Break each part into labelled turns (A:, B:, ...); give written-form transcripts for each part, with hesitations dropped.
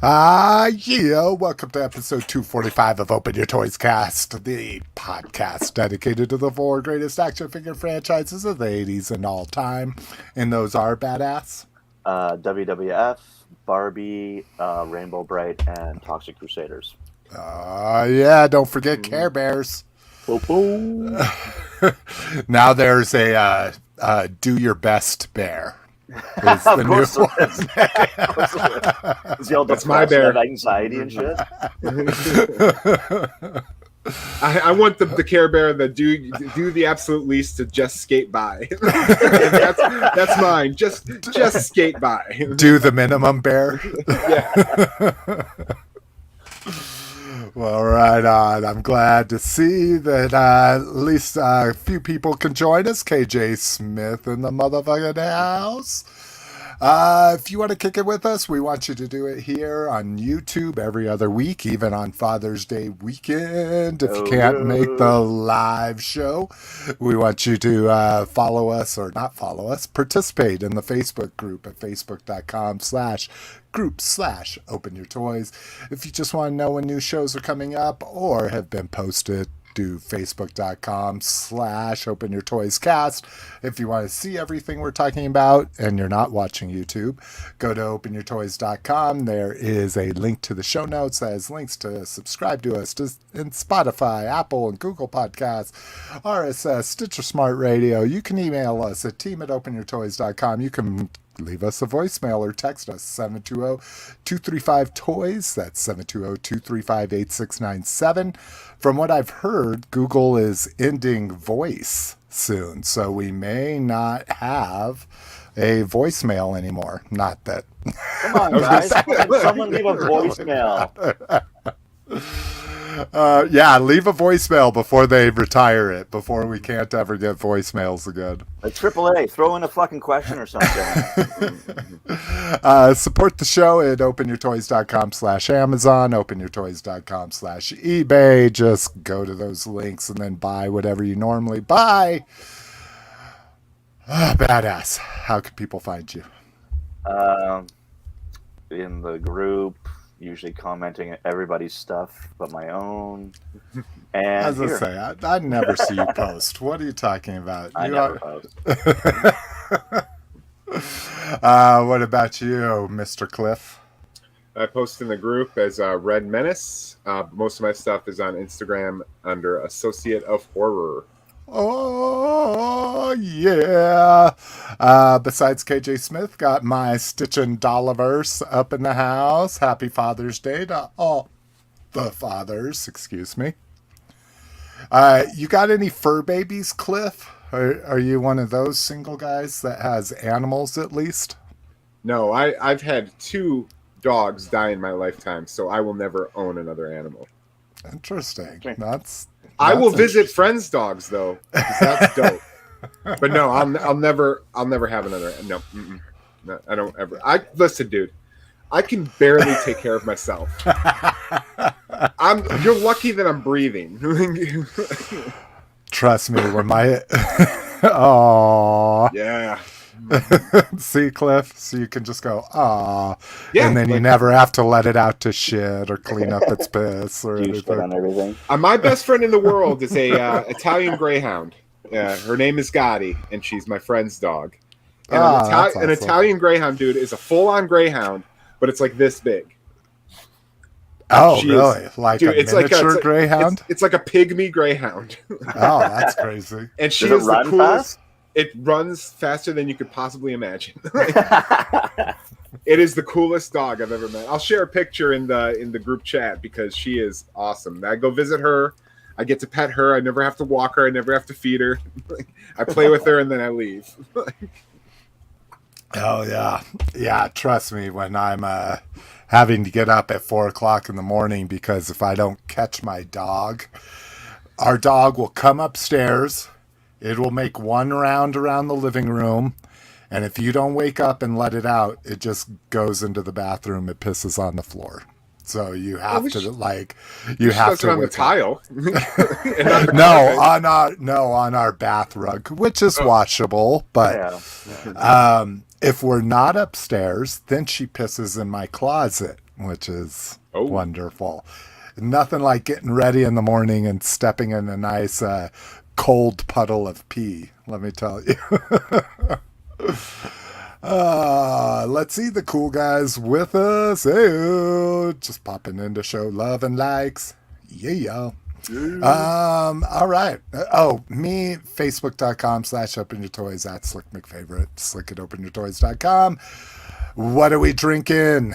A: Yeah, welcome to episode 245 of Open Your Toys Cast, the podcast dedicated to the 4 greatest action figure franchises of the 80s and all time. And those are badass.
B: WWF, Barbie, Rainbow Bright, and Toxic Crusaders.
A: Yeah, don't forget Care Bears. Now there's a Do Your Best Bear. Is the new
B: one.
C: That's my bear.
B: Anxiety and shit.
C: I want the Care Bear that do the absolute least to just skate by. that's mine. Just skate by.
A: Do the minimum bear.
C: Yeah.
A: Well, right on. I'm glad to see that at least a few people can join us. KJ Smith in the motherfucking house. If you want to kick it with us, we want you to do it here on YouTube every other week, even on Father's Day weekend. If you can't make the live show, we want you to follow us or not follow us. Participate in the Facebook group at facebook.com/group/openyourtoys. If you just want to know when new shows are coming up or have been posted, do facebook.com/openyourtoyscast. If you want to see everything we're talking about and you're not watching YouTube, go to openyourtoys.com. There is a link to the show notes that has links to subscribe to us in Spotify, Apple, and Google Podcasts, RSS, Stitcher Smart Radio. You can email us at team@openyourtoys.com. You can leave us a voicemail or text us 720-235-TOYS. That's 720-235-8697. From what I've heard, Google is ending voice soon, so we may not have a voicemail anymore. Not that.
B: Come on, guys. Someone leave a voicemail.
A: Yeah, leave a voicemail before they retire it, before we can't ever get voicemails again.
B: Like AAA, throw in a fucking question or something.
A: Support the show at openyourtoys.com/Amazon, openyourtoys.com/eBay. Just go to those links and then buy whatever you normally buy. Badass. How can people find you?
B: In the group. Usually commenting at everybody's stuff but my own. And
A: as I say, I never see you post. What are you talking about?
B: I never post.
A: What about you, Mr. Cliff?
C: I post in the group as Red Menace. Most of my stuff is on Instagram under Associate of Horror.
A: Oh, yeah. Besides KJ Smith, got my Stitchin' Dolliverse up in the house. Happy Father's Day to all the fathers, excuse me. You got any fur babies, Cliff? Are you one of those single guys that has animals at least?
C: No, I've had 2 dogs die in my lifetime, so I will never own another animal.
A: Interesting.
C: I will visit friends' dogs though, because that's dope. But no, I'll never have another. No, I don't ever. Listen, dude. I can barely take care of myself. You're lucky that I'm breathing.
A: Trust me, when my oh
C: yeah.
A: See, Cliff, so you can just go ah,
C: yeah,
A: and then you never have to let it out to shit or clean up its piss or anything.
B: On everything.
C: My best friend in the world is a Italian Greyhound. Her name is Gotti, and she's my friend's dog. And an Italian Greyhound, dude, is a full-on Greyhound, but it's like this big.
A: Oh, really? Like a miniature Greyhound?
C: It's like a pygmy Greyhound.
A: Oh, that's crazy.
C: And she is the coolest. It runs faster than you could possibly imagine. It is the coolest dog I've ever met. I'll share a picture in the group chat because she is awesome. I go visit her. I get to pet her. I never have to walk her. I never have to feed her. I play with her and then I leave.
A: Oh, yeah. Yeah, trust me, when I'm having to get up at 4 o'clock in the morning because if I don't catch my dog, our dog will come upstairs. It will make one round around the living room, and if you don't wake up and let it out, it just goes into the bathroom. It pisses on the floor. So you have to
C: on the tile.
A: on our bath rug, which is washable. But if we're not upstairs, then she pisses in my closet. which is
C: Oh.
A: wonderful. Nothing like getting ready in the morning and stepping in a nice cold puddle of pee, let me tell you. Let's see the cool guys with us. Hey, just popping in to show love and likes. Yeah. All right. Me, facebook.com/openyourtoys, at Slick McFavorite, slick at openyourtoys.com. What are we drinking?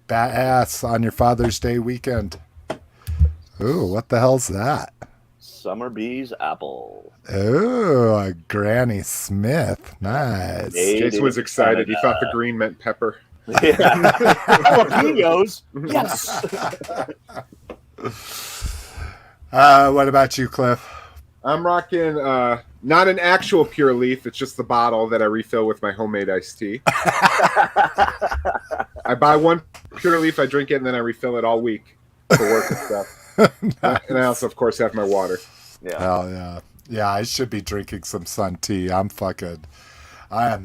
A: Badass on your Father's Day weekend. Ooh, what the hell's that?
B: Summer Bees Apple.
A: Oh, a Granny Smith. Nice.
B: Made
C: Jason
B: in
C: was excited. He
B: Canada.
C: thought the green meant pepper.
B: Yeah. Jalapenos. Yes.
A: What about you, Cliff?
C: I'm rocking not an actual Pure Leaf. It's just the bottle that I refill with my homemade iced tea. I buy one Pure Leaf, I drink it, and then I refill it all week for work and stuff.
A: Nice.
C: And I also, of course, have my water.
B: Yeah.
A: Hell yeah. Yeah, I should be drinking some sun tea. I am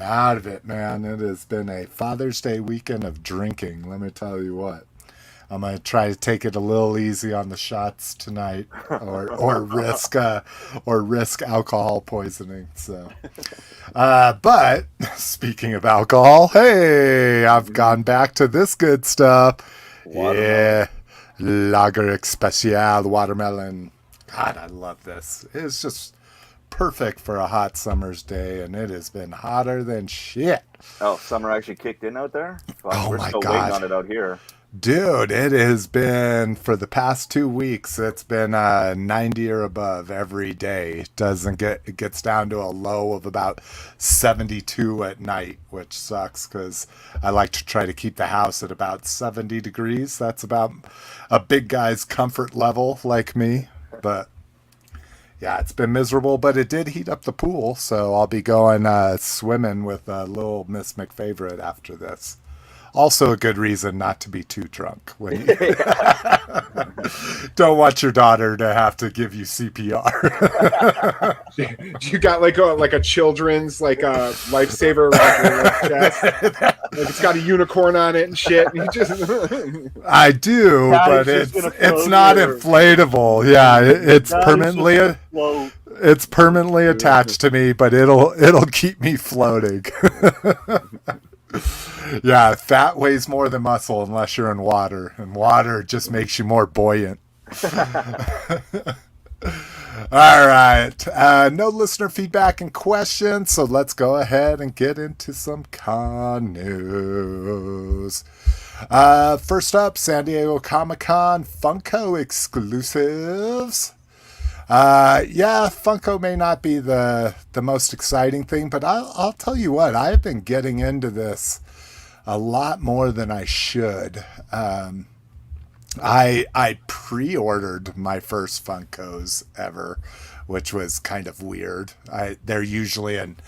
A: out of it, man. It has been a Father's Day weekend of drinking. Let me tell you what. I'm going to try to take it a little easy on the shots tonight or risk alcohol poisoning. So, but speaking of alcohol, hey, I've gone back to this good stuff.
B: Watermelon.
A: Yeah. Lager Especial watermelon. God, I love this. It's just perfect for a hot summer's day, and it has been hotter than shit.
B: Oh, summer actually kicked in out there? Fuck,
A: Oh
B: we're
A: my
B: still
A: God.
B: waiting on it out here.
A: Dude, it has been, for the past 2 weeks, it's been 90 or above every day. It gets down to a low of about 72 at night, which sucks because I like to try to keep the house at about 70 degrees. That's about a big guy's comfort level like me. But yeah, it's been miserable, but it did heat up the pool, so I'll be going swimming with little Miss McFavorite after this. Also a good reason not to be too drunk when you don't want your daughter to have to give you CPR.
C: You got like a children's lifesaver around your chest. Like it's got a unicorn on it and shit. And you just
A: I do, but
B: Daddy's just
A: it's
B: gonna
A: not
B: float here.
A: inflatable. Yeah, it's
B: Daddy's
A: permanently
B: just gonna float.
A: it's permanently attached to me, but it'll keep me floating. Yeah, fat weighs more than muscle unless you're in water, and water just makes you more buoyant. All right. No listener feedback and questions, so let's go ahead and get into some con news. First up, San Diego Comic-Con Funko exclusives. Yeah, Funko may not be the most exciting thing, but I'll tell you what, I've been getting into this a lot more than I should. I pre-ordered my first Funkos ever, which was kind of weird. They're usually an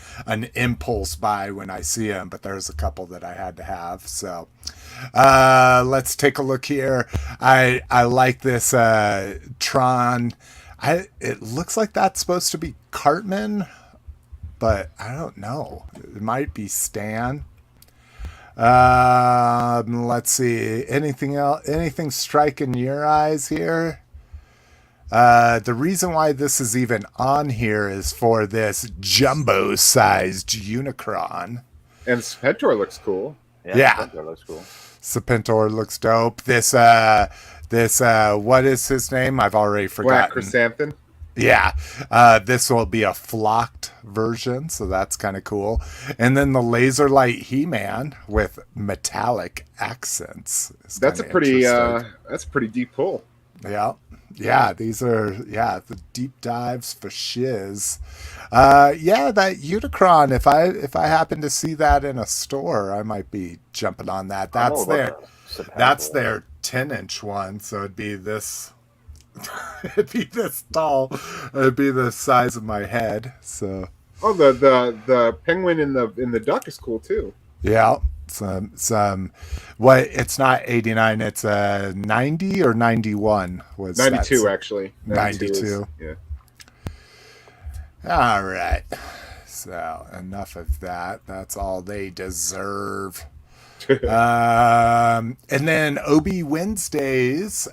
A: impulse buy when I see them, but there's a couple that I had to have. So let's take a look here. I like this Tron. It looks like that's supposed to be Cartman, but I don't know. It might be Stan. Let's see. Anything else? Anything striking your eyes here? The reason why this is even on here is for this jumbo-sized Unicron.
C: and Spentor looks cool.
A: Yeah.
B: That looks cool.
A: Serpentor looks dope. This what is his name? I've already
C: Black
A: forgotten.
C: Chrysanthemum.
A: Yeah, this will be a flocked version, so that's kind of cool. And then the Laser Light He-Man with metallic accents. Is
C: That's a
A: kinda
C: pretty
A: interesting.
C: that's a pretty deep pull.
A: Yeah, these are the deep dives for shiz. Yeah, that Unicron. If I happen to see that in a store, I might be jumping on that. That's their 10-inch one, so it'd be this. It'd be this tall. It'd be the size of my head. So
C: Oh, the penguin in the duck is cool too.
A: yeah, some. What? It's not 89. It's 90 or 91. Was
C: 92 actually.
A: 92.
C: Yeah.
A: All right. So enough of that. That's all they deserve. And then OB Wednesdays,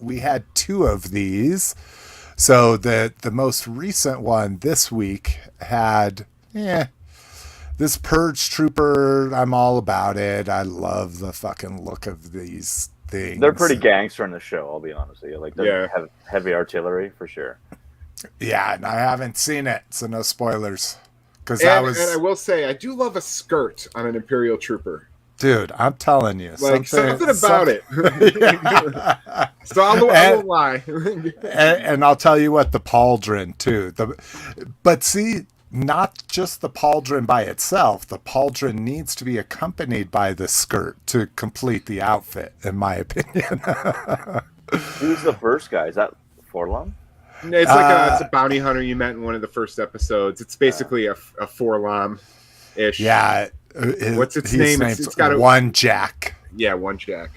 A: we had 2 of these. So the most recent one this week had, this Purge Trooper. I'm all about it. I love the fucking look of these things.
B: They're pretty gangster in the show, I'll be honest with you. Like, they're heavy artillery for sure.
A: Yeah, and I haven't seen it, so no spoilers.
C: And I will say, I do love a skirt on an Imperial Trooper.
A: Dude, I'm telling you,
C: like something about it. So I won't lie.
A: and I'll tell you what, the pauldron too. But see, not just the pauldron by itself. The pauldron needs to be accompanied by the skirt to complete the outfit, in my opinion.
B: Who's the first guy? Is that Forlom?
C: It's like it's a bounty hunter you met in one of the first episodes. It's basically a Forlom-ish.
A: Yeah.
C: What's its name? It's got
A: One Jack.
C: Yeah, One Jack.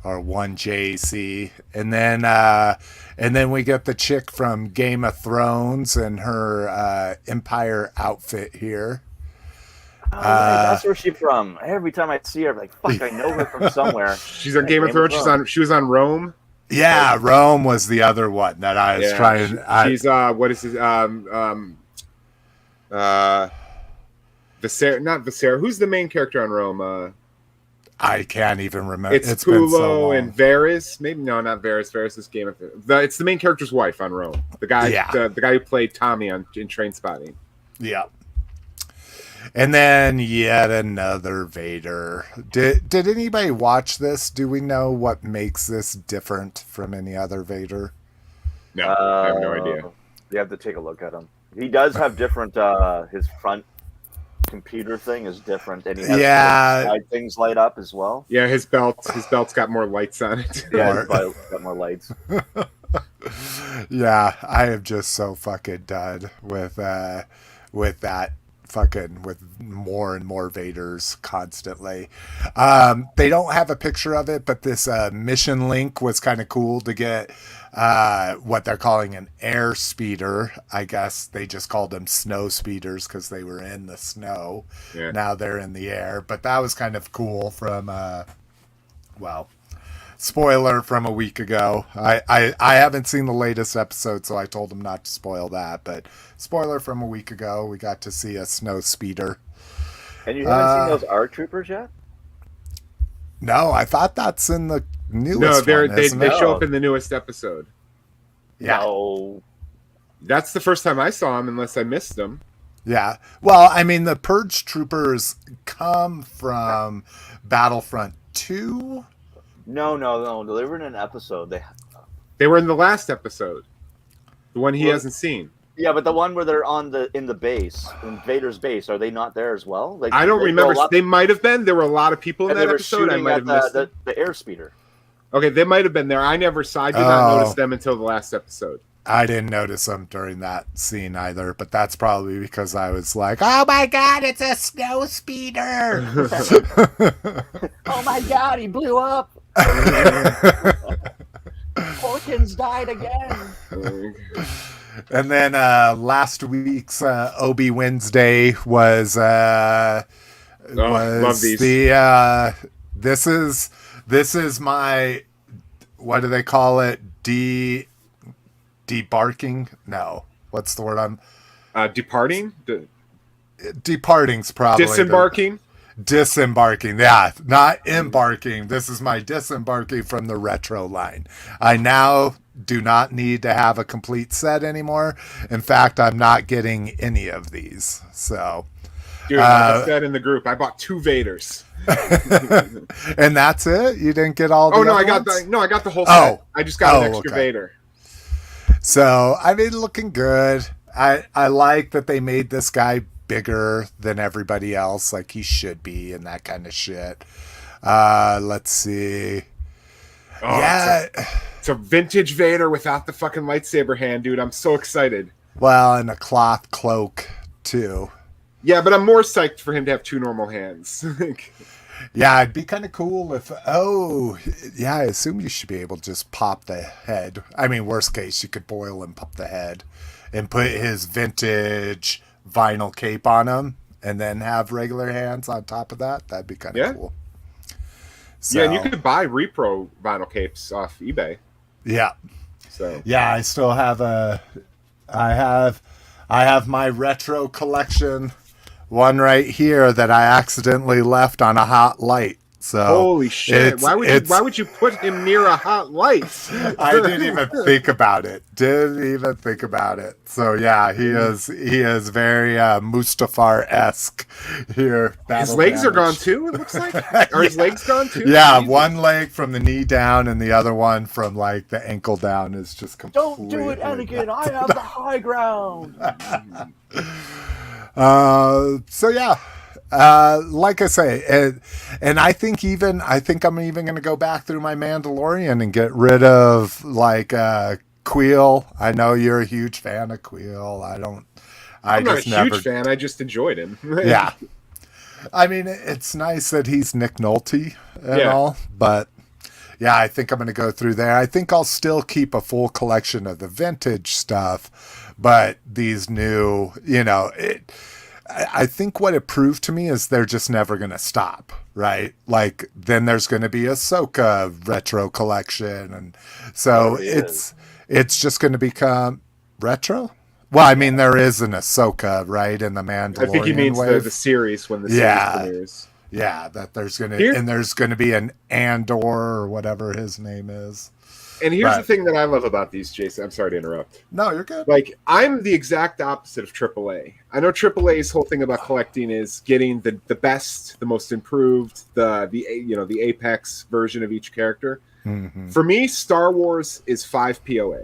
A: Or One JC. And then we get the chick from Game of Thrones and her Empire outfit here.
B: Oh, that's where she's from. Every time I see her, I'm like, fuck, I know her from somewhere.
C: She's on Game of Thrones. She was on Rome.
A: Yeah, Rome was the other one that I was trying.
C: She's what is it? Visera, not Visera. Who's the main character on Rome?
A: I can't even remember.
C: It's Pulo and Varys. Maybe no, not Varys. Varys is Game of it's the main character's wife on Rome. The guy, the guy who played Tommy in Trainspotting.
A: Yeah. And then yet another Vader. Did anybody watch this? Do we know what makes this different from any other Vader?
C: No, I have no idea.
B: You have to take a look at him. He does have different. His front computer thing is different, and he has side things light up as well.
C: Yeah, his belt's got more lights on it.
B: Yeah, his belt's got more lights.
A: Yeah, I am just so fucking done with that. Fucking with more and more Vaders constantly. They don't have a picture of it, but this mission link was kind of cool to get what they're calling an air speeder. I guess they just called them snow speeders because they were in the snow. Yeah. Now they're in the air, but that was kind of cool from spoiler from a week ago. I haven't seen the latest episode, so I told him not to spoil that. But spoiler from a week ago, we got to see a snow speeder.
B: And you haven't seen those ARC troopers yet?
A: No, I thought that's in the newest
C: one.
A: They
C: show up in the newest episode.
A: Yeah.
B: No.
C: That's the first time I saw them, unless I missed them.
A: Yeah. Well, I mean, the Purge Troopers come from Battlefront 2.
B: No. They were in an episode.
C: They were in the last episode. The one he hasn't seen.
B: Yeah, but the one where they're in the base, in Vader's base, are they not there as well? Like,
C: I don't remember. They might have been. There were a lot of people in that episode. I might have missed
B: the air speeder.
C: Okay, they might have been there. I did not notice them until the last episode.
A: I didn't notice them during that scene either, but that's probably because I was like, oh my god, it's a snow speeder!
B: Oh my god, he blew up! Porkins died again!
A: And then last week's OB Wednesday was
C: love these.
A: This is my, what do they call it? Debarking? No. What's the word I'm...
C: Departing?
A: Departing's probably...
C: Disembarking?
A: Disembarking, yeah. Not embarking. This is my disembarking from the retro line. I now do not need to have a complete set anymore. In fact, I'm not getting any of these. So...
C: Dude, I said in the group, I bought 2 Vaders.
A: And that's it? You didn't get all the
C: I got the whole set. I just got an extra Vader.
A: So, I mean, looking good. I like that they made this guy bigger than everybody else, like he should be, and that kind of shit. Let's see.
C: Oh, yeah. It's a vintage Vader without the fucking lightsaber hand, dude. I'm so excited.
A: Well, and a cloth cloak, too.
C: Yeah, but I'm more psyched for him to have 2 normal hands.
A: Yeah, it'd be kind of cool if... Oh, yeah, I assume you should be able to just pop the head. I mean, worst case, you could boil and pop the head and put his vintage vinyl cape on him and then have regular hands on top of that. That'd be kind of cool. So,
C: yeah, and you could buy repro vinyl capes off eBay.
A: Yeah.
C: So
A: yeah, I still have I have my retro collection, one right here that I accidentally left on a hot light. So
C: holy shit! Why would you put him near a hot light?
A: I didn't even think about it. So yeah, he is very Mustafar-esque here.
C: His legs are gone too. It looks like. Are his legs gone too?
A: Yeah, one leg from the knee down, and the other one from like the ankle down is just completely.
B: Don't do it, Anakin. I have the high ground.
A: So yeah. Like I say, and I think I'm even going to go back through my Mandalorian and get rid of like Queel. I know you're a huge fan of Queel. I'm not a huge
C: fan. I just enjoyed him.
A: Yeah, I mean it's nice that he's Nick Nolte and all, but yeah, I think I'm going to go through there. I think I'll still keep a full collection of the vintage stuff, but these new, I think what it proved to me is they're just never going to stop, right? Like, then there's going to be a Ahsoka retro collection. And so it's just going to become retro. Well, I mean, there is an Ahsoka, right? In the Mandalorian
C: I think he means the series when the series premieres.
A: Yeah, that there's going to be an Andor or whatever his name is.
C: And here's the thing that I love about these, Jason. I'm sorry to interrupt.
A: No, you're good.
C: Like, I'm the exact opposite of AAA. I know AAA's whole thing about collecting is getting the best, the most improved, the apex version of each character.
A: Mm-hmm.
C: For me, Star Wars is 5 POA.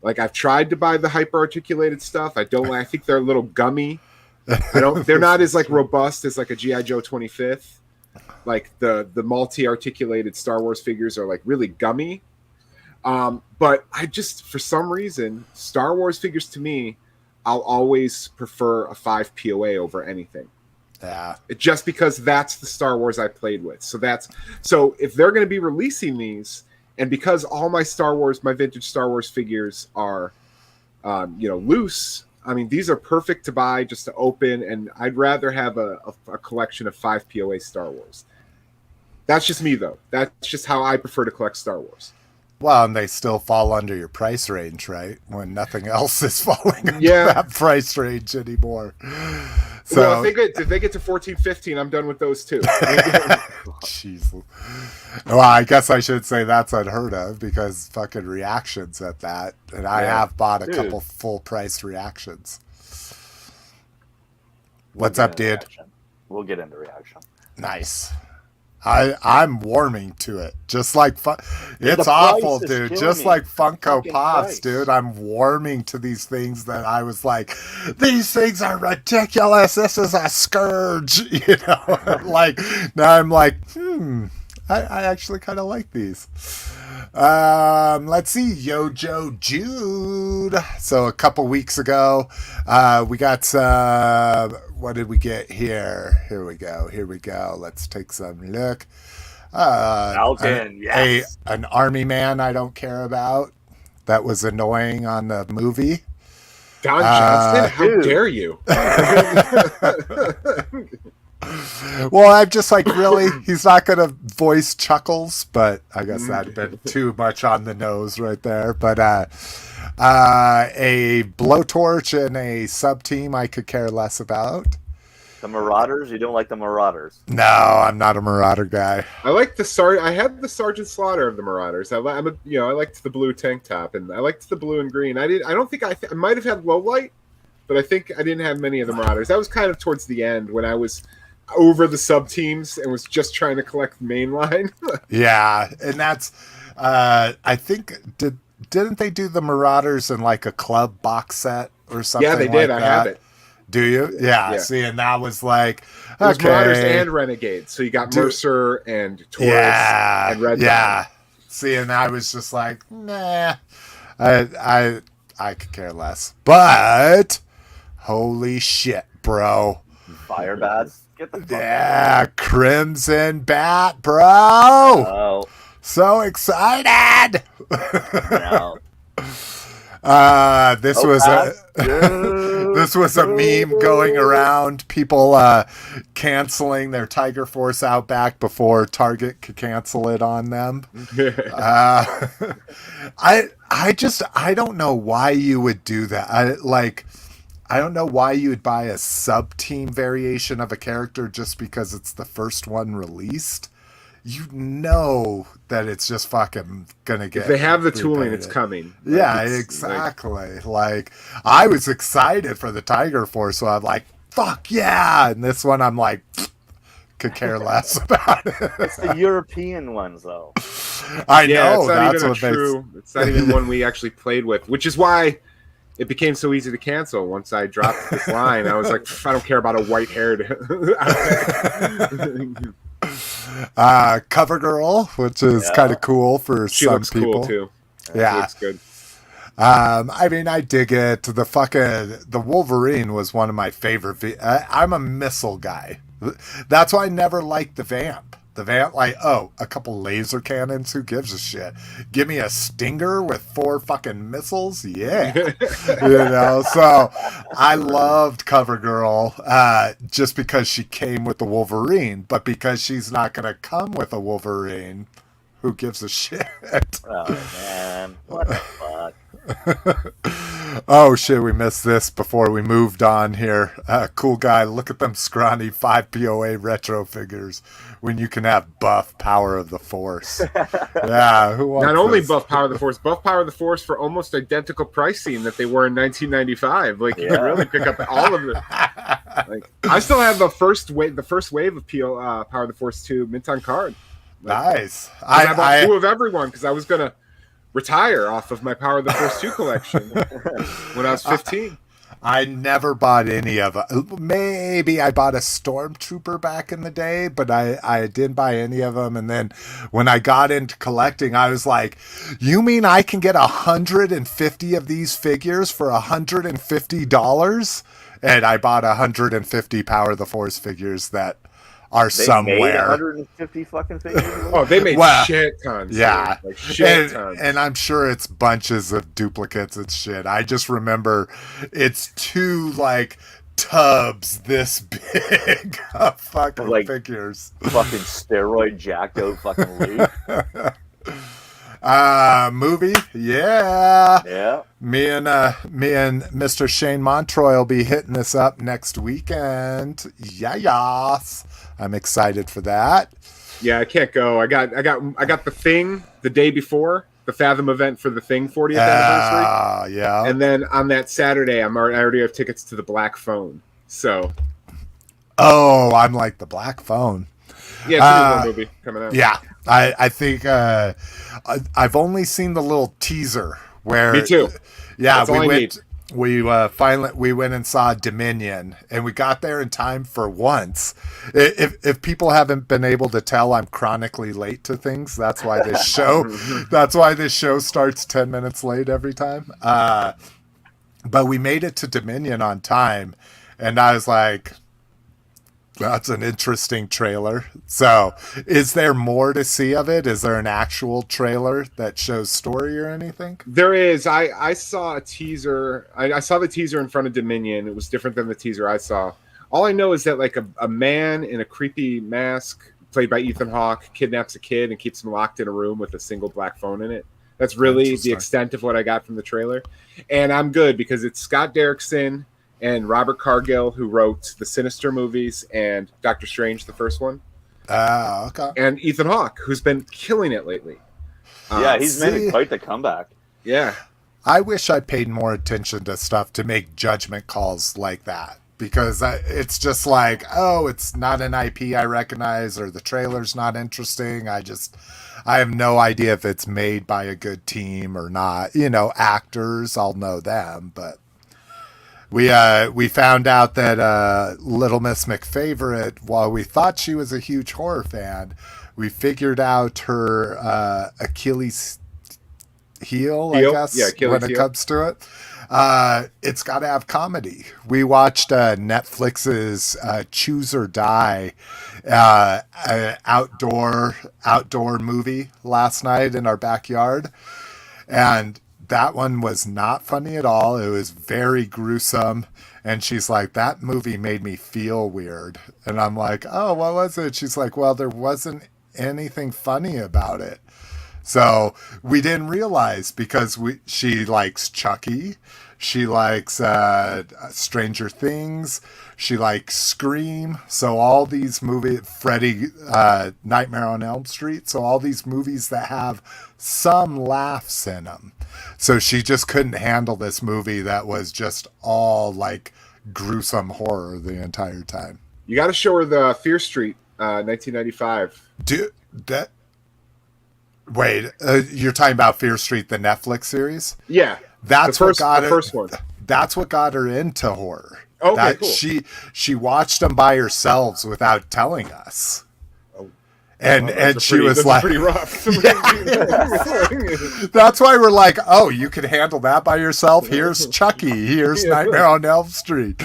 C: Like, I've tried to buy the hyper articulated stuff. I think they're a little gummy. They're not as like robust as like a G.I. Joe 25th. Like the multi articulated Star Wars figures are like really gummy. But I just, for some reason, Star Wars figures to me, I'll always prefer a 5 POA over anything.
A: Yeah.
C: Just because that's the Star Wars I played with. So if they're going to be releasing these, and because all my vintage Star Wars figures are, loose, I mean, these are perfect to buy just to open, and I'd rather have a collection of 5 POA Star Wars. That's just me, though. That's just how I prefer to collect Star Wars.
A: Well, and they still fall under your price range, right? When nothing else is falling under that price range anymore. So,
C: well, if they get to 14, 15, I'm done with those too.
A: Jeez. Well, I guess I should say that's unheard of because fucking reactions at that. And I have bought a couple full price reactions. What's up, dude?
B: We'll get into reaction.
A: Nice. I'm warming to it. Just like it's awful, dude. Just like Funko Pops, dude. I'm warming to these things that I was like, these things are ridiculous. This is a scourge, Like now I'm like, I actually kind of like these. Let's see, Yojo Jude. So a couple weeks ago, we got what did we get here? Here we go. Let's take some look.
B: Alton, yes.
A: An army man I don't care about. That was annoying on the movie.
C: Don Johnson, how dare you?
A: Well, I'm just like, really? He's not going to voice Chuckles, but I guess that'd been too much on the nose right there. But a blowtorch and a sub-team I could care less about.
B: The Marauders? You don't like the Marauders?
A: No, I'm not a Marauder guy.
C: I like I had the Sergeant Slaughter of the Marauders. I liked the blue tank top, and I liked the blue and green. I might have had low light, but I think I didn't have many of the Marauders. That was kind of towards the end when I was over the sub teams and was just trying to collect the main line.
A: Yeah, and that's I think didn't they do the Marauders in like a club box set or something?
C: Yeah, they did.
A: Like
C: I have it.
A: Do you? Yeah. See, and that was like
C: There's Marauders and Renegades. So you got Mercer and Taurus and Red Dawn.
A: See, and I was just like, nah. I could care less. But holy shit, bro.
B: Fire bats. Get the fuck
A: out. Crimson Bat, bro.
B: Oh.
A: So excited.
B: No.
A: This was this was a meme going around. People canceling their Tiger Force Outback before Target could cancel it on them. I don't know why you would do that. I don't know why you would buy a sub-team variation of a character just because it's the first one released. You know that it's just fucking gonna get.
C: If they have the tooling,
A: repainted.
C: it's coming.
A: Yeah, exactly. Like, I was excited for the Tiger Force, so I'm like, fuck yeah! And this one, I'm like, could care less about it.
B: It's the European ones, though.
A: I know, that's what
C: It's not even one we actually played with, which is why it became so easy to cancel. Once I dropped this line, I was like, I don't care about a white-haired
A: Cover Girl, which is kind of cool for
C: she
A: some
C: looks
A: people.
C: cool too.
A: Yeah,
C: she looks good.
A: I mean, I dig it. The Wolverine was one of my favorite. I'm a missile guy. That's why I never liked the Vamp. The Vamp, like, a couple laser cannons. Who gives a shit? Give me a Stinger with 4 fucking missiles. Yeah, So I loved Cover Girl just because she came with the Wolverine, but because she's not gonna come with a Wolverine, who gives a shit?
B: Oh man, what the fuck?
A: Oh shit, we missed this before we moved on here. Cool guy, look at them scrawny 5 POA retro figures when you can have buff Power of the Force. Yeah, who wants
C: Not only
A: this?
C: buff Power of the Force for almost identical pricing that they were in 1995. Like, you can really pick up all of it. Like, I still have the first wave of Power of the Force 2 mint on card. Like,
A: Nice.
C: I bought 2 of everyone because I was gonna retire off of my Power of the Force 2 collection when I was 15.
A: I never bought any of them. Maybe I bought a Stormtrooper back in the day, but I didn't buy any of them. And then when I got into collecting, I was like, you mean I can get 150 of these figures for $150? And I bought 150 Power of the Force figures that are somewhere.
B: Made 150 fucking figures.
C: Oh, they made shit tons.
A: Yeah,
C: like shit tons.
A: And I'm sure it's bunches of duplicates and shit. I just remember it's 2 like tubs this big of fucking figures.
B: Fucking steroid jacked fucking loot.
A: Movie, yeah. Me and Mr. Shane Montroy will be hitting this up next weekend. Yes. I'm excited for that.
C: Yeah, I can't go. I got the Thing the day before the Fathom event for the Thing 40th anniversary.
A: Yeah.
C: And then on that Saturday, I already have tickets to the Black Phone. So.
A: Oh, I'm like the Black Phone.
C: Yeah, it's a new movie coming out.
A: Yeah, I think I've only seen the little teaser where.
C: Me too.
A: Yeah,
C: That's all I need.
A: We went and saw Dominion, and we got there in time for once. If people haven't been able to tell, I'm chronically late to things. That's why this show starts 10 minutes late every time. But we made it to Dominion on time, and I was like, that's an interesting trailer. So, is there more to see of it? Is there an actual trailer that shows story or anything?
C: There is. I saw a teaser. I saw the teaser in front of Dominion. It was different than the teaser I saw. All I know is that like a man in a creepy mask, played by Ethan Hawke, kidnaps a kid and keeps him locked in a room with a single black phone in it. That's really the extent of what I got from the trailer. And I'm good because it's Scott Derrickson and Robert Cargill, who wrote the Sinister movies and Doctor Strange, the first one.
A: Okay.
C: And Ethan Hawke, who's been killing it lately.
B: Yeah, he's made quite the comeback.
C: Yeah.
A: I wish I paid more attention to stuff to make judgment calls like that. Because it's just like, it's not an IP I recognize, or the trailer's not interesting. I have no idea if it's made by a good team or not. Actors, I'll know them, but we found out that Little Miss McFavorite, while we thought she was a huge horror fan, we figured out her Achilles heel, I guess, when it comes to it. It's got to have comedy. We watched Netflix's Choose or Die outdoor movie last night in our backyard, and that one was not funny at all. It was very gruesome. And she's like, that movie made me feel weird. And I'm like, oh, what was it? She's like, well, there wasn't anything funny about it. So we didn't realize because she likes Chucky. She likes Stranger Things. She likes Scream. So all these movies, Freddy, Nightmare on Elm Street. So all these movies that have some laughs in them. So she just couldn't handle this movie that was just all like gruesome horror the entire time.
C: You got to show her the Fear Street, 1995.
A: Dude, wait, you're talking about Fear Street, the Netflix series?
C: Yeah.
A: That's
C: the first one.
A: That's what got her into horror.
C: Okay, cool.
A: She watched them by herself without telling us. And she was like,
C: pretty rough.
A: That's why we're like, oh, you can handle that by yourself. Here's Chucky. Here's Nightmare on Elm Street.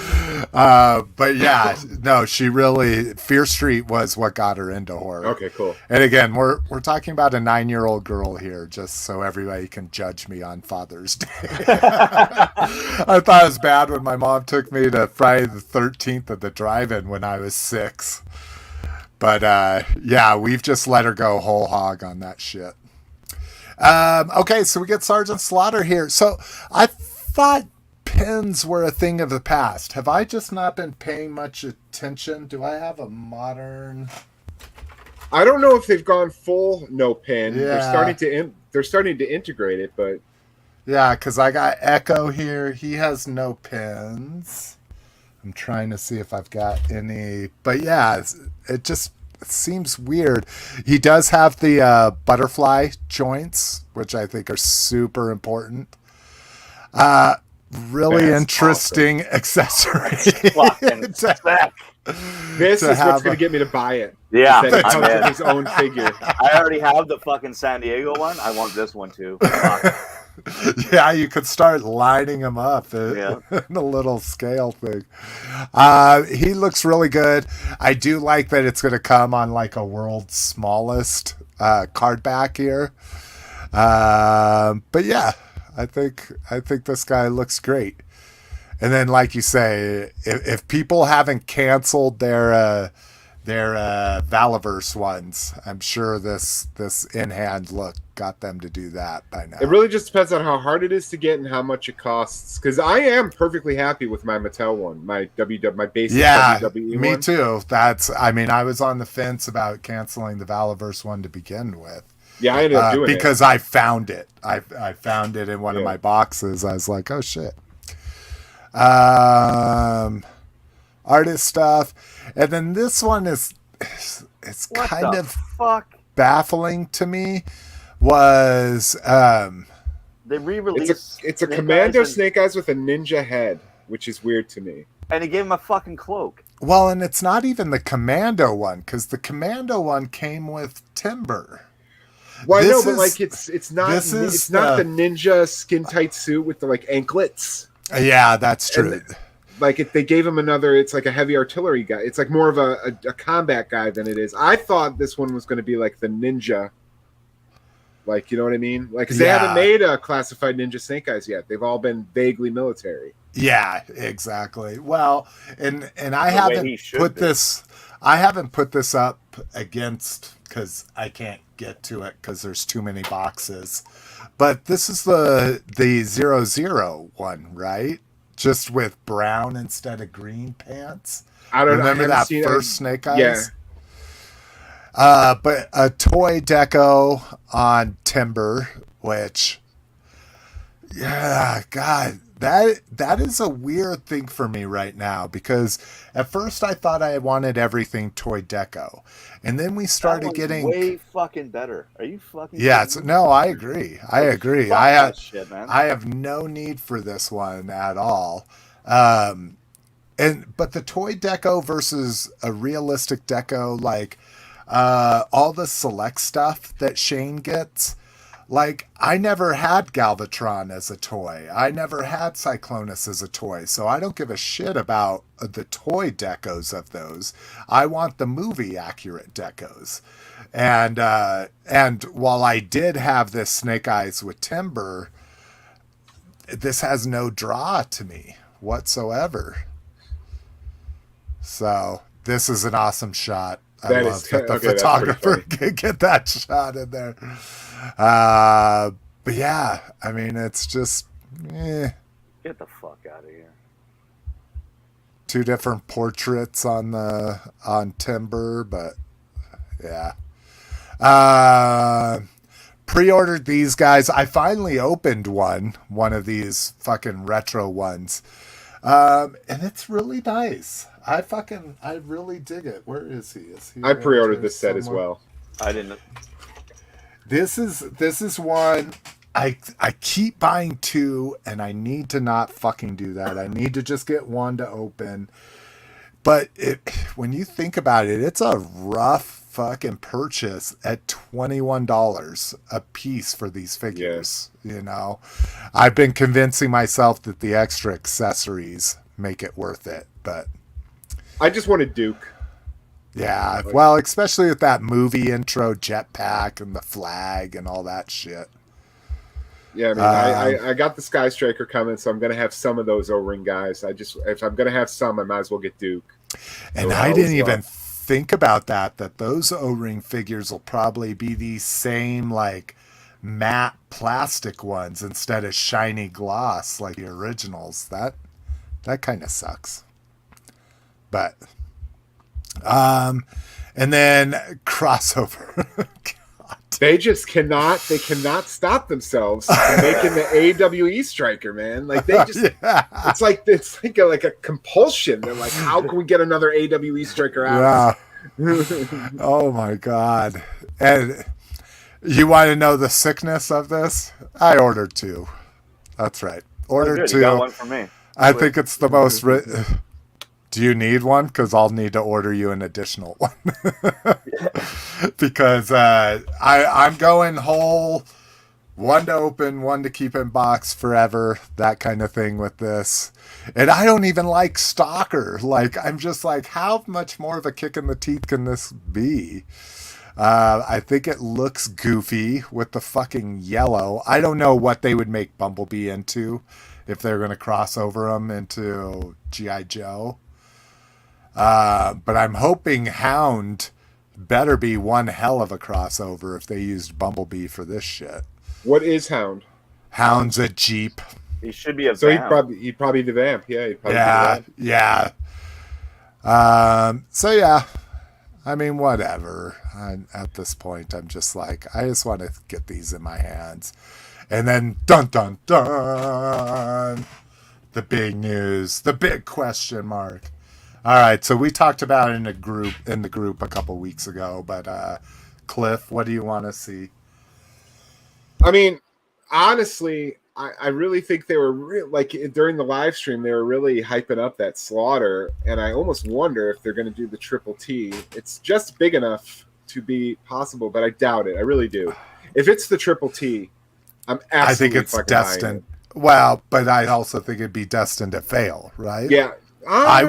A: But yeah, no, she really, Fear Street was what got her into horror.
C: Okay, cool.
A: And again, we're talking about a 9-year-old girl here, just so everybody can judge me on Father's Day. I thought it was bad when my mom took me to Friday the 13th at the drive-in when I was 6. But, yeah, we've just let her go whole hog on that shit. Okay, so we get Sergeant Slaughter here. So I thought pins were a thing of the past. Have I just not been paying much attention? Do I have a modern...
C: I don't know if they've gone full no pin.
A: Yeah.
C: They're starting to integrate it, but...
A: Yeah, because I got Echo here. He has no pins. I'm trying to see if I've got any, but yeah, it just seems weird. He does have the butterfly joints, which I think are super important. Really
C: That's
A: interesting accessory.
C: This is what's going to get me to buy it.
B: Yeah,
C: That it comes with his own figure.
B: I already have the fucking San Diego one. I want this one too.
A: Yeah, you could start lining them up in a little scale thing. He looks really good. I do like that it's going to come on like a world's smallest card back here. But yeah, I think this guy looks great. And then, like you say, if people haven't canceled their Valaverse ones, I'm sure this in-hand look got them to do that by now.
C: It really just depends on how hard it is to get and how much it costs. Because I am perfectly happy with my Mattel one, my basic WWE one.
A: Me too. I was on the fence about canceling the Valaverse one to begin with.
C: Yeah, I ended up doing it.
A: Because I found it. I found it in one of my boxes. I was like, oh shit. Artist stuff. And then this one it's
B: What
A: kind
B: the
A: of
B: fuck?
A: baffling to me. Was
B: They re-released.
C: It's a Commando Snake Eyes with a ninja head, which is weird to me.
B: And he gave him a fucking cloak.
A: well, and it's not even the Commando one, because the Commando one came with Timber.
C: Well, I
A: This
C: know, but
A: is-
C: like it's not
A: this
C: not
A: is
C: the ninja skin tight suit with the like anklets.
A: Yeah, that's true.
C: They gave him another. It's like a heavy artillery guy. It's like more of a combat guy than it is. I thought this one was going to be like the ninja. Like, you know what I mean? Like, because they haven't made a classified Ninja Snake Eyes yet. They've all been vaguely military.
A: Yeah, exactly. Well, and I haven't put this. I haven't put this up against because I can't get to it because there's too many boxes. But this is the 00 one, right? Just with brown instead of green pants.
C: I don't
A: remember
C: know.
A: that first Snake Eyes.
C: Yeah.
A: But a toy deco on Timber, which, yeah, God, that is a weird thing for me right now, because at first I thought I wanted everything toy deco, and then we started getting
B: way fucking better. Are you fucking?
A: Yeah, no, I agree. I agree.
B: Fuck that shit, man.
A: I have no need for this one at all. But the toy deco versus a realistic deco, like all the select stuff that Shane gets, like I never had Galvatron as a toy. I never had Cyclonus as a toy, so I don't give a shit about the toy decos of those. I want the movie accurate decos. And while I did have this Snake Eyes with Timber, this has no draw to me whatsoever. So this is an awesome shot. I love that the photographer can get that shot in there. But yeah, I mean, it's just
B: get the fuck out of here.
A: Two different portraits on timber, but yeah. Pre-ordered these guys. I finally opened one of these fucking retro ones. And it's really nice. I really dig it. Where is he?
C: I pre-ordered this set as well.
B: I didn't.
A: This is one I keep buying two, and I need to not fucking do that. I need to just get one to open. But when you think about it, it's a rough fucking purchase at $21 a piece for these figures. Yeah. You know, I've been convincing myself that the extra accessories make it worth it, but
C: I just wanted Duke.
A: Yeah, well, especially with that movie intro jetpack and the flag and all that shit.
C: Yeah, I mean, I got the Sky Striker coming, so I'm going to have some of those O-ring guys. If I'm going to have some, I might as well get Duke.
A: And so I didn't even think about that those O-ring figures will probably be these same, like, matte plastic ones instead of shiny gloss like the originals. That kind of sucks. But... and then crossover. God.
C: They cannot stop themselves from making the AWE striker, man. Like they just, it's like a compulsion. They're like, how can we get another AWE striker out?
A: Yeah. Oh my God. And you want to know the sickness of this? I ordered two. That's right. Ordered two.
B: You got one for me.
A: I think it's the most... Do you need one? Because I'll need to order you an additional one. Because I'm going whole, one to open, one to keep in box forever, that kind of thing with this. And I don't even like Stalker. Like, I'm just like, how much more of a kick in the teeth can this be? I think it looks goofy with the fucking yellow. I don't know what they would make Bumblebee into if they're going to cross over them into G.I. Joe. But I'm hoping Hound better be one hell of a crossover if they used Bumblebee for this shit.
C: What is Hound?
A: Hound's a Jeep.
B: He should be a
C: so
B: vamp.
C: he'd probably be the vamp. Yeah.
A: Yeah. So yeah, I mean, whatever. At this point, I'm just like, I just want to get these in my hands. And then dun dun dun, the big news, the big question mark. All right, so we talked about it in the group a couple weeks ago, but Cliff, what do you want to see?
C: I mean, honestly, I really think they were during the live stream, they were really hyping up that Slaughter, and I almost wonder if they're going to do the Triple T. It's just big enough to be possible, but I doubt it. I really do. If it's the Triple T, I'm absolutely
A: I think it's destined. Well, but I also think it'd be destined to fail, right?
C: Yeah. I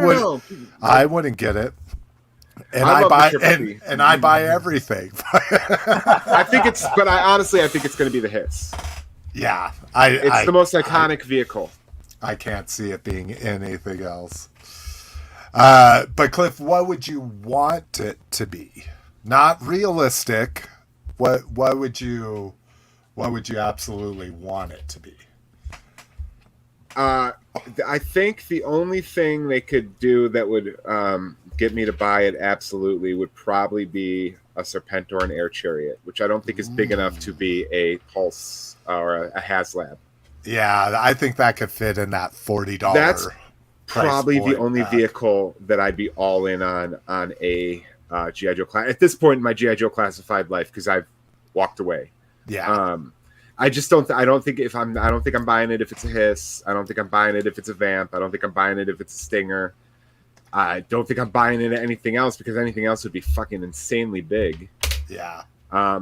A: wouldn't get it, and I buy everything.
C: I think it's going to be the Hiss.
A: Yeah,
C: it's the most iconic vehicle.
A: I can't see it being anything else. But Cliff, what would you want it to be? Not realistic. What would you absolutely want it to be?
C: I think the only thing they could do that would get me to buy it absolutely would probably be a Serpentor and Air Chariot, which I don't think is big enough to be a Pulse or a HasLab.
A: Yeah, I think that could fit in that $40.
C: That's probably the only vehicle that I'd be all in on a G.I. Joe class at this point in my G.I. Joe classified life, because I've walked away.
A: Yeah.
C: I just don't. I don't think I'm buying it if it's a Hiss. I don't think I'm buying it if it's a Vamp. I don't think I'm buying it if it's a Stinger. I don't think I'm buying it anything else, because anything else would be fucking insanely big.
A: Yeah.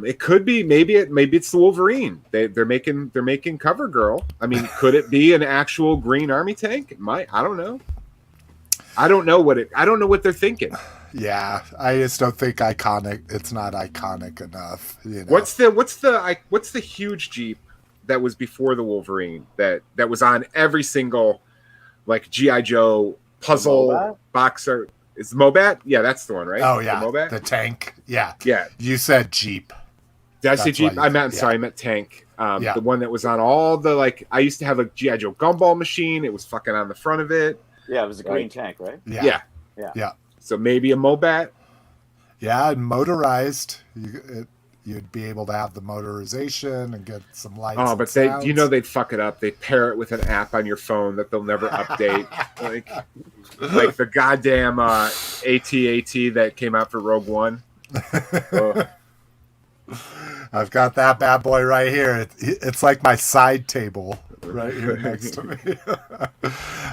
C: It could be maybe it's the Wolverine. They're making Cover Girl. I mean, could it be an actual Green Army tank? It might. I don't know. I don't know what they're thinking.
A: Yeah, I just don't think iconic. It's not iconic enough. You know?
C: What's the huge Jeep that was before the Wolverine that was on every single like G.I. Joe puzzle boxer. Is the Mobat? Yeah, that's the one, right?
A: Oh yeah,
C: the Mobat,
A: the tank. Yeah,
C: yeah.
A: You said Jeep.
C: Did I say Jeep? I meant sorry, I meant tank. The one that was on all the like. I used to have a G.I. Joe gumball machine. It was fucking on the front of it.
B: Yeah, it was a green tank, right?
C: Yeah. So maybe a Mobat.
A: Yeah, and motorized. You'd be able to have the motorization and get some lights.
C: Oh, but they'd fuck it up. They pair it with an app on your phone that they'll never update. like the goddamn AT-AT that came out for Rogue One.
A: I've got that bad boy right here. It's like my side table right here next to me.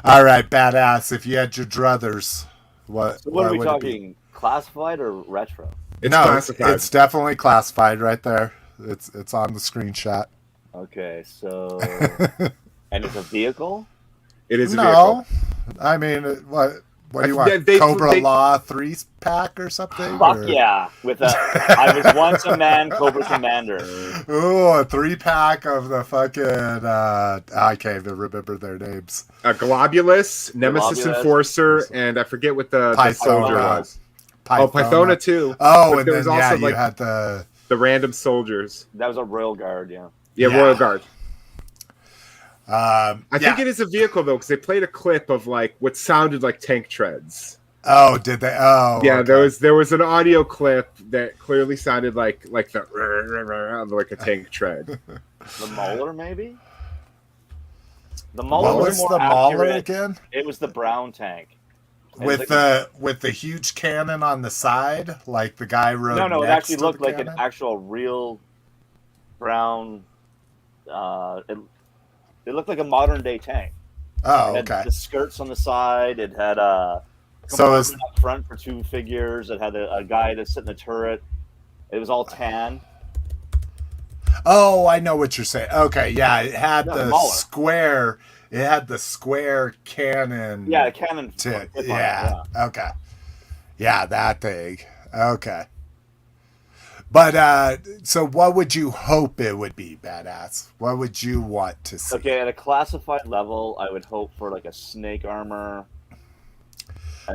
A: All right, badass. If you had your druthers, what
B: are we talking? Classified or retro?
C: It's classified.
A: It's definitely classified right there. It's on the screenshot.
B: Okay, so and it's a vehicle?
C: It is a vehicle.
A: I mean, what do you want? Cobra Law 3-pack or something?
B: Fuck yeah. With I was once a man, Cobra Commander.
A: Ooh, a 3-pack of the fucking I can't even remember their names.
C: Globulus, Nemesis Enforcer, and I forget what the soldier was. Pythona too.
A: Oh, but and then also, you had the
C: random soldiers.
B: That was a Royal Guard, yeah.
C: Yeah, Royal Guard.
A: I
C: think it is a vehicle though, because they played a clip of like what sounded like tank treads.
A: Oh, did they? Oh,
C: yeah.
A: Okay.
C: There was an audio clip that clearly sounded like a tank tread.
B: The Mauler, maybe. The
A: Mauler. What was the Mauler again?
B: It was the brown tank.
A: With the huge cannon on the side, like the guy rode.
B: No, it actually looked like
A: cannon?
B: an actual real brown. It looked like a modern day tank.
A: Oh,
B: it had
A: okay.
B: The skirts on the side. It had a compartment up front for 2 figures. It had a guy that sit in the turret. It was all tan.
A: Oh, I know what you're saying. Okay, yeah, it had the square. It had the square cannon.
B: Yeah, a cannon.
A: Yeah. Okay. Yeah, that thing. Okay. But so what would you hope it would be, badass? What would you want to see?
B: Okay, at a classified level, I would hope for like a snake armor.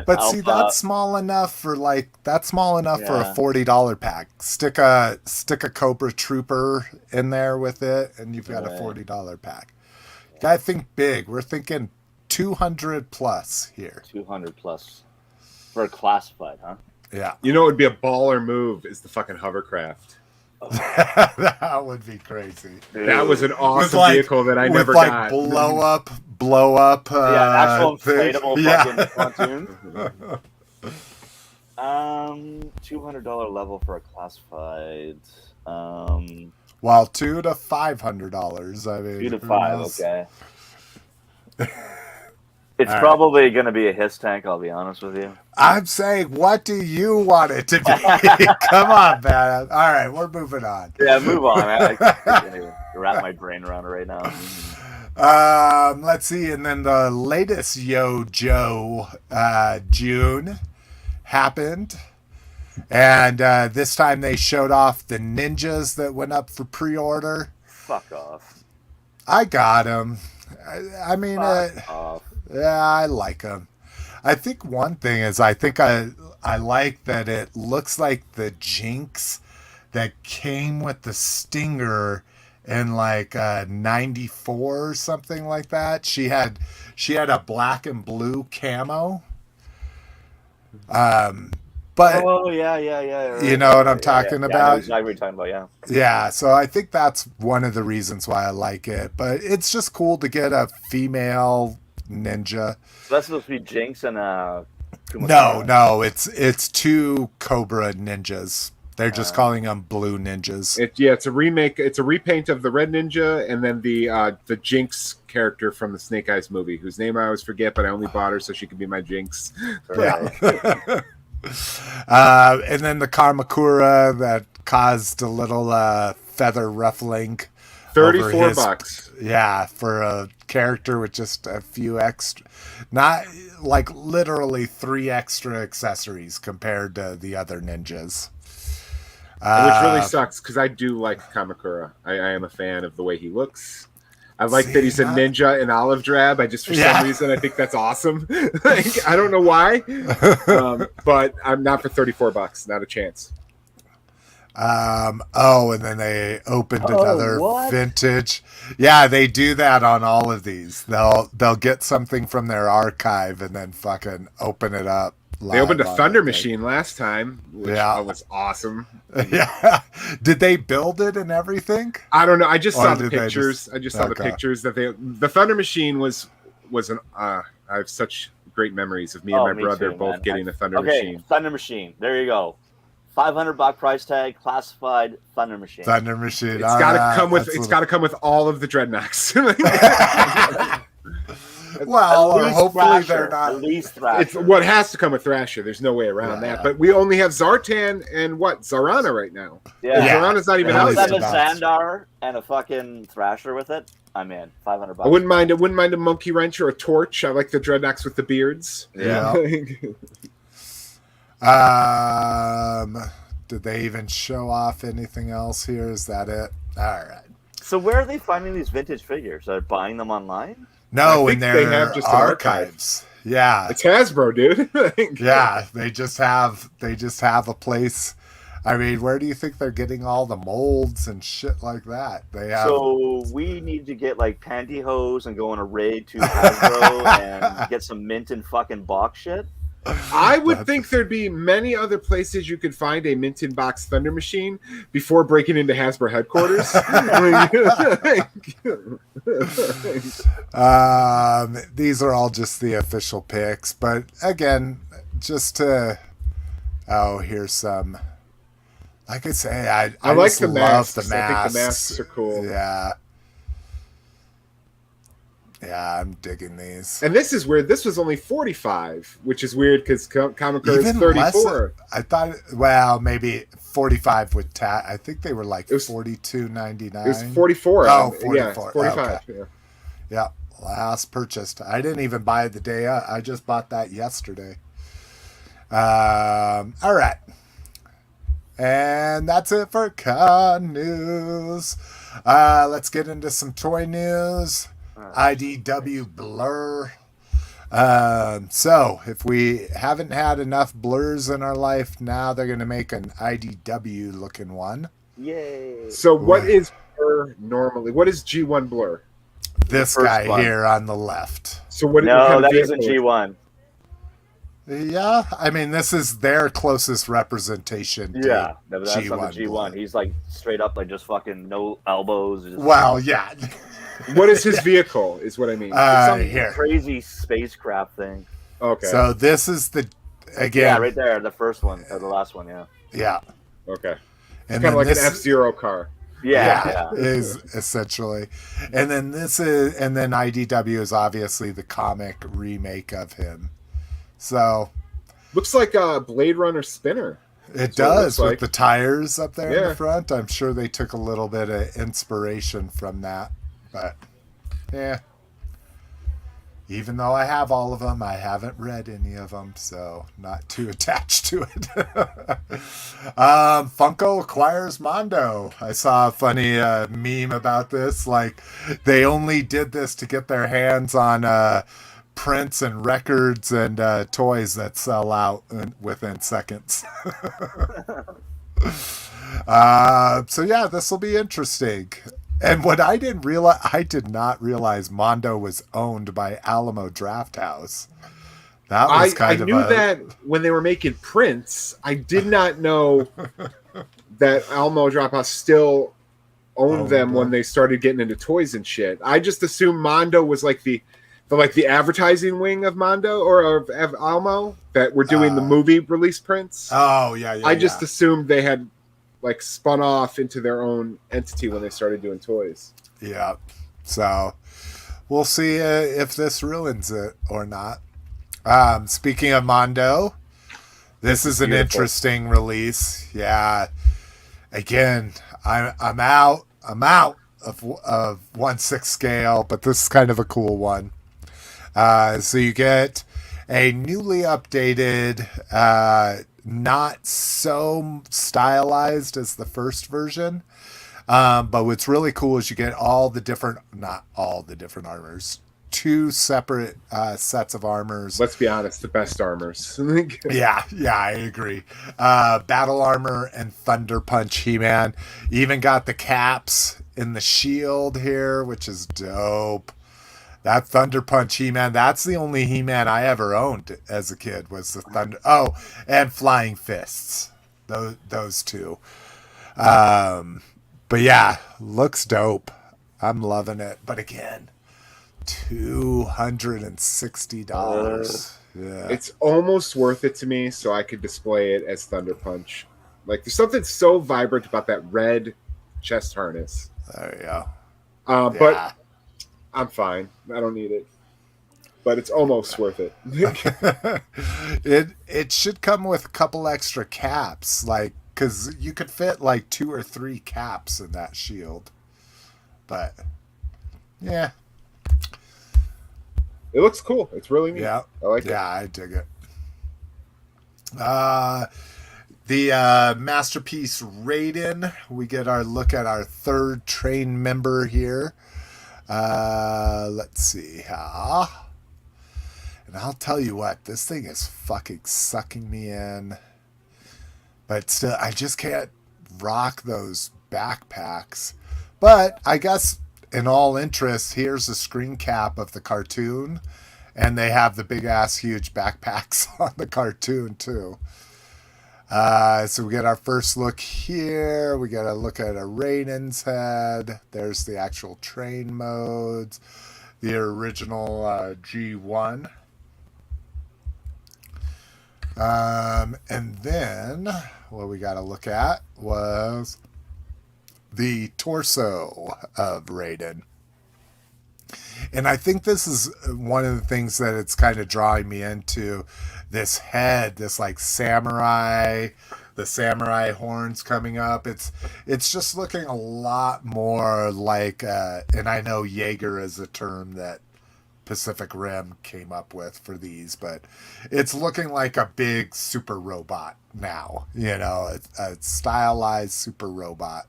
A: But see, that's small enough for for a $40 pack. Stick a Cobra Trooper in there with it, and you've got a $40 pack. You gotta think big. We're thinking 200 plus here.
B: 200 plus for a classified, huh?
A: Yeah.
C: You know what would be a baller move is the fucking hovercraft.
A: That would be crazy.
C: Dude. That was an awesome vehicle that I never got.
A: Blow up.
B: Actual inflatable fucking pontoon. $200 level for a classified.
A: Well, $200 to $500. I mean,
B: 2 to 5. Okay. It's probably going to be a Hiss tank, I'll be honest with you.
A: I'm saying, what do you want it to be? Come on, man. All right, we're moving on.
B: Yeah, move on. I can't even wrap my brain around it right now.
A: Let's see. And then the latest Yo Joe June happened. And this time they showed off the ninjas that went up for pre-order.
B: Fuck off.
A: I got them. I mean, yeah, I like them. I think one thing is I like that it looks like the Jinx that came with the Stinger in like 94 or something like that. She had a black and blue camo. But
B: yeah.
A: You know what I'm talking about?
B: Yeah, we're talking about, yeah.
A: Yeah, so I think that's one of the reasons why I like it. But it's just cool to get a female ninja.
B: So that's supposed to be Jinx and
A: No, it's 2 Cobra ninjas. They're just calling them blue ninjas.
C: It's a remake. It's a repaint of the Red Ninja, and then the Jinx character from the Snake Eyes movie, whose name I always forget, but I only bought her so she could be my Jinx.
A: Yeah. And then the Kamakura that caused a little feather ruffling.
C: $34.
A: Yeah, for a character with just a few extra, not like literally 3 extra accessories compared to the other ninjas.
C: Which really sucks because I do like Kamakura. I am a fan of the way he looks. I like that he's a ninja in olive drab. I just, for some reason, I think that's awesome. Like, I don't know why, but I'm not for $34. Not a chance.
A: And then they opened another vintage. Yeah, they do that on all of these. They'll get something from their archive and then fucking open it up.
C: They opened a Thunder Machine last time, which was awesome.
A: Yeah. Did they build it and everything?
C: I don't know. I just saw the pictures. I just saw the pictures that the Thunder Machine was an. I have such great memories of me and my brother both getting a Thunder Machine.
B: Thunder Machine. There you go. $500 price tag, classified Thunder Machine.
A: Thunder Machine.
C: It's got to come with. It's got to come with all of the Dreadnoks.
A: Well, hopefully they're not.
B: At least Thrasher.
C: It's what has to come with Thrasher. There's no way around that. But we only have Zartan and Zarana right now.
B: Yeah,
C: Zarana's not even out
B: yet.
C: A
B: Xandar and a fucking Thrasher with it. I'm in. $500.
C: I wouldn't mind a monkey wrench or a torch. I like the Dreadnoks with the beards.
A: Yeah. Did they even show off anything else here? Is that it? All right.
B: So where are they finding these vintage figures? Are they buying them online?
A: No, in their archives. Yeah,
C: it's Hasbro, dude.
A: Yeah, they just have a place. I mean, where do you think they're getting all the molds and shit like that? They have.
B: So we need to get like pantyhose and go on a raid to Hasbro and get some mint and fucking box shit.
C: I would think there'd be many other places you could find a mint in box Thunder Machine before breaking into Hasbro headquarters.
A: These are all just the official picks, but again, just to here's some. Like I say, I
C: like
A: just
C: the
A: love
C: masks.
A: the masks.
C: I think the masks are cool.
A: Yeah, I'm digging these.
C: And this is weird. This was only 45, which is weird because Kamakura is 34.
A: I thought, well, maybe 45 with tat. I think they were like $42.99.
C: It was 44.
A: Oh, 44.
C: Yeah, 45.
A: Okay. Yeah, last purchased. I didn't even buy it the day. I just bought that yesterday. All right. And that's it for con news. Let's get into some toy news. IDW Blurr. So if we haven't had enough blurs in our life, now they're going to make an IDW looking one.
B: Yay.
C: So what is Blur normally? What is G1 Blur?
A: This guy here on the left.
C: So what?
B: No, that isn't G1.
A: Yeah, I mean, this is their closest representation.
B: Yeah, that's
A: G1
B: not the G1.
A: Blur.
B: He's like straight up, like just fucking no elbows. Just
A: well, yeah.
C: What is his vehicle? Is what I mean.
B: Some
A: here.
B: Crazy spacecraft thing.
C: Okay.
A: So this is the again.
B: Yeah, right there, the first one or the last one. Yeah.
A: Yeah.
C: Okay.
A: And
C: kind of like an F-Zero car.
B: Yeah.
A: Is essentially, and then IDW is obviously the comic remake of him. So
C: looks like a Blade Runner spinner.
A: It does with the tires up there in the front. I'm sure they took a little bit of inspiration from that, but yeah. Even though I have all of them, I haven't read any of them, so not too attached to it. Funko acquires Mondo. I saw a funny meme about this. Like, they only did this to get their hands on prints and records and toys that sell out within seconds. So yeah, this will be interesting. And what I did not realize Mondo was owned by Alamo Drafthouse. That was
C: I knew that when they were making prints. I did not know that Alamo Drafthouse still owned them when they started getting into toys and shit. I just assumed Mondo was like the advertising wing of Mondo or of Alamo that were doing the movie release prints.
A: Oh yeah.
C: I just assumed they had like spun off into their own entity when they started doing toys.
A: Yeah. So we'll see if this ruins it or not. Speaking of Mondo, this is an interesting release. Yeah. Again, I'm out of 1/6 scale, but this is kind of a cool one. So you get a newly updated not so stylized as the first version. But what's really cool is you get not all the different armors, 2 separate sets of armors.
C: Let's be honest, the best armors.
A: Yeah, I agree. Battle armor and Thunder Punch He-Man. Even got the caps in the shield here, which is dope. That Thunder Punch He-Man, that's the only He-Man I ever owned as a kid, was the Thunder. Oh, and Flying Fists. Those 2. But yeah, looks dope. I'm loving it. But again, $260. Yeah.
C: It's almost worth it to me, so I could display it as Thunder Punch. Like, there's something so vibrant about that red chest harness.
A: There you go.
C: But I'm fine. I don't need it. But it's almost worth it.
A: It should come with a couple extra caps, like, because you could fit like 2 or 3 caps in that shield. But yeah,
C: it looks cool. It's really neat.
A: Yeah,
C: I like it.
A: Yeah, I dig it. The Masterpiece Raiden. We get our look at our 3rd train member here. Let's see. And I'll tell you what, this thing is fucking sucking me in. But still, I just can't rock those backpacks. But I guess in all interest, here's a screen cap of the cartoon. And they have the big ass huge backpacks on the cartoon too. So we get our first look here. We get a look at a Raiden's head. There's the actual train modes. The original G1. And then what we got to look at was the torso of Raiden. And I think this is one of the things that it's kind of drawing me into, this head, this like samurai, the samurai horns coming up. It's just looking a lot more like, and I know Jaeger is a term that Pacific Rim came up with for these, but it's looking like a big super robot now. You know, it's a stylized super robot.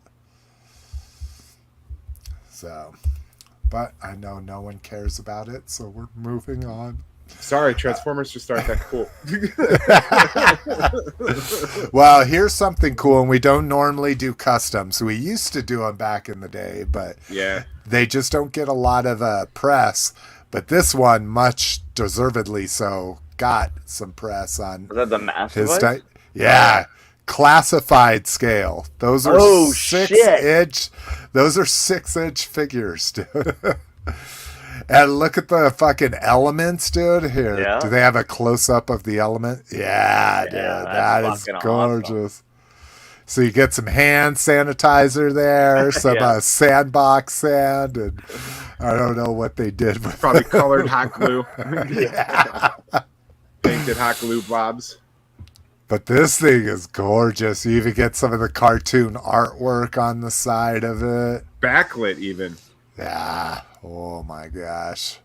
A: So, but I know no one cares about it, so we're moving on.
C: Sorry, Transformers just aren't that cool.
A: Well, here's something cool, and we don't normally do customs. We used to do them back in the day, but
C: yeah,
A: they just don't get a lot of press. But this one, much deservedly so, got some press on
B: Was that the massive
A: his
B: one?
A: type. Yeah, classified scale. Those are 6-inch. Those are 6-inch figures, dude. And look at the fucking elements, dude. Here,
B: Yeah.
A: do they have a close up of the element? Yeah, dude, that is
B: fucking
A: gorgeous. So you get some hand sanitizer there, some sandbox sand, and I don't know what they did with
C: probably colored hot glue.
A: Yeah.
C: Painted hot glue blobs.
A: But this thing is gorgeous. You even get some of the cartoon artwork on the side of it.
C: Backlit even.
A: Yeah. Oh my gosh.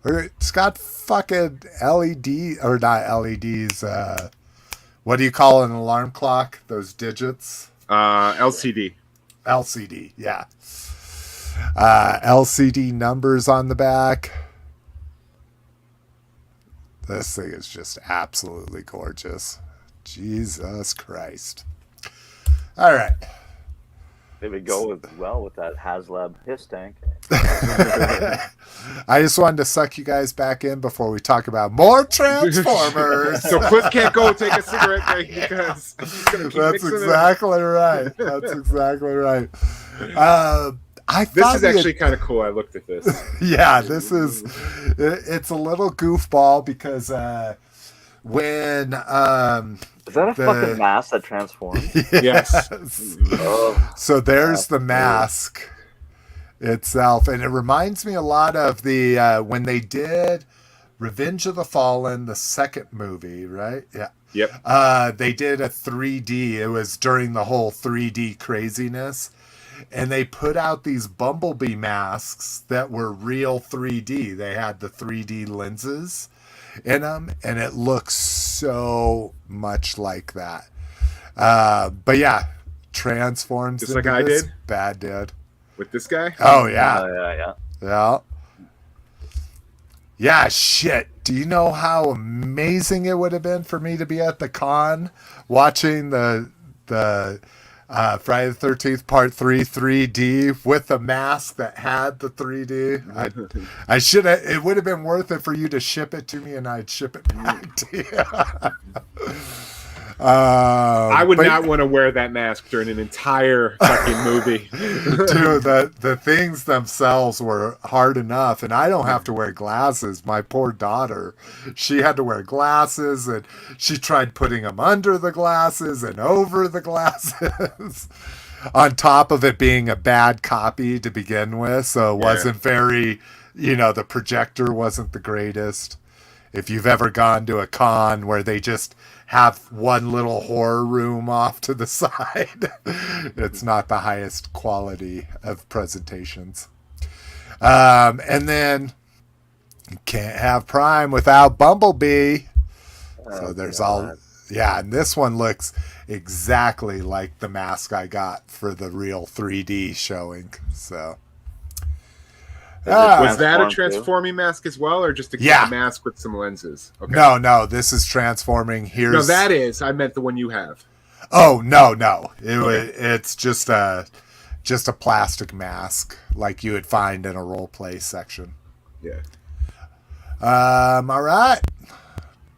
A: It's got fucking LED, or not LEDs. What do you call an alarm clock? Those digits?
C: LCD.
A: LCD, yeah. LCD numbers on the back. This thing is just absolutely gorgeous. Jesus Christ. All right.
B: They would go with that HasLab Hiss tank.
A: I just wanted to suck you guys back in before we talk about more Transformers.
C: So Cliff can't go take a cigarette break because he's going to keep
A: That's
C: mixing
A: exactly right. That's exactly right.
C: This is actually kind of cool. I looked at this.
A: Yeah, it's a little goofball because when
B: Is that a fucking mask that transforms?
C: Yes.
A: So there's the mask itself, and it reminds me a lot of the when they did Revenge of the Fallen, the second movie, right? Yeah.
C: Yep.
A: They did a 3D. It was during the whole 3D craziness. And they put out these Bumblebee masks that were real 3D. They had the 3D lenses in them, and it looks so much like that. But yeah, transforms
C: just
A: into
C: like I
A: this
C: did
A: bad dude.
C: with this guy.
A: Oh yeah,
B: Yeah.
A: yeah. Shit. Do you know how amazing it would have been for me to be at the con watching the Friday the 13th Part 3 3D with the mask that had the 3D? I should have. It would have been worth it for you to ship it to me, and I'd ship it back to you.
C: I would not want to wear that mask during an entire fucking movie.
A: Dude, the things themselves were hard enough, and I don't have to wear glasses. My poor daughter, she had to wear glasses, and she tried putting them under the glasses and over the glasses. On top of it being a bad copy to begin with, so it wasn't very, the projector wasn't the greatest. If you've ever gone to a con where they just have one little horror room off to the side, it's not the highest quality of presentations. And then you can't have Prime without Bumblebee. So there's and this one looks exactly like the mask I got for the real 3D showing. So
C: was that a transforming mask as well, or just a mask with some lenses? Okay.
A: No, this is transforming. Here's
C: that is. I meant the one you have.
A: Oh no, it's just a plastic mask like you would find in a role play section.
C: Yeah.
A: All right.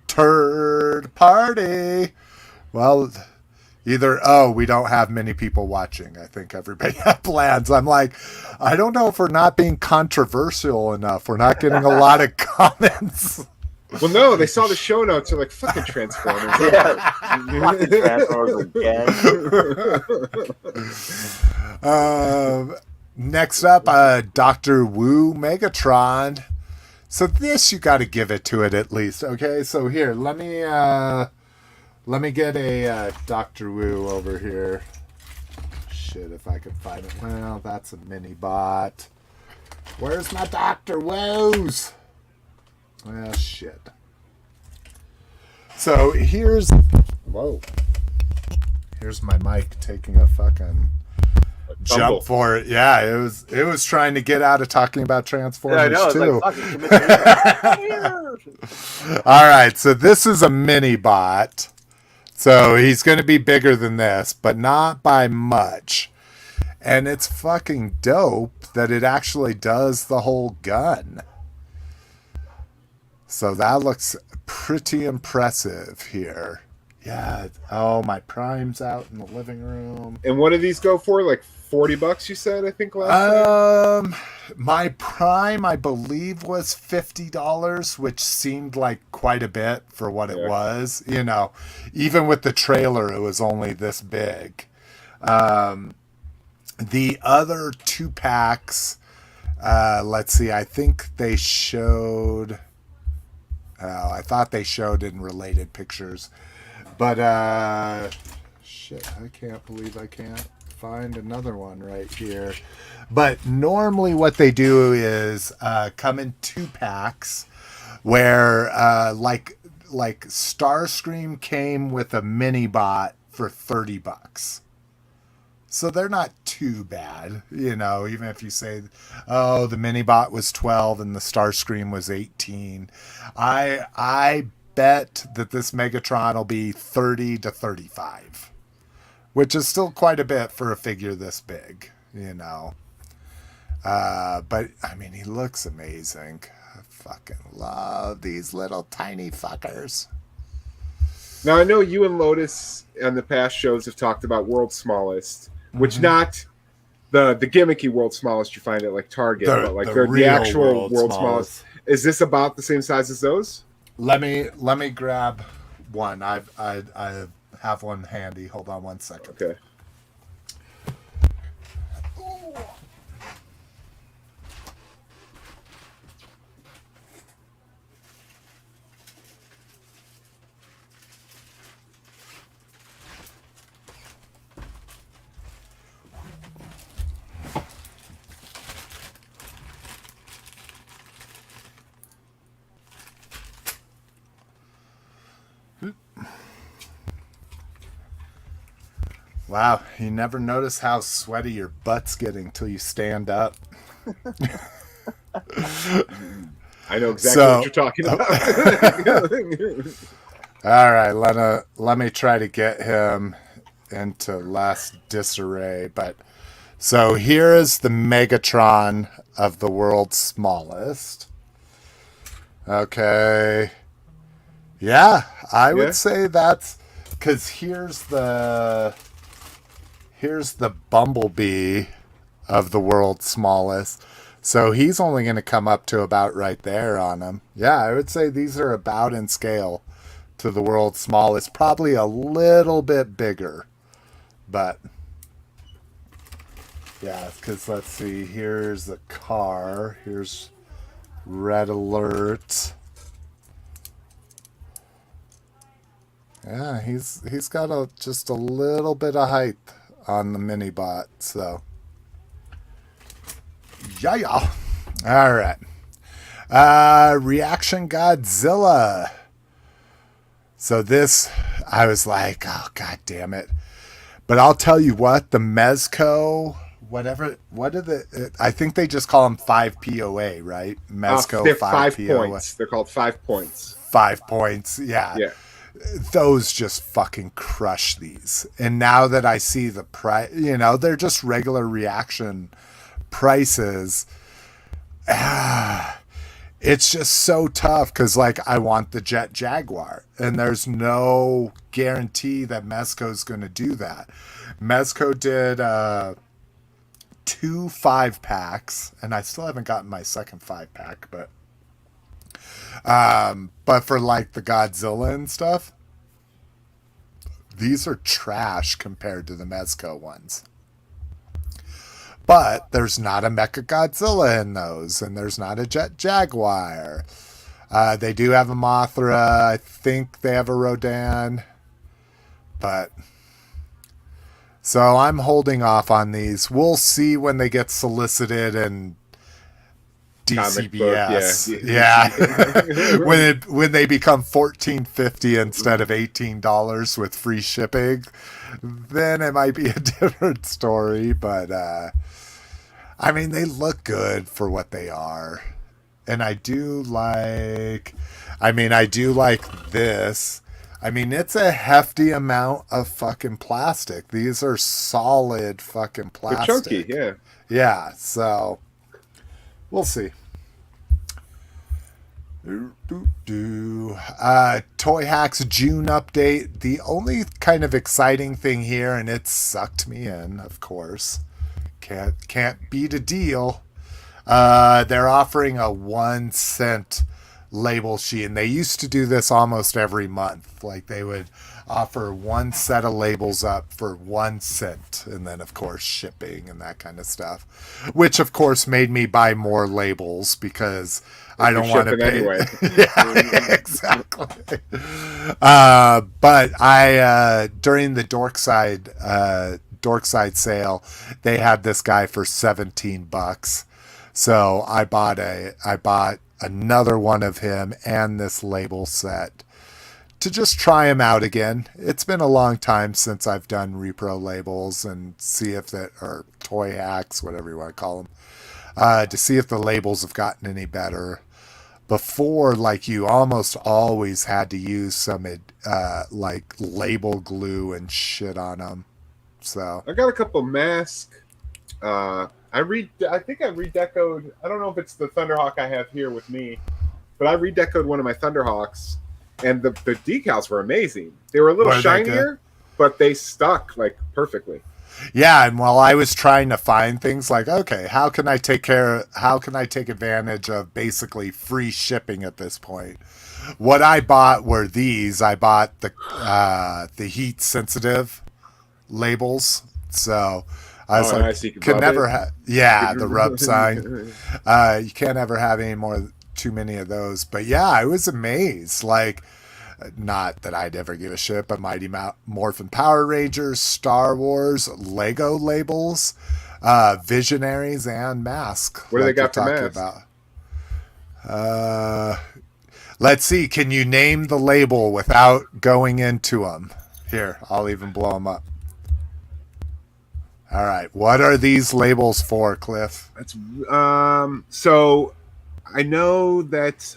A: Third party. Well, either, we don't have many people watching. I think everybody had plans. I'm like, I don't know if we're not being controversial enough. We're not getting a lot of comments.
C: Well, no, they saw the show notes. They're like, fucking Transformers.
B: Fucking Transformers again.
A: Next up, Dr. Wu Megatron. So this, you got to give it to it at least. Okay, so here, let me get a Dr. Wu over here. Shit, if I can find it. Well, that's a mini bot. Where's my Dr. Wu's? Well, shit. So here's my mic taking a fucking jump for it. Yeah, it was trying to get out of talking about Transformers too. All right, so this is a mini bot. So he's going to be bigger than this, but not by much. And it's fucking dope that it actually does the whole gun. So that looks pretty impressive here. Yeah. Oh, my Prime's out in the living room.
C: And what do these go for? Like $40, you said, I think, last time?
A: My Prime, I believe, was $50, which seemed like quite a bit for what it was. Even with the trailer, it was only this big. The other 2 packs, let's see, I think they showed... I thought they showed in related pictures. But, shit, I can't believe I can't find another one right here. But normally what they do is come in 2 packs where, like Starscream came with a mini bot for $30. So they're not too bad, even if you say, the mini bot was 12 and the Starscream was 18. I bet that this Megatron will be 30 to 35, which is still quite a bit for a figure this big, But, I mean, he looks amazing. I fucking love these little tiny fuckers.
C: Now, I know you and Lotus on the past shows have talked about World's Smallest, which not the gimmicky World's Smallest you find at like Target, but like the actual World's Smallest. Is this about the same size as those?
A: Let me grab one. I have one handy. Hold on one second.
C: Okay.
A: Wow, you never notice how sweaty your butt's getting till you stand up.
C: I know exactly what you're talking about.
A: All right, let me try to get him into less disarray. But so here is the Megatron of the world's smallest. Okay. Yeah, I would say that's because here's the Bumblebee of the world's smallest. So he's only going to come up to about right there on him. Yeah, I would say these are about in scale to the world's smallest. Probably a little bit bigger. But, yeah, because let's see. Here's the car. Here's Red Alert. Yeah, he's got just a little bit of height on the mini bot, so yeah. All right. Reaction Godzilla. So this, I was like, oh god damn it! But I'll tell you what, the Mezco, I think they just call them 5 POA, right? Mezco
C: they're
A: 5 POA.
C: Points. They're called 5 points.
A: 5 points, yeah.
C: Yeah.
A: Those just fucking crush these. And now that I see the price, they're just regular reaction prices. It's just so tough because, like, I want the Jet Jaguar, and there's no guarantee that Mezco's going to do that. Mezco did 2 5-packs, and I still haven't gotten my second 5-pack, but for like the Godzilla and stuff, these are trash compared to the Mezco ones. But there's not a Mecha Godzilla in those, and there's not a Jet Jaguar. They do have a Mothra. I think they have a Rodan. But so I'm holding off on these. We'll see when they get solicited and DCBS, yeah. when they become $14.50 instead of $18 with free shipping, then it might be a different story. But I mean, they look good for what they are, and I do like this. I mean, it's a hefty amount of fucking plastic. These are solid fucking plastic.
C: They're chunky, yeah.
A: Yeah, so we'll see. Toyhax June update. The only kind of exciting thing here, and it sucked me in, of course. Can't beat a deal. They're offering a 1-cent label sheet, and they used to do this almost every month. Like, they would offer one set of labels up for 1 cent, and then of course shipping and that kind of stuff, which of course made me buy more labels because I don't want to pay
C: anyway.
A: Yeah, exactly. But I during the Dorkside sale, they had this guy for $17, so I bought another one of him and this label set to just try them out again. It's been a long time since I've done repro labels and see if that, or toy hacks, whatever you want to call them, to see if the labels have gotten any better. Before, like, you almost always had to use some like label glue and shit on them. So
C: I got a couple masks. I think I redecoed. I don't know if it's the Thunderhawk I have here with me, but I redecoed one of my Thunderhawks, and the decals were amazing. They were a little shinier, but they stuck like perfectly.
A: Yeah, and while I was trying to find things like, okay, how can I take advantage of basically free shipping at this point? What I bought were these. I bought the heat sensitive labels. So I was could never have, the rub sign. You can't ever have too many of those. But yeah, I was amazed. Like, not that I'd ever give a shit, but Mighty Morphin Power Rangers, Star Wars, Lego labels, Visionaries, and Mask.
C: What do they got for Mask?
A: Let's see. Can you name the label without going into them? Here, I'll even blow them up. All right. What are these labels for, Cliff?
C: That's so I know that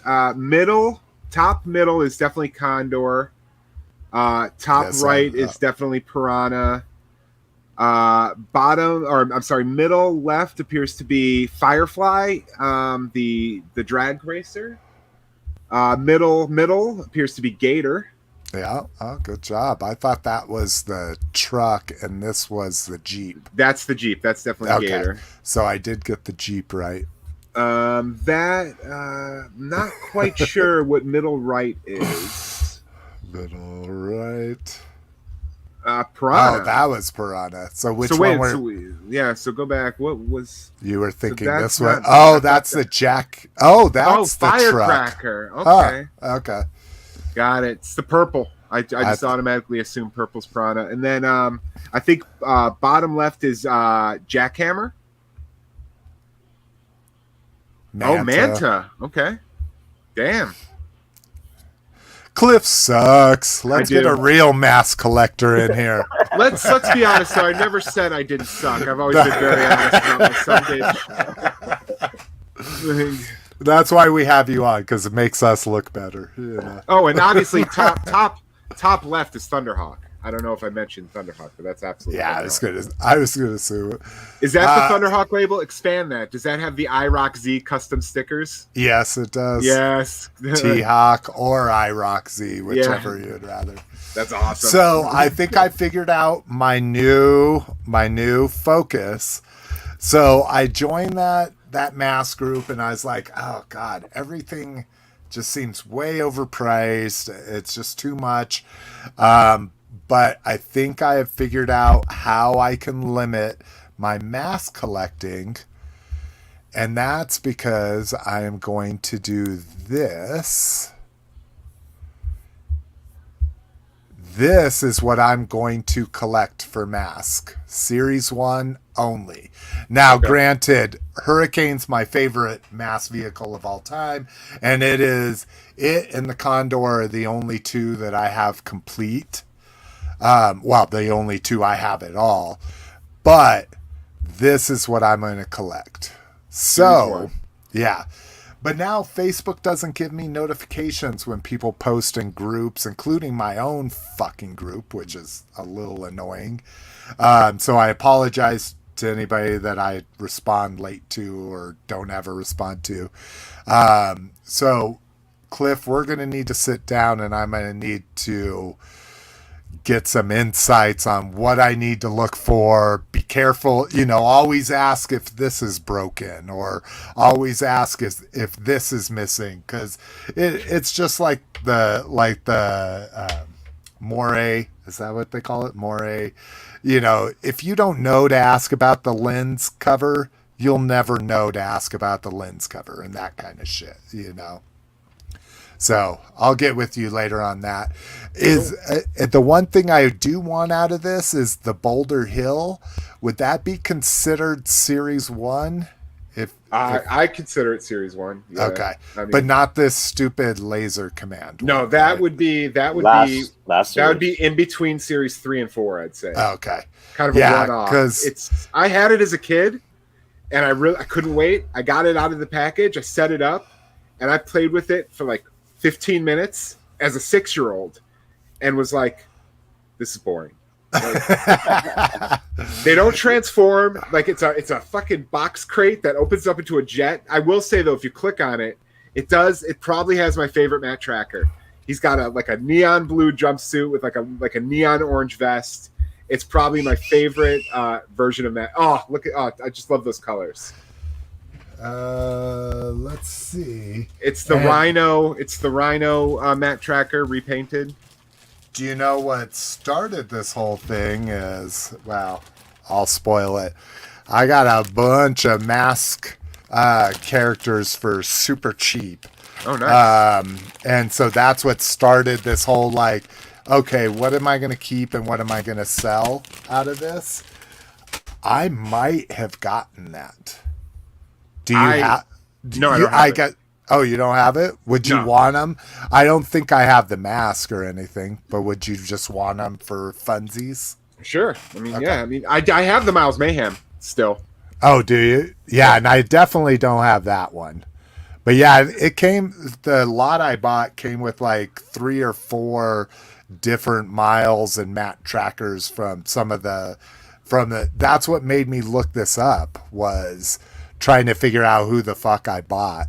C: top middle is definitely Condor. Top
A: Yes,
C: right is definitely Piranha. Middle left appears to be Firefly, the drag racer. Middle appears to be Gator.
A: Yeah. Oh, good job. I thought that was the truck and this was the Jeep.
C: That's the Jeep. That's definitely Gator.
A: So I did get the Jeep right.
C: Not quite sure what middle right is.
A: Middle right.
C: Piranha.
A: Oh, that was Piranha. So which
C: so
A: one
C: were... So go back. What was...
A: You were thinking
C: so
A: this one? Oh, that's the Jack. Oh, that's the
C: Firecracker.
A: Truck.
C: Okay.
A: Huh. Okay.
C: Got it. It's the purple. I just automatically assumed purple's Piranha. And then I think bottom left is Jackhammer.
A: Manta.
C: Oh, Manta. Okay. Damn.
A: Cliff sucks. Let's get a real mask collector in here.
C: Let's be honest, though. I never said I didn't suck. I've always been very honest about my suckage.
A: That's why we have you on, because it makes us look better. Yeah.
C: Oh, and obviously top left is Thunderhawk. I don't know if I mentioned Thunderhawk, but that's absolutely
A: I was gonna assume it.
C: Is that the Thunderhawk label? Expand that. Does that have the IROC Z custom stickers?
A: Yes, it does.
C: Yes.
A: T-Hawk or IROC Z, whichever you'd rather.
C: That's awesome.
A: So I think I figured out my new focus. So I joined that mask group and I was like, oh God, everything just seems way overpriced. It's just too much. But I think I have figured out how I can limit my mask collecting. And that's because I am going to do this. This is what I'm going to collect for mask. Series 1 only. Now, Granted, Hurricane's my favorite mask vehicle of all time. And it and the Condor are the only two that I have complete. The only two I have at all. But this is what I'm going to collect. So, yeah. But now Facebook doesn't give me notifications when people post in groups, including my own fucking group, which is a little annoying. So I apologize to anybody that I respond late to or don't ever respond to. So, Cliff, we're going to need to sit down and I'm going to need to get some insights on what I need to look for. Be careful, always ask if this is broken or always ask if this is missing, because it's just like the moire, is that what they call it? Moire. If you don't know to ask about the lens cover, you'll never know to ask about the lens cover and that kind of shit, So I'll get with you later on that. Is the one thing I do want out of this is the Boulder Hill. Would that be considered Series 1? If
C: I consider it Series 1. Yeah.
A: Okay, but not this stupid laser command.
C: No,
A: one,
C: that
A: right?
C: would be in between Series 3 and 4. I'd say.
A: Okay,
C: kind of a one-off. Because I had it as a kid, and I couldn't wait. I got it out of the package. I set it up, and I played with it for like 15 minutes as a 6-year-old and was like, this is boring. Like, they don't transform. Like it's a fucking box crate that opens up into a jet. I will say though, if you click on it, it probably has my favorite Matt Tracker. He's got a neon blue jumpsuit with like a neon orange vest. It's probably my favorite version of Matt. I just love those colors.
A: Let's see.
C: It's the Rhino. It's the Rhino Matt Tracker repainted.
A: Do you know what started this whole thing? Well, I'll spoil it. I got a bunch of mask characters for super cheap.
C: Oh, nice.
A: And so that's what started this whole okay, what am I going to keep and what am I going to sell out of this? I might have gotten that. Do you have?
C: No, I don't have it.
A: Oh, you don't have it? Would you want them? I don't think I have the mask or anything, but would you just want them for funsies?
C: Sure. I mean, yeah. I mean, I have the Miles Mayhem still.
A: Oh, do you? Yeah, and I definitely don't have that one. But yeah, the lot I bought came with like 3 or 4 different Miles and Matt trackers from that's what made me look this up, was trying to figure out who the fuck I bought.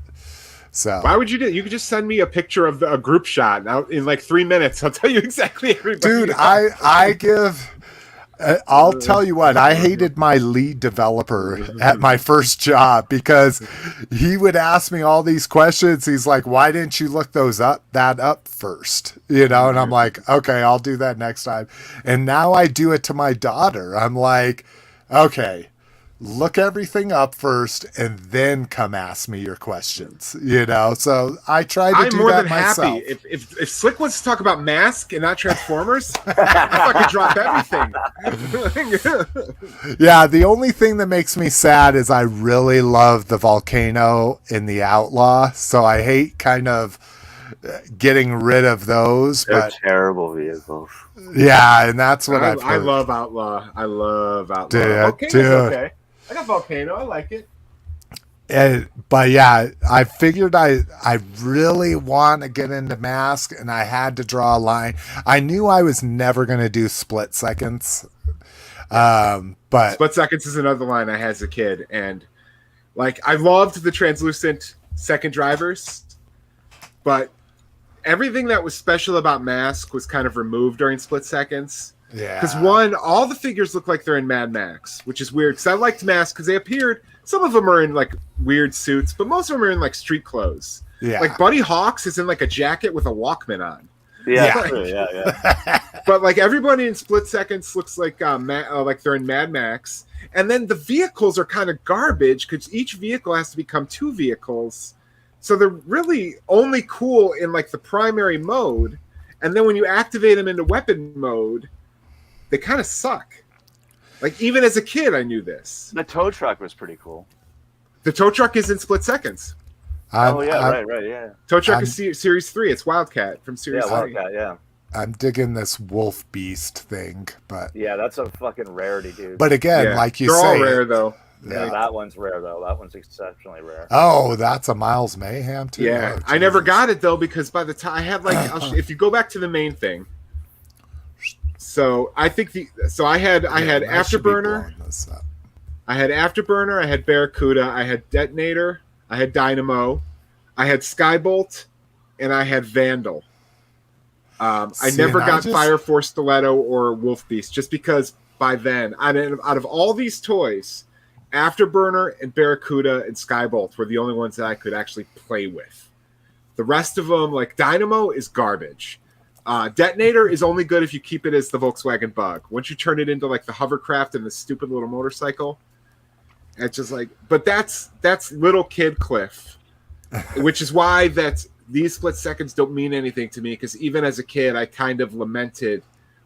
A: So
C: why would you do? You could just send me a picture of a group shot. Now in like 3 minutes, I'll tell you exactly everybody.
A: Dude, I'll tell you what, I hated my lead developer at my first job because he would ask me all these questions. He's like, why didn't you look that up first? And I'm like, okay, I'll do that next time. And now I do it to my daughter. I'm like, okay, look everything up first and then come ask me your questions, So I try to do that myself.
C: Happy. If Slick wants to talk about Mask and not Transformers, I fucking drop everything.
A: Yeah, the only thing that makes me sad is I really love the Volcano and the Outlaw, so I hate kind of getting rid of those.
B: They're terrible vehicles.
A: Yeah, and that's what I've heard.
C: I love Outlaw.
A: Dude,
C: okay. I got Volcano. I like it.
A: But yeah, I figured I really want to get into Mask, and I had to draw a line. I knew I was never going to do split seconds. But
C: split seconds is another line I had as a kid. And like, I loved the translucent second drivers, but everything that was special about Mask was kind of removed during split seconds.
A: Yeah.
C: Because one, all the figures look like they're in Mad Max, which is weird. Because I liked Mask because they appeared. Some of them are in like weird suits, but most of them are in like street clothes.
A: Yeah.
C: Like Buddy Hawks is in like a jacket with a Walkman on.
B: Yeah.
C: But like everybody in Split Seconds looks like they're in Mad Max. And then the vehicles are kind of garbage because each vehicle has to become 2 vehicles. So they're really only cool in like the primary mode. And then when you activate them into weapon mode, they kind of suck. Like, even as a kid, I knew this.
B: The tow truck was pretty cool.
C: The tow truck is in Split Seconds.
B: Right, yeah.
C: Tow truck is Series 3. It's Wildcat from Series 3.
B: Wildcat, yeah.
A: I'm digging this Wolf Beast thing, but...
B: Yeah, that's a fucking rarity, dude.
A: But again, like you
C: they're
A: say...
C: all rare, though.
B: Yeah, that one's rare, though. That one's exceptionally rare.
A: Oh, that's a Miles Mayhem, too?
C: Yeah,
A: Oh,
C: I never got it, though, because by the time I had, like... if you go back to the main thing... So I think I had Afterburner. I had Afterburner. I had Barracuda. I had Detonator. I had Dynamo. I had Skybolt, and I had Vandal. I never got Fire Force Stiletto or Wolf Beast, just because by then, out of all these toys, Afterburner and Barracuda and Skybolt were the only ones that I could actually play with. The rest of them, like Dynamo, is garbage. Detonator is only good if you keep it as the Volkswagen Bug. Once you turn it into like the hovercraft and the stupid little motorcycle, it's just like. But that's little kid Cliff, which is why these split seconds don't mean anything to me. Because even as a kid, I kind of lamented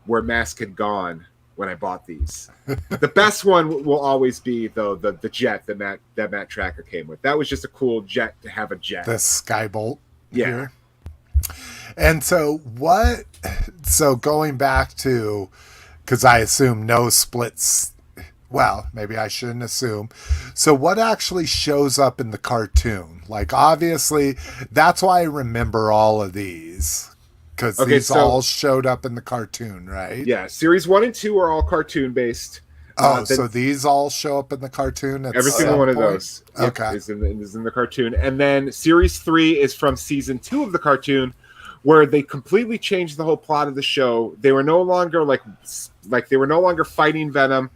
C: where Mask had gone when I bought these. The best one will always be though the jet that Matt Tracker came with. That was just a cool jet to have a jet.
A: The Skybolt.
C: Yeah.
A: Here. And so going back to, because I assume no splits, well, maybe I shouldn't assume. So what actually shows up in the cartoon? Like, obviously, that's why I remember all of these, because these all showed up in the cartoon, right?
C: Yeah, Series 1 and 2 are all cartoon-based.
A: So these all show up in the cartoon?
C: Every single one of those is in the cartoon. And then Series 3 is from Season 2 of the cartoon, where they completely changed the whole plot of the show. They were no longer they were no longer fighting Venom.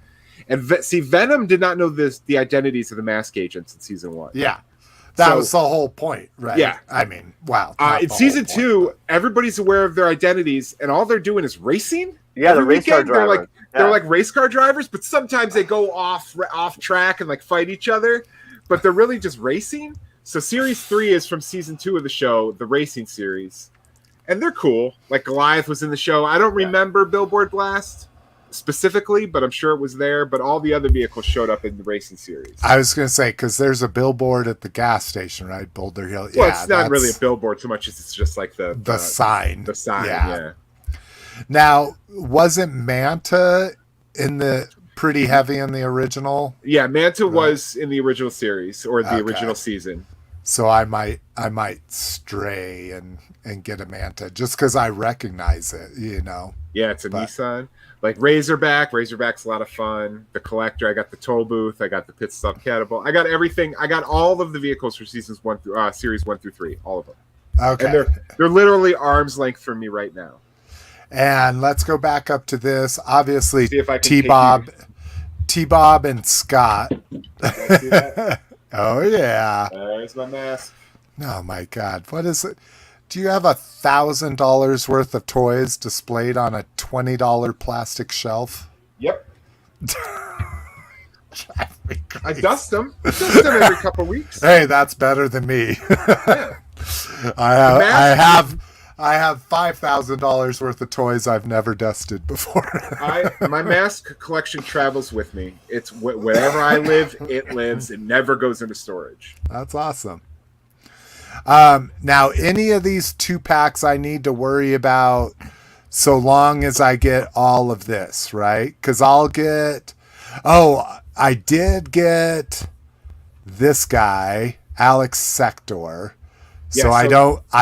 C: And Venom did not know the identities of the Mask agents in Season 1.
A: Yeah. That was the whole point, right?
C: Yeah.
A: I mean, wow.
C: In Season 2, everybody's aware of their identities, and all they're doing is racing.
B: Yeah, the race car driver.
C: They're like race car drivers, but sometimes they go off track and like fight each other, but they're really just racing. So Series 3 is from Season 2 of the show, the racing series. And they're cool. Like Goliath was in the show. I don't remember Billboard Blast specifically, but I'm sure it was there. But all the other vehicles showed up in the racing series.
A: I was going to say, because there's a billboard at the gas station, right? Boulder Hill.
C: Well, it's not really a billboard so much as it's just like the
A: sign.
C: The sign, yeah.
A: Now, wasn't Manta pretty heavy in the original.
C: Yeah, Manta was in the original series or the
A: Okay.
C: original season.
A: So I might stray and get a Manta just because I recognize it, you know.
C: Yeah, it's a Nissan. Like Razorback's a lot of fun. The Collector, I got the toll booth, I got the pit stop catapult, I got everything. I got all of the vehicles for series 1 through 3, all of them.
A: Okay,
C: and they're literally arm's length from me right now.
A: And let's go back up to this. Obviously,
C: See if I can
A: T-Bob and Scott.
C: See that?
A: Oh yeah.
C: There's my mask.
A: Oh my God, what is it? Do you have $1,000 worth of toys displayed on a $20 plastic shelf?
C: Yep. I dust them. Every couple of weeks.
A: Hey, that's better than me.
C: Yeah.
A: I have $5,000 worth of toys I've never dusted before.
C: My mask collection travels with me. It's wherever I live, it lives. It never goes into storage.
A: That's awesome. Now, any of these 2-packs I need to worry about so long as I get all of this, right? Because I'll get... Oh, I did get this guy, Alex Sector. So I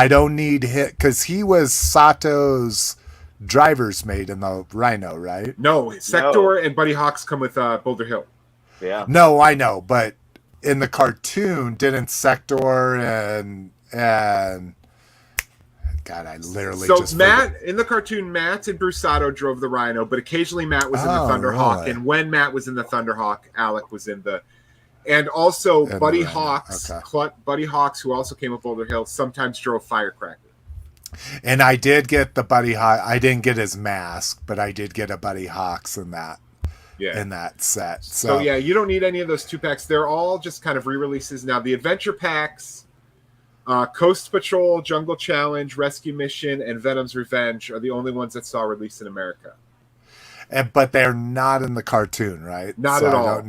A: don't need hit because he was Sato's driver's mate in the Rhino, right?
C: No, Sector and Buddy Hawks come with Boulder Hill.
B: Yeah.
A: No, I know, but in the cartoon, didn't Sector and God, I literally just
C: Matt in the cartoon, Matt and Bruce Sato drove the Rhino, but occasionally Matt was in the Thunderhawk,
A: really?
C: and when Matt was in the Thunderhawk, Alec was in the. And also,
A: And
C: Buddy
A: the Rhino,
C: Hawks,
A: okay.
C: Buddy Hawks, who also came with Boulder Hill, sometimes drove Firecracker.
A: And I did get the Buddy Hawk. I didn't get his mask, but I did get a Buddy Hawks in that set.
C: So yeah, you don't need any of those 2-packs. They're all just kind of re-releases now. The adventure packs, Coast Patrol, Jungle Challenge, Rescue Mission, and Venom's Revenge are the only ones that saw release in America.
A: But they're not in the cartoon, right?
C: Not at all.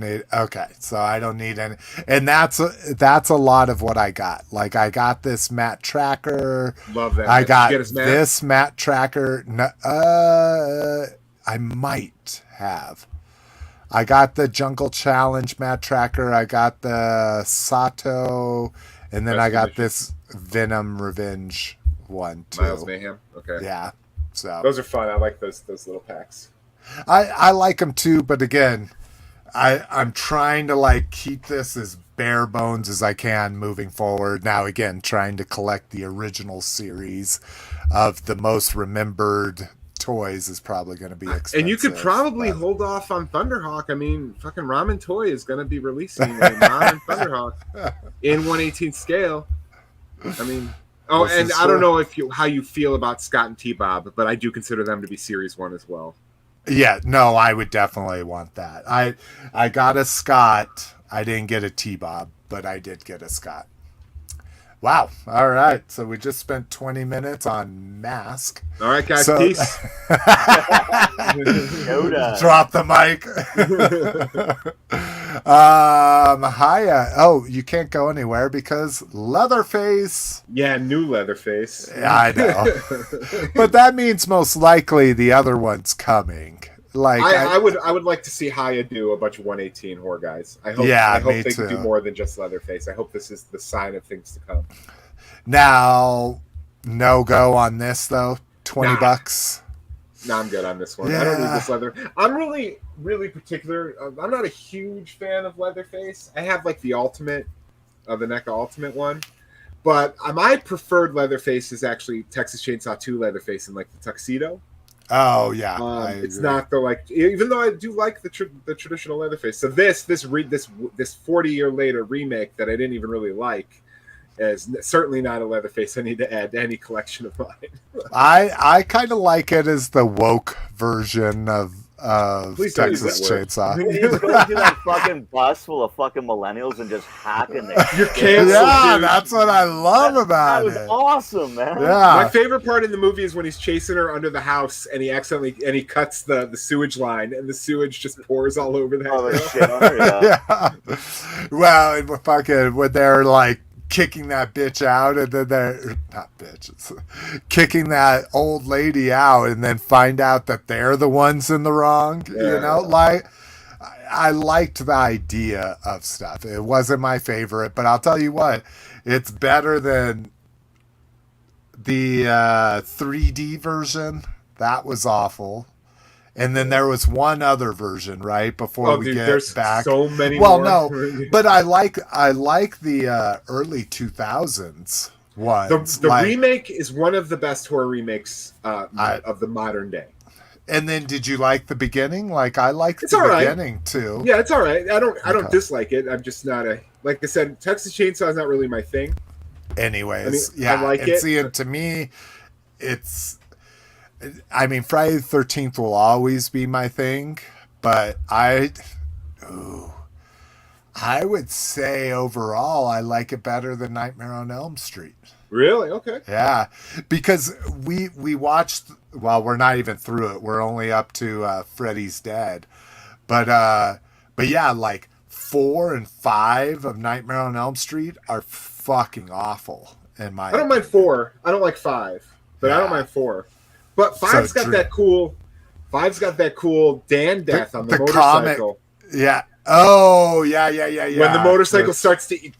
A: So I don't need any. And that's a lot of what I got. Like I got this Matt Tracker.
C: Love that.
A: I got
C: Get his mask?
A: this Matt Tracker. I might have. I got the Jungle Challenge Matt Tracker. I got the Sato, and then I got this Venom Revenge one too.
C: Miles Mayhem. Okay.
A: Yeah. So
C: those are fun. I like those little packs.
A: I like them too, but again, I'm trying to like keep this as bare bones as I can moving forward. Now again, trying to collect the original series of the most remembered toys is probably going to be expensive.
C: And you could probably hold off on Thunderhawk. I mean, fucking Ramen Toy is going to be releasing a Ramen Thunderhawk in 1/18 scale. I mean, and I don't know how you feel about Scott and T-Bob, but I do consider them to be Series 1 as well.
A: Yeah, no, I would definitely want that. I got a Scott. I didn't get a T-Bob, but I did get a Scott. Wow. All right. So we just spent 20 minutes on Mask.
C: All right, guys. Peace.
A: Drop the mic. Hiya. Oh, you can't go anywhere because Leatherface.
C: Yeah, new Leatherface.
A: Yeah, I know. But that means most likely the other one's coming. Like
C: I would like to see Hiya do a bunch of 118 horror guys. I hope they can do more than just Leatherface. I hope this is the sign of things to come.
A: Now, no go on this though. $20.
C: No, I'm good on this one.
A: Yeah.
C: I don't need this leather. I'm really, really particular. I'm not a huge fan of Leatherface. I have like the Ultimate, the NECA Ultimate one. But my preferred Leatherface is actually Texas Chainsaw 2 Leatherface in like the tuxedo.
A: Oh yeah,
C: it's not the like. Even though I do like the traditional Leatherface, so this 40-year later remake that I didn't even really like is certainly not a Leatherface I need to add to any collection of mine.
A: I kind of like it as the woke version of Texas Chainsaw.
B: He's going to that fucking bus full of fucking millennials and just hacking it.
C: You're canceled.
A: Yeah,
C: dude.
A: that's what I love about it.
B: That was awesome, man.
A: Yeah.
C: My favorite part in the movie is when he's chasing her under the house and he cuts the sewage line and the sewage just pours all over the house.
B: Oh, shit on her, yeah.
A: Yeah. Well, fucking when they're like kicking that bitch out, and then they're not bitches, kicking that old lady out, and then find out that they're the ones in the wrong. You know, like I liked the idea of stuff. It wasn't my favorite, but I'll tell you what, it's better than the 3D version. That was awful. And then there was one other version, right? Before we get back.
C: So many
A: well,
C: more.
A: no, but I like the early 2000s ones.
C: The remake is one of the best horror remakes of the modern day.
A: And then, did you like the beginning? Like, I liked the beginning too.
C: Yeah, it's all right. I don't dislike it. I'm just not like I said, Texas Chainsaw is not really my thing.
A: Anyways,
C: I like it.
A: See, and to me, it's. I mean, Friday the 13th will always be my thing, but I would say overall I like it better than Nightmare on Elm Street.
C: Really? Okay.
A: Yeah, because we watched. Well, we're not even through it. We're only up to Freddy's Dead, but yeah, like 4 and 5 of Nightmare on Elm Street are fucking awful. I
C: don't mind 4. I don't like 5, but I don't mind 4. But 5's got that cool. 5's got that cool Dan death on the motorcycle.
A: Comic, yeah. Oh, yeah.
C: When the motorcycle starts to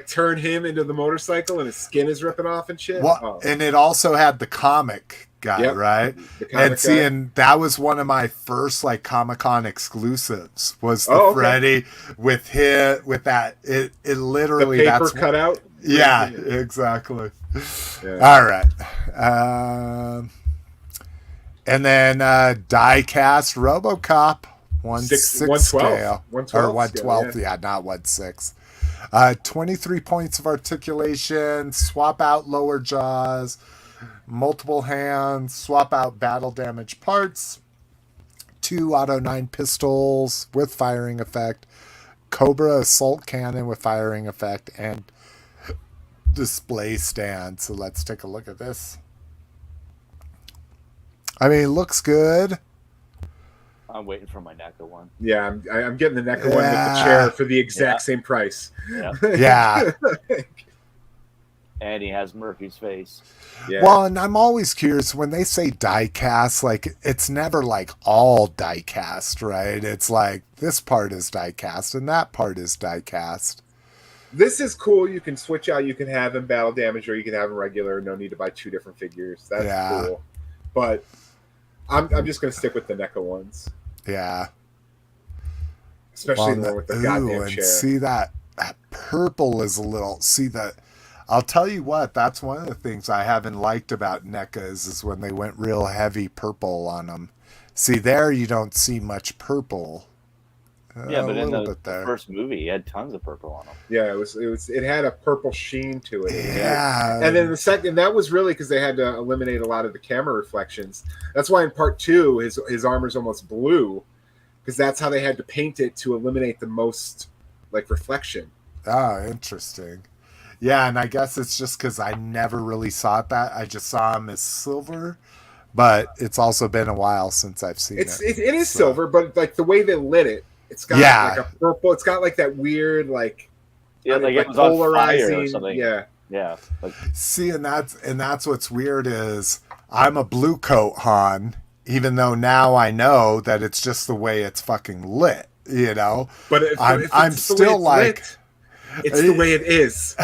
C: turn him into the motorcycle and his skin is ripping off and shit.
A: Well, and it also had the comic guy, right? And that was one of my first like Comic-Con exclusives. Was the Freddy with that? It literally
C: the paper cutout.
A: Yeah, exactly. Yeah. All right. And then die-cast Robocop 1/6 scale. 1/12, yeah, not 1/6. 23 points of articulation, swap out lower jaws, multiple hands, swap out battle damage parts, 2 Auto 9 pistols with firing effect, Cobra assault cannon with firing effect, and display stand. So let's take a look at this. I mean, it looks good.
B: I'm waiting for my NECA one.
C: Yeah, I'm getting the NECA one with the chair for the exact same price.
B: Yeah.
A: Yeah.
B: And he has Murphy's face.
C: Yeah.
A: Well, and I'm always curious when they say die cast, like it's never like all die cast, right? It's like this part is die cast and that part is die cast.
C: This is cool. You can switch out. You can have him battle damage or you can have him regular. No need to buy 2 different figures. That's cool. But I'm just going to stick with the NECA ones.
A: Yeah.
C: Especially the one with the goddamn chair.
A: See that purple is a little... See that... I'll tell you what, that's one of the things I haven't liked about NECAs is when they went real heavy purple on them. See, there you don't see much purple.
B: Yeah, but in the first movie, he had tons of purple on him.
C: Yeah, it had a purple sheen to it.
A: Yeah.
C: And then the second, that was really because they had to eliminate a lot of the camera reflections. That's why in part 2, his armor's almost blue, because that's how they had to paint it to eliminate the most reflection.
A: Oh, interesting. Yeah, and I guess it's just because I never really saw that. I just saw him as silver, but it's also been a while since I've seen it.
C: It is silver, but the way they lit it, it's got a purple. It's got that weird
B: it was polarizing or something.
C: Yeah.
A: See, and that's what's weird is I'm a blue coat Han, even though now I know that it's just the way it's fucking lit. You know,
C: but
A: I'm still lit,
C: it's the way it is.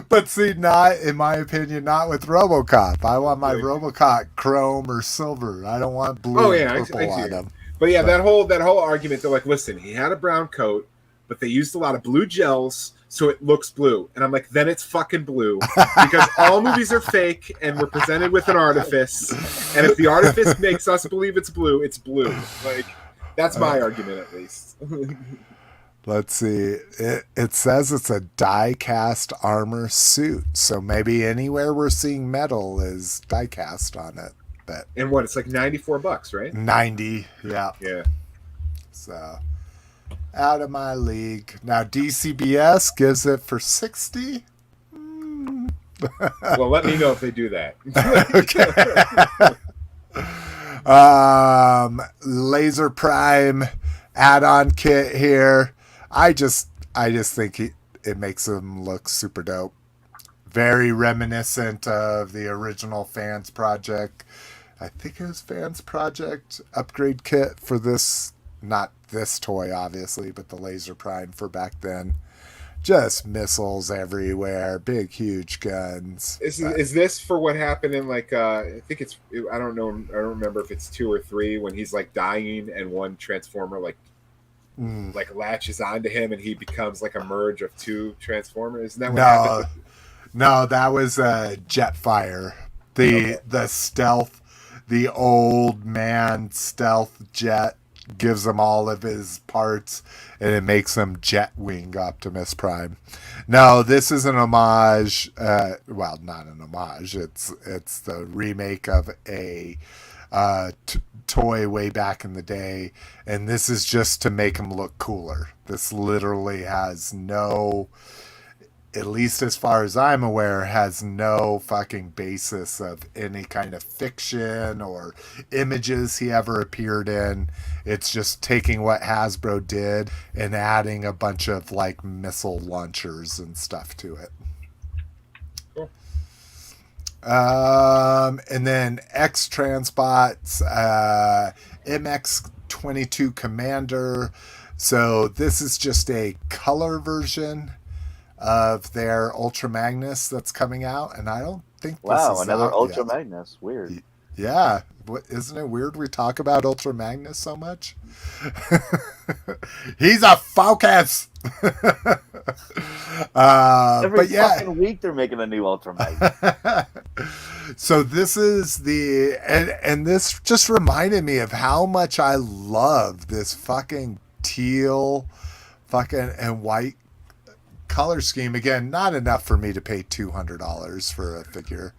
A: But see, not in my opinion, not with Robocop. I want my Robocop chrome or silver. I don't want blue and purple on him.
C: But yeah, that whole argument, they're like, listen, he had a brown coat, but they used a lot of blue gels, so it looks blue. And I'm like, then it's fucking blue. Because all movies are fake, and we're presented with an artifice. And if the artifice makes us believe it's blue, it's blue. That's my argument, at least.
A: Let's see. It says it's a die-cast armor suit. So maybe anywhere we're seeing metal is die-cast on it.
C: And what? It's like $94, right?
A: 90, yeah.
C: Yeah.
A: So, out of my league. Now, DCBS gives it for 60.
C: Well, let me know if they do that.
A: Okay. Laser Prime add-on kit here. I just think it makes them look super dope. Very reminiscent of the original Fans Project. I think it was Fans Project upgrade kit for this, not this toy obviously, but the Laser Prime for back then. Just missiles everywhere, big huge guns.
C: Is this for what happened in like I think it's, I don't know, I don't remember if it's 2 or 3 when he's like dying and one Transformer like latches onto him and he becomes like a merge of 2 Transformers? Isn't that what happened?
A: No, that was Jetfire. The stealth, the old man stealth jet gives him all of his parts and it makes him Jetwing Optimus Prime. No, this is an homage. Well, not an homage. It's the remake of a toy way back in the day, and this is just to make him look cooler. This literally has no, at least as far as I'm aware, has no fucking basis of any kind of fiction or images he ever appeared in. It's just taking what Hasbro did and adding a bunch of like missile launchers and stuff to it.
C: Cool.
A: And then X Transbots, MX-22 Commander. So this is just a color version of their Ultra Magnus that's coming out, and I don't think this is
B: another
A: out
B: Ultra
A: yet.
B: Magnus. Weird.
A: Yeah, isn't it weird we talk about Ultra Magnus so much? He's a focus.
B: Every
A: but yeah,
B: fucking week they're making a new Ultra Magnus.
A: So this is the and this just reminded me of how much I love this fucking teal, fucking and white color scheme. Again, not enough for me to pay $200 for a figure,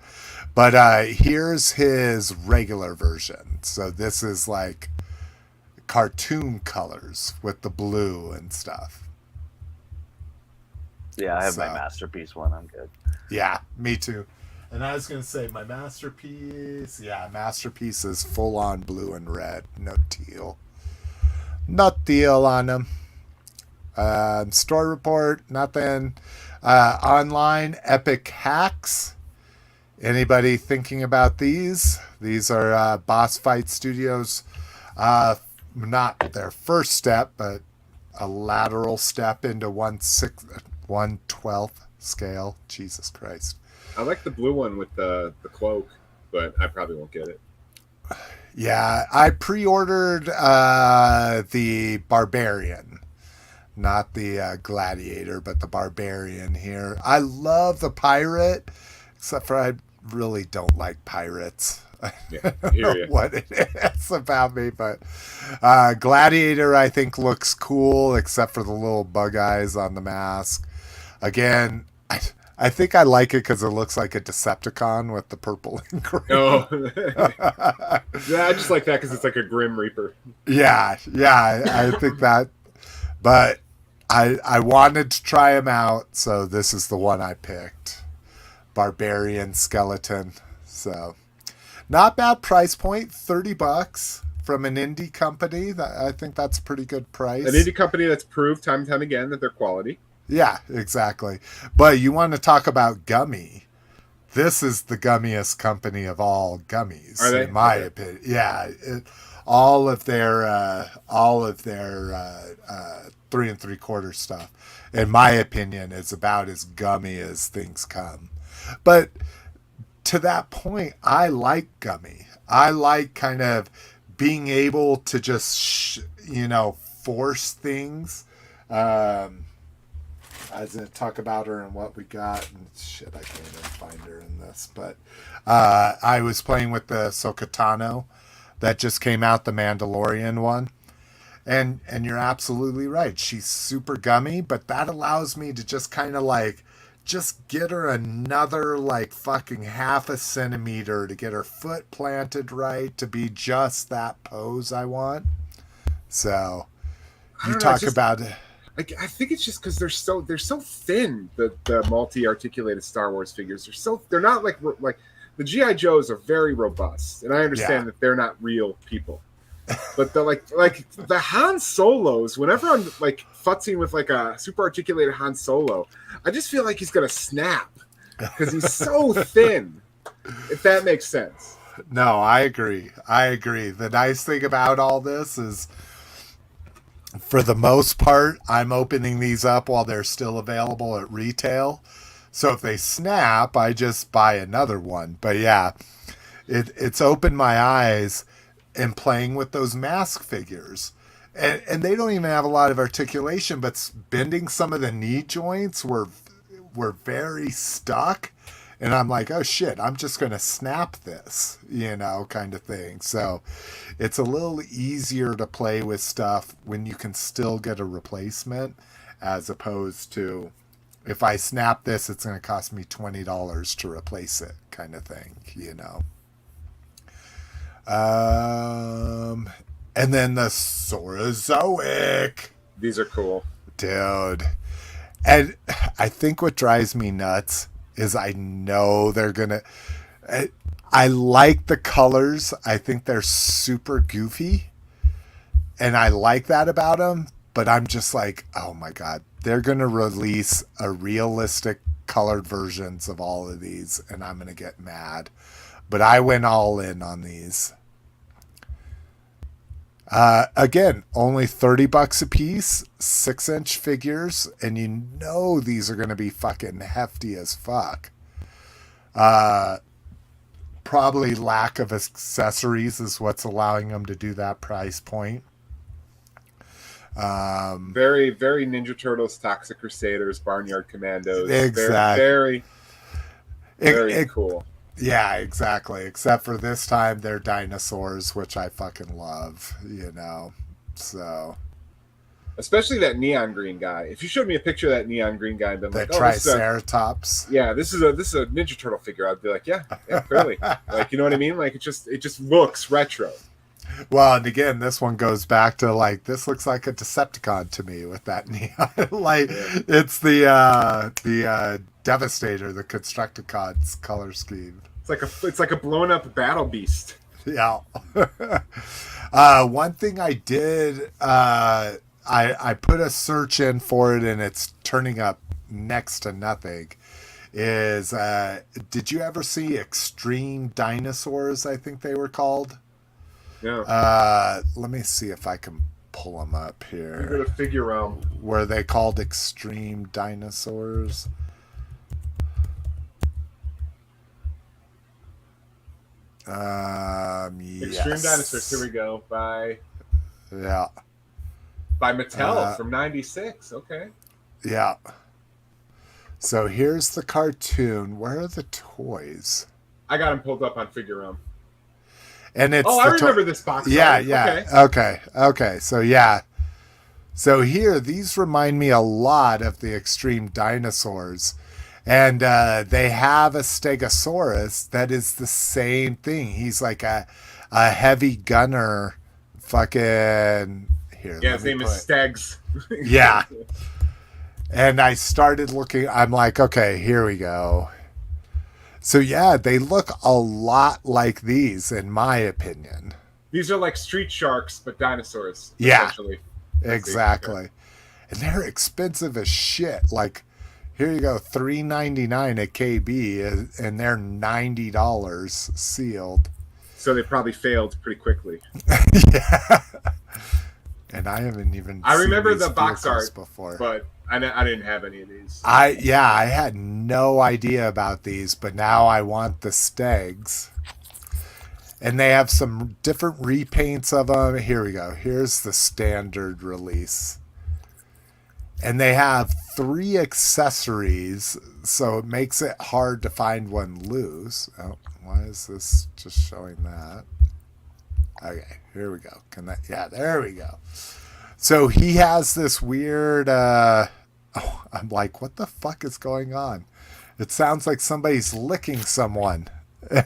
A: but here's his regular version. So this is like cartoon colors with the blue and stuff.
B: Yeah, I have my Masterpiece one. I'm good.
A: Yeah, me too. And I was going to say my Masterpiece. Yeah, Masterpiece is full on blue and red. No teal. Not teal on them. Store report, nothing. Online, Epic Hacks. Anybody thinking about these? These are Boss Fight Studios. Not their first step, but a lateral step into 1/12 scale. Jesus Christ.
C: I like the blue one with the cloak, but I probably won't get it.
A: Yeah, I pre-ordered the Barbarian. Not the Gladiator, but the Barbarian here. I love the Pirate, except for I really don't like pirates.
C: Yeah,
A: I don't know what it is about me, but Gladiator I think looks cool, except for the little bug eyes on the mask. Again, I think I like it because it looks like a Decepticon with the purple and green.
C: Oh. Yeah, I just like that because it's like a Grim Reaper.
A: Yeah, I think that. But I wanted to try him out, so this is the one I picked. Barbarian Skeleton. So, not bad price point, $30 from an indie company. I think that's a pretty good price.
C: An indie company that's proved time and time again that they're quality.
A: Yeah, exactly. But you want to talk about gummy. This is the gummiest company of all gummies,
C: Are they?
A: in my opinion. Yeah, all of their 3 3/4 stuff, in my opinion, is about as gummy as things come. But to that point, I like gummy. I like kind of being able to just force things. As I talk about her and what we got, and shit, I can't even find her in this. But I was playing with the Sokotano that just came out, the Mandalorian one, and you're absolutely right. She's super gummy, but that allows me to just kind of like just get her another like fucking half a centimeter to get her foot planted right to be just that pose I want. So you talk about it.
C: I think it's just because they're so thin. The multi-articulated Star Wars figures they're not like the GI Joes are very robust, and I understand that they're not real people, But the like the Han Solos, whenever I'm like futzing with like a super articulated Han Solo, I just feel like he's gonna snap because he's so thin. If that makes sense.
A: No, I agree. The nice thing about all this is, for the most part, I'm opening these up while they're still available at retail. So if they snap, I just buy another one. But yeah, it's opened my eyes in playing with those mask figures. And they don't even have a lot of articulation, but bending some of the knee joints were very stuck. And I'm like, oh shit, I'm just going to snap this, kind of thing. So it's a little easier to play with stuff when you can still get a replacement, as opposed to, if I snap this, it's going to cost me $20 to replace it, kind of thing, And then the Saurozoic.
C: These are cool.
A: Dude. And I think what drives me nuts is I know they're going to... I like the colors. I think they're super goofy. And I like that about them. But I'm just like, oh my God. They're going to release a realistic colored versions of all of these. And I'm going to get mad. But I went all in on these. Again, only $30 a piece, 6-inch figures, and these are going to be fucking hefty as fuck. Probably lack of accessories is what's allowing them to do that price point.
C: Very, very Ninja Turtles, Toxic Crusaders, Barnyard Commandos.
A: Exactly.
C: Very cool.
A: Yeah, exactly. Except for this time, they're dinosaurs, which I fucking love, So,
C: especially that neon green guy. If you showed me a picture of that neon green guy, I'd be like,
A: Triceratops.
C: This is a Ninja Turtle figure. I'd be like, yeah, clearly. Like, you know what I mean? Like, it just looks retro.
A: Well, and again, this one goes back to like, this looks like a Decepticon to me with that neon. It's the Devastator, the Constructicon's color scheme.
C: It's like a blown up battle beast.
A: Yeah. One thing I did, I put a search in for it, and it's turning up next to nothing. Is did you ever see Extreme Dinosaurs? I think they were called.
C: Yeah.
A: Let me see if I can pull them up here.
C: You're gonna figure realm.
A: Were they called Extreme Dinosaurs?
C: Extreme
A: Yes.
C: Dinosaurs. Here we go. By Mattel from '96. Okay.
A: Yeah. So here's the cartoon. Where are the toys?
C: I got them pulled up on Figure Realm.
A: And it's
C: I remember this box.
A: Yeah. Okay. So here, these remind me a lot of the Extreme Dinosaurs. And they have a Stegosaurus that is the same thing. He's like a heavy gunner fucking... Here,
C: yeah, his name is Stegs.
A: Yeah. And I started looking... I'm like, okay, here we go. So yeah, they look a lot like these, in my opinion.
C: These are like Street Sharks, but dinosaurs.
A: Yeah,
C: essentially.
A: Exactly. And they're expensive as shit. Like... Here you go, $3.99 at KB, and they're $90 sealed.
C: So they probably failed pretty quickly.
A: Yeah. And I haven't even.
C: I remember
A: seen these
C: the box art
A: before,
C: but I didn't have any of these.
A: I had no idea about these, but now I want the Stegs. And they have some different repaints of them. Here we go. Here's the standard release. And they have 3 accessories, so it makes it hard to find one loose. Oh, why is this just showing that? Okay, here we go. Yeah, there we go. So he has this weird... I'm like, what the fuck is going on? It sounds like somebody's licking someone.
C: Oh,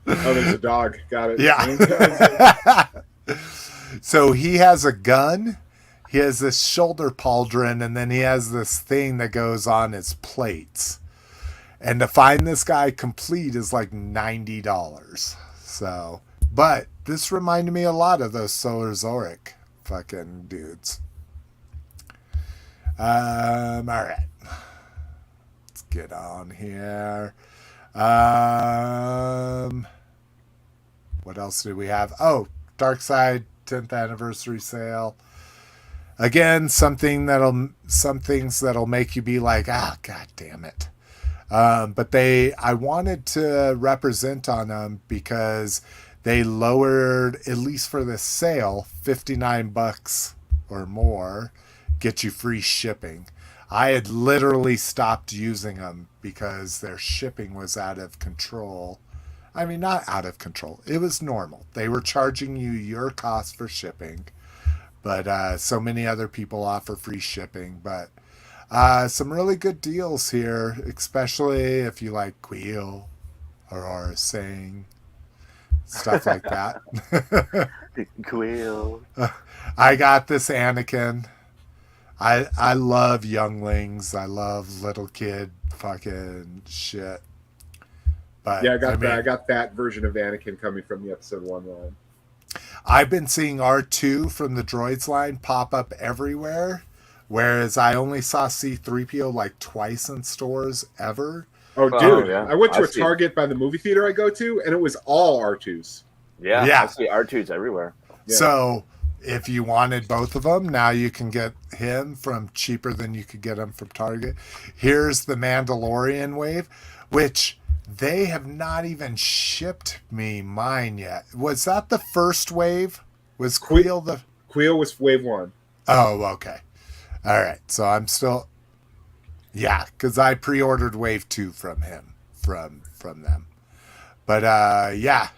C: there's a dog. Got it.
A: Yeah. So he has a gun. He has this shoulder pauldron, and then he has this thing that goes on his plates. And to find this guy complete is like $90. So, but this reminded me a lot of those Saurozoic fucking dudes. All right. Let's get on here. What else do we have? Oh, Dorkside 10th anniversary sale. Again, some things that'll make you be like, god damn it. But I wanted to represent on them because they lowered, at least for this sale, $59 or more, get you free shipping. I had literally stopped using them because their shipping was out of control. I mean, not out of control. It was normal. They were charging you your cost for shipping. But so many other people offer free shipping. But some really good deals here, especially if you like Quill or Sing, stuff like that.
B: Quill.
A: I got this Anakin. I love younglings. I love little kid fucking shit. But
C: yeah, I got that version of Anakin coming from the episode 1 line.
A: I've been seeing R2 from the droids line pop up everywhere, whereas I only saw C-3PO like twice in stores ever.
C: Oh, dude. Yeah. I went to a Target by the movie theater I go to, and it was all R2s.
B: Yeah. I see R2s everywhere.
A: Yeah. So if you wanted both of them, now you can get him from cheaper than you could get him from Target. Here's the Mandalorian wave, which they have not even shipped me mine yet. Was that the first wave? Was Quill the...
C: Quill was wave 1.
A: Oh, okay. All right. So I'm still... Yeah, because I pre-ordered wave 2 from him, from them. But, yeah.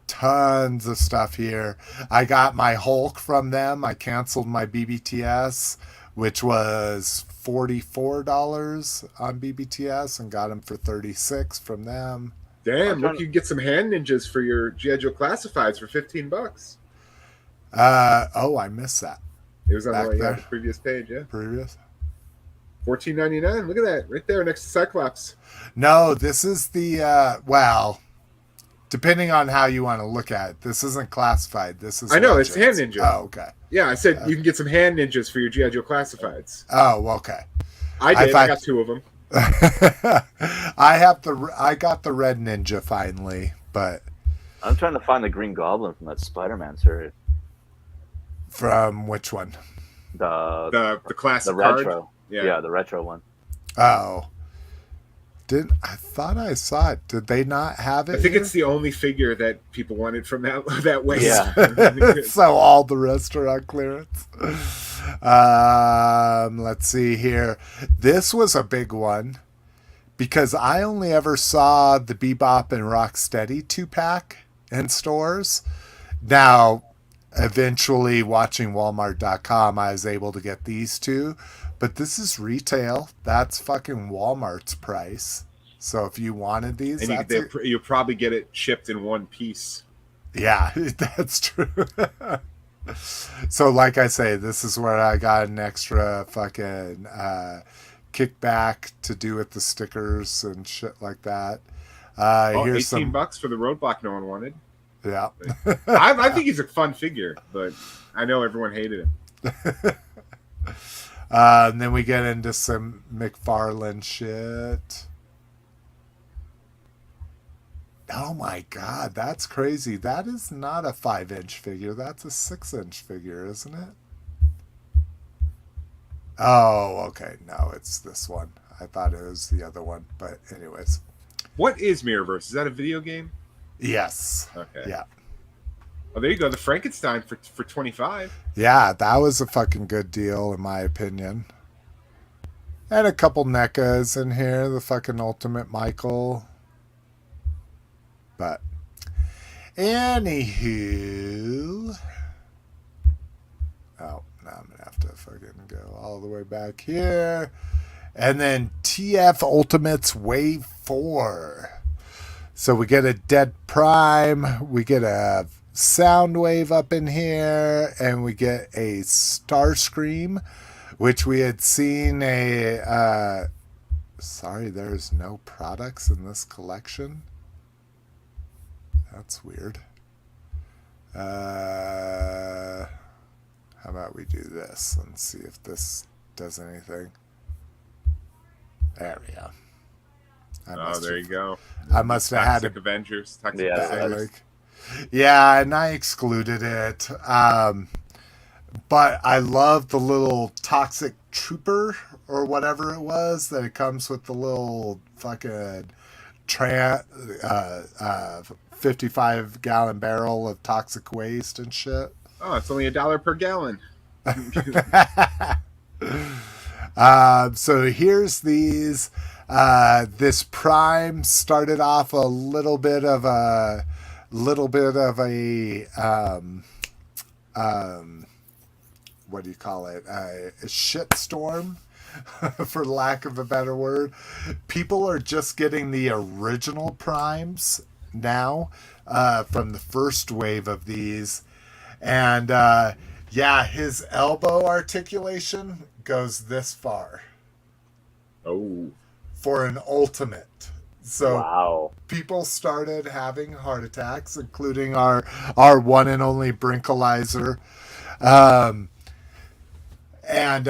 A: Tons of stuff here. I got my Hulk from them. I canceled my BBTS, which was $44 on BBTS, and got them for $36 from them.
C: Damn, look, you can get some hand ninjas for your G.I. Joe classifieds for $15.
A: Oh, I missed that.
C: It was on the previous page, yeah.
A: Previous?
C: $14.99. Look at that, right there next to Cyclops.
A: No, this is the well, depending on how you want to look at it, this isn't classified. This is...
C: I know, it's hand ninja.
A: Oh, okay.
C: Yeah, I said you can get some hand ninjas for your G.I. Joe classifieds.
A: Oh, okay.
C: I got 2 of them.
A: I got the red ninja finally, but
B: I'm trying to find the Green Goblin from that Spider-Man series.
A: From which one?
C: The classic
B: the retro.
C: Card?
B: Yeah, the retro one.
A: Oh. I thought I saw it. Did they not have it?
C: I think
A: here?
C: It's the only figure that people wanted from that way.
B: Yeah.
A: So all the rest are on clearance. Let's see here. This was a big one because I only ever saw the Bebop and Rocksteady 2-pack in stores. Now, eventually watching Walmart.com, I was able to get these 2. But this is retail. That's fucking Walmart's price. So if you wanted these...
C: And you'll probably get it shipped in one piece.
A: Yeah, that's true. So like I say, this is where I got an extra fucking kickback to do with the stickers and shit like that. Here's
C: $18 for the roadblock no one wanted.
A: Yeah.
C: I think he's a fun figure, but I know everyone hated him.
A: And then we get into some McFarlane shit. Oh my god, that's crazy. That is not a 5-inch figure. That's a 6-inch figure, isn't it? Oh, okay. No, it's this one. I thought it was the other one. But anyways.
C: What is Mirrorverse? Is that a video game?
A: Yes.
C: Okay.
A: Yeah.
C: Oh, there you go. The Frankenstein for $25.
A: Yeah, that was a fucking good deal, in my opinion. And a couple NECAs in here. The fucking Ultimate Michael. But, anywho. Oh, now I'm going to have to fucking go all the way back here. And then TF Ultimates Wave 4. So we get a Dead Prime. We get a Soundwave up in here, and we get a Starscream, which we had seen sorry, there's no products in this collection. That's weird. How about we do this and see if this does anything. There we go.
C: There you go.
A: I must have had
C: Toxic Avengers. Toxic
B: Yeah,
C: Avengers.
A: Yeah, and I excluded it. But I love the little toxic trooper or whatever it was that it comes with the little fucking 55-gallon barrel of toxic waste and shit.
C: Oh, it's only $1 per gallon.
A: So here's these. This Prime started off a little bit of a what do you call it? A shitstorm, for lack of a better word. People are just getting the original Primes now, from the first wave of these. And, yeah, his elbow articulation goes this far.
C: Oh.
A: For an ultimate. So
B: wow.
A: People started having heart attacks, including our one and only Brinkalizer. And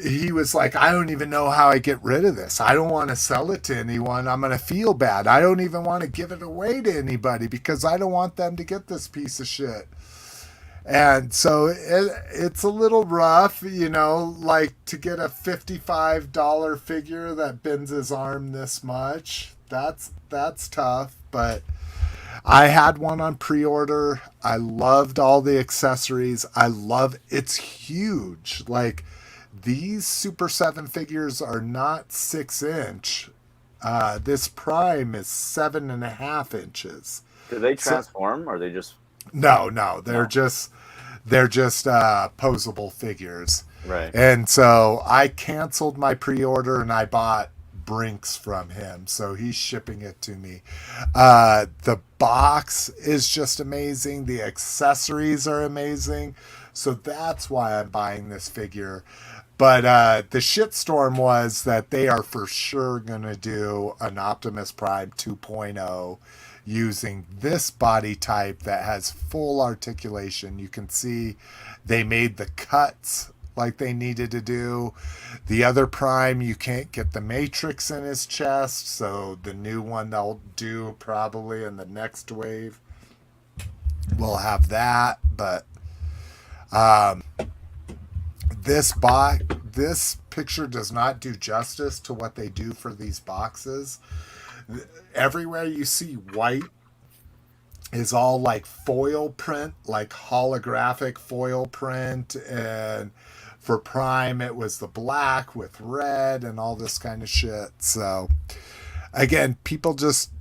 A: he was like, I don't even know how I get rid of this. I don't want to sell it to anyone. I'm going to feel bad. I don't even want to give it away to anybody because I don't want them to get this piece of shit. And so it's a little rough, you know, like to get a $55 figure that bends his arm this much. That's tough, but I had one on pre-order. I loved all the accessories. It's huge. Like, these Super 7 figures are not 6-inch. This Prime is 7.5 inches.
B: Do they transform, or are they just?
A: No, they're just posable figures.
B: Right.
A: And so I canceled my pre-order and I bought Brinks from him, so he's shipping it to me. The box is just amazing. The accessories are amazing, so that's why I'm buying this figure. But the shitstorm was that they are for sure gonna do an Optimus Prime 2.0 using this body type that has full articulation. You can see they made the cuts like they needed to do. The other Prime, you can't get the matrix in his chest, so the new one they'll do probably in the next wave will have that. But this picture does not do justice to what they do for these boxes. Everywhere you see white is all like foil print, like holographic foil print, and for Prime it was the black with red and all this kind of shit. So again, people just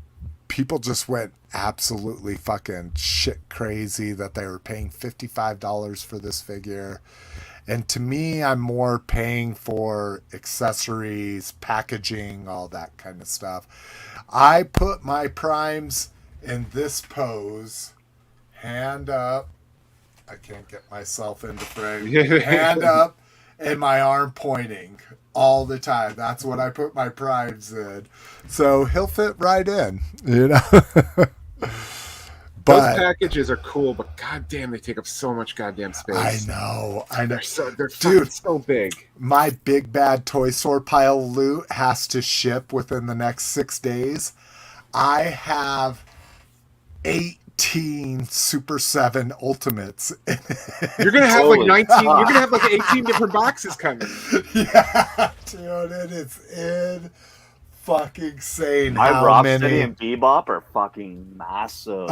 A: went absolutely fucking shit crazy that they were paying $55 for this figure. And to me, I'm more paying for accessories, packaging, all that kind of stuff. I put my Primes in this pose, hand up. I can't get myself into frame. Hand up and my arm pointing all the time. That's what I put my Primes in. So he'll fit right in, you know.
C: Those packages are cool, but goddamn, they take up so much goddamn space.
A: I know.
C: They're
A: dude,
C: so big. My
A: big bad toy store pile of loot has to ship within the next 6 days. I have 18 Super 7 Ultimates.
C: You're gonna have like 19. You're gonna have like 18 different boxes coming.
A: Yeah, dude, it is in fucking insane.
B: My
A: how
B: Rocksteady
A: many
B: and Bebop are fucking massive.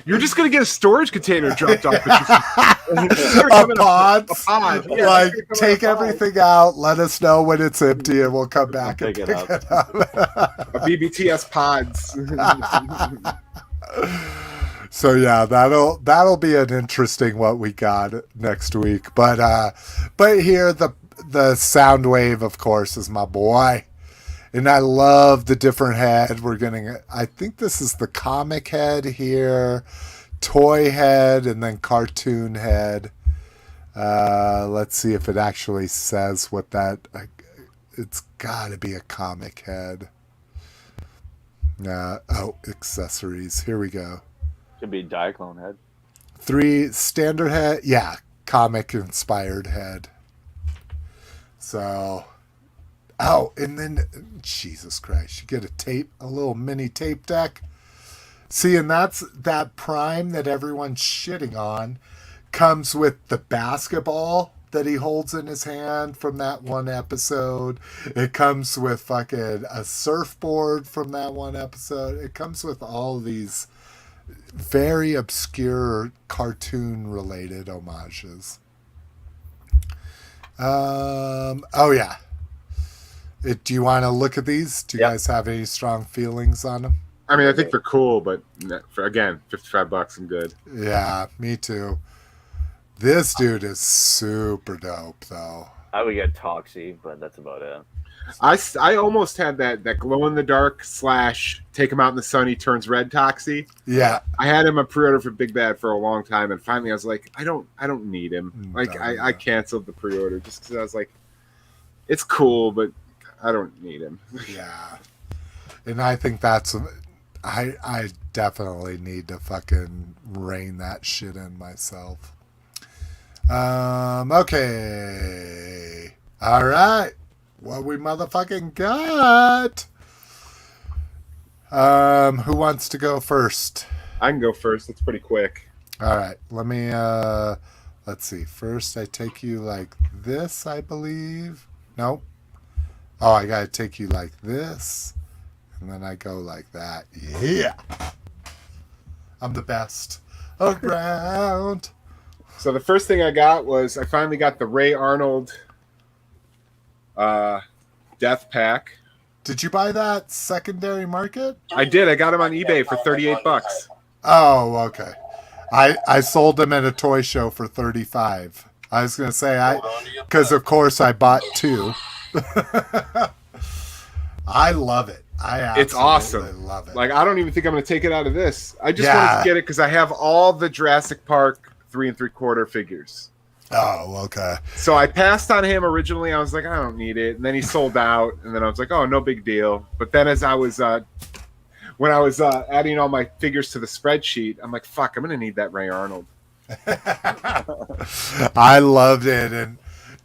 C: You're just gonna get a storage container dropped off.
A: A pod.
C: Yeah,
A: like, take everything out, let us know when it's empty, and we'll come back and pick it up.
C: A BBTS pods.
A: So yeah, that'll be an interesting what we got next week. But here the Soundwave, of course, is my boy. And I love the different head. We're getting, I think this is the comic head here, toy head, and then cartoon head. Let's see if it actually says what that, it's got to be a comic head. Oh, accessories. Here we go.
B: Could be Diaclone head.
A: 3 standard head. Yeah, comic inspired head. So, oh, and then Jesus Christ, you get a little mini tape deck. See, and that's that Prime that everyone's shitting on comes with the basketball that he holds in his hand from that one episode. It comes with fucking a surfboard from that one episode. It comes with all of these very obscure cartoon related homages. Oh yeah. Do you want to look at these? Do you guys have any strong feelings on them?
C: I mean, I think they're cool, but for again, $55 and good.
A: Yeah, me too. This dude is super dope, though.
B: I would get Toxie, but that's about it.
C: I almost had that glow in the dark / take him out in the sun, he turns red Toxie.
A: Yeah,
C: I had him a pre-order for Big Bad for a long time, and finally I was like, I don't need him. Like I canceled the pre-order just because I was like, it's cool, but I don't need him.
A: Yeah, and I think that's I definitely need to fucking rein that shit in myself. Okay. All right. What we motherfucking got? Who wants to go first?
C: I can go first. It's pretty quick.
A: All right. Let me let's see. First I take you like this, I believe. Nope. Oh, I gotta take you like this. And then I go like that. Yeah. I'm the best around.
C: So the first thing I got was I finally got the Ray Arnold Death Pack.
A: Did you buy that secondary market?
C: I did. I got him on eBay for $38.
A: Oh, okay. I sold them at a toy show for $35. I was gonna say because of course I bought 2. I love it.
C: It's awesome.
A: Love it.
C: Like I don't even think I'm gonna take it out of this. I just wanted to get it because I have all the Jurassic Park 3 3/4 figures.
A: Oh, okay.
C: So I passed on him originally. I was like, I don't need it, and then he sold out, and then I was like, oh, no big deal. But then as I was when I was adding all my figures to the spreadsheet, I'm like, fuck, I'm gonna need that Ray Arnold.
A: I loved it, and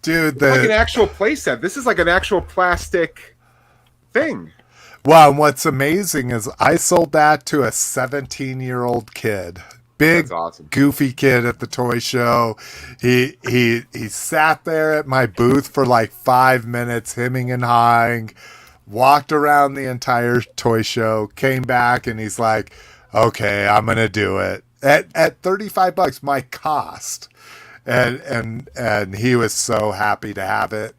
A: dude,
C: it's like an actual playset. This is like an actual plastic thing.
A: Well, and what's amazing is I sold that to a 17-year-old kid. Big,
C: awesome.
A: Goofy kid at the toy show. He sat there at my booth for like 5 minutes, hemming and hawing, walked around the entire toy show, came back, and he's like, okay, I'm going to do it. At $35, my cost. And he was so happy to have it.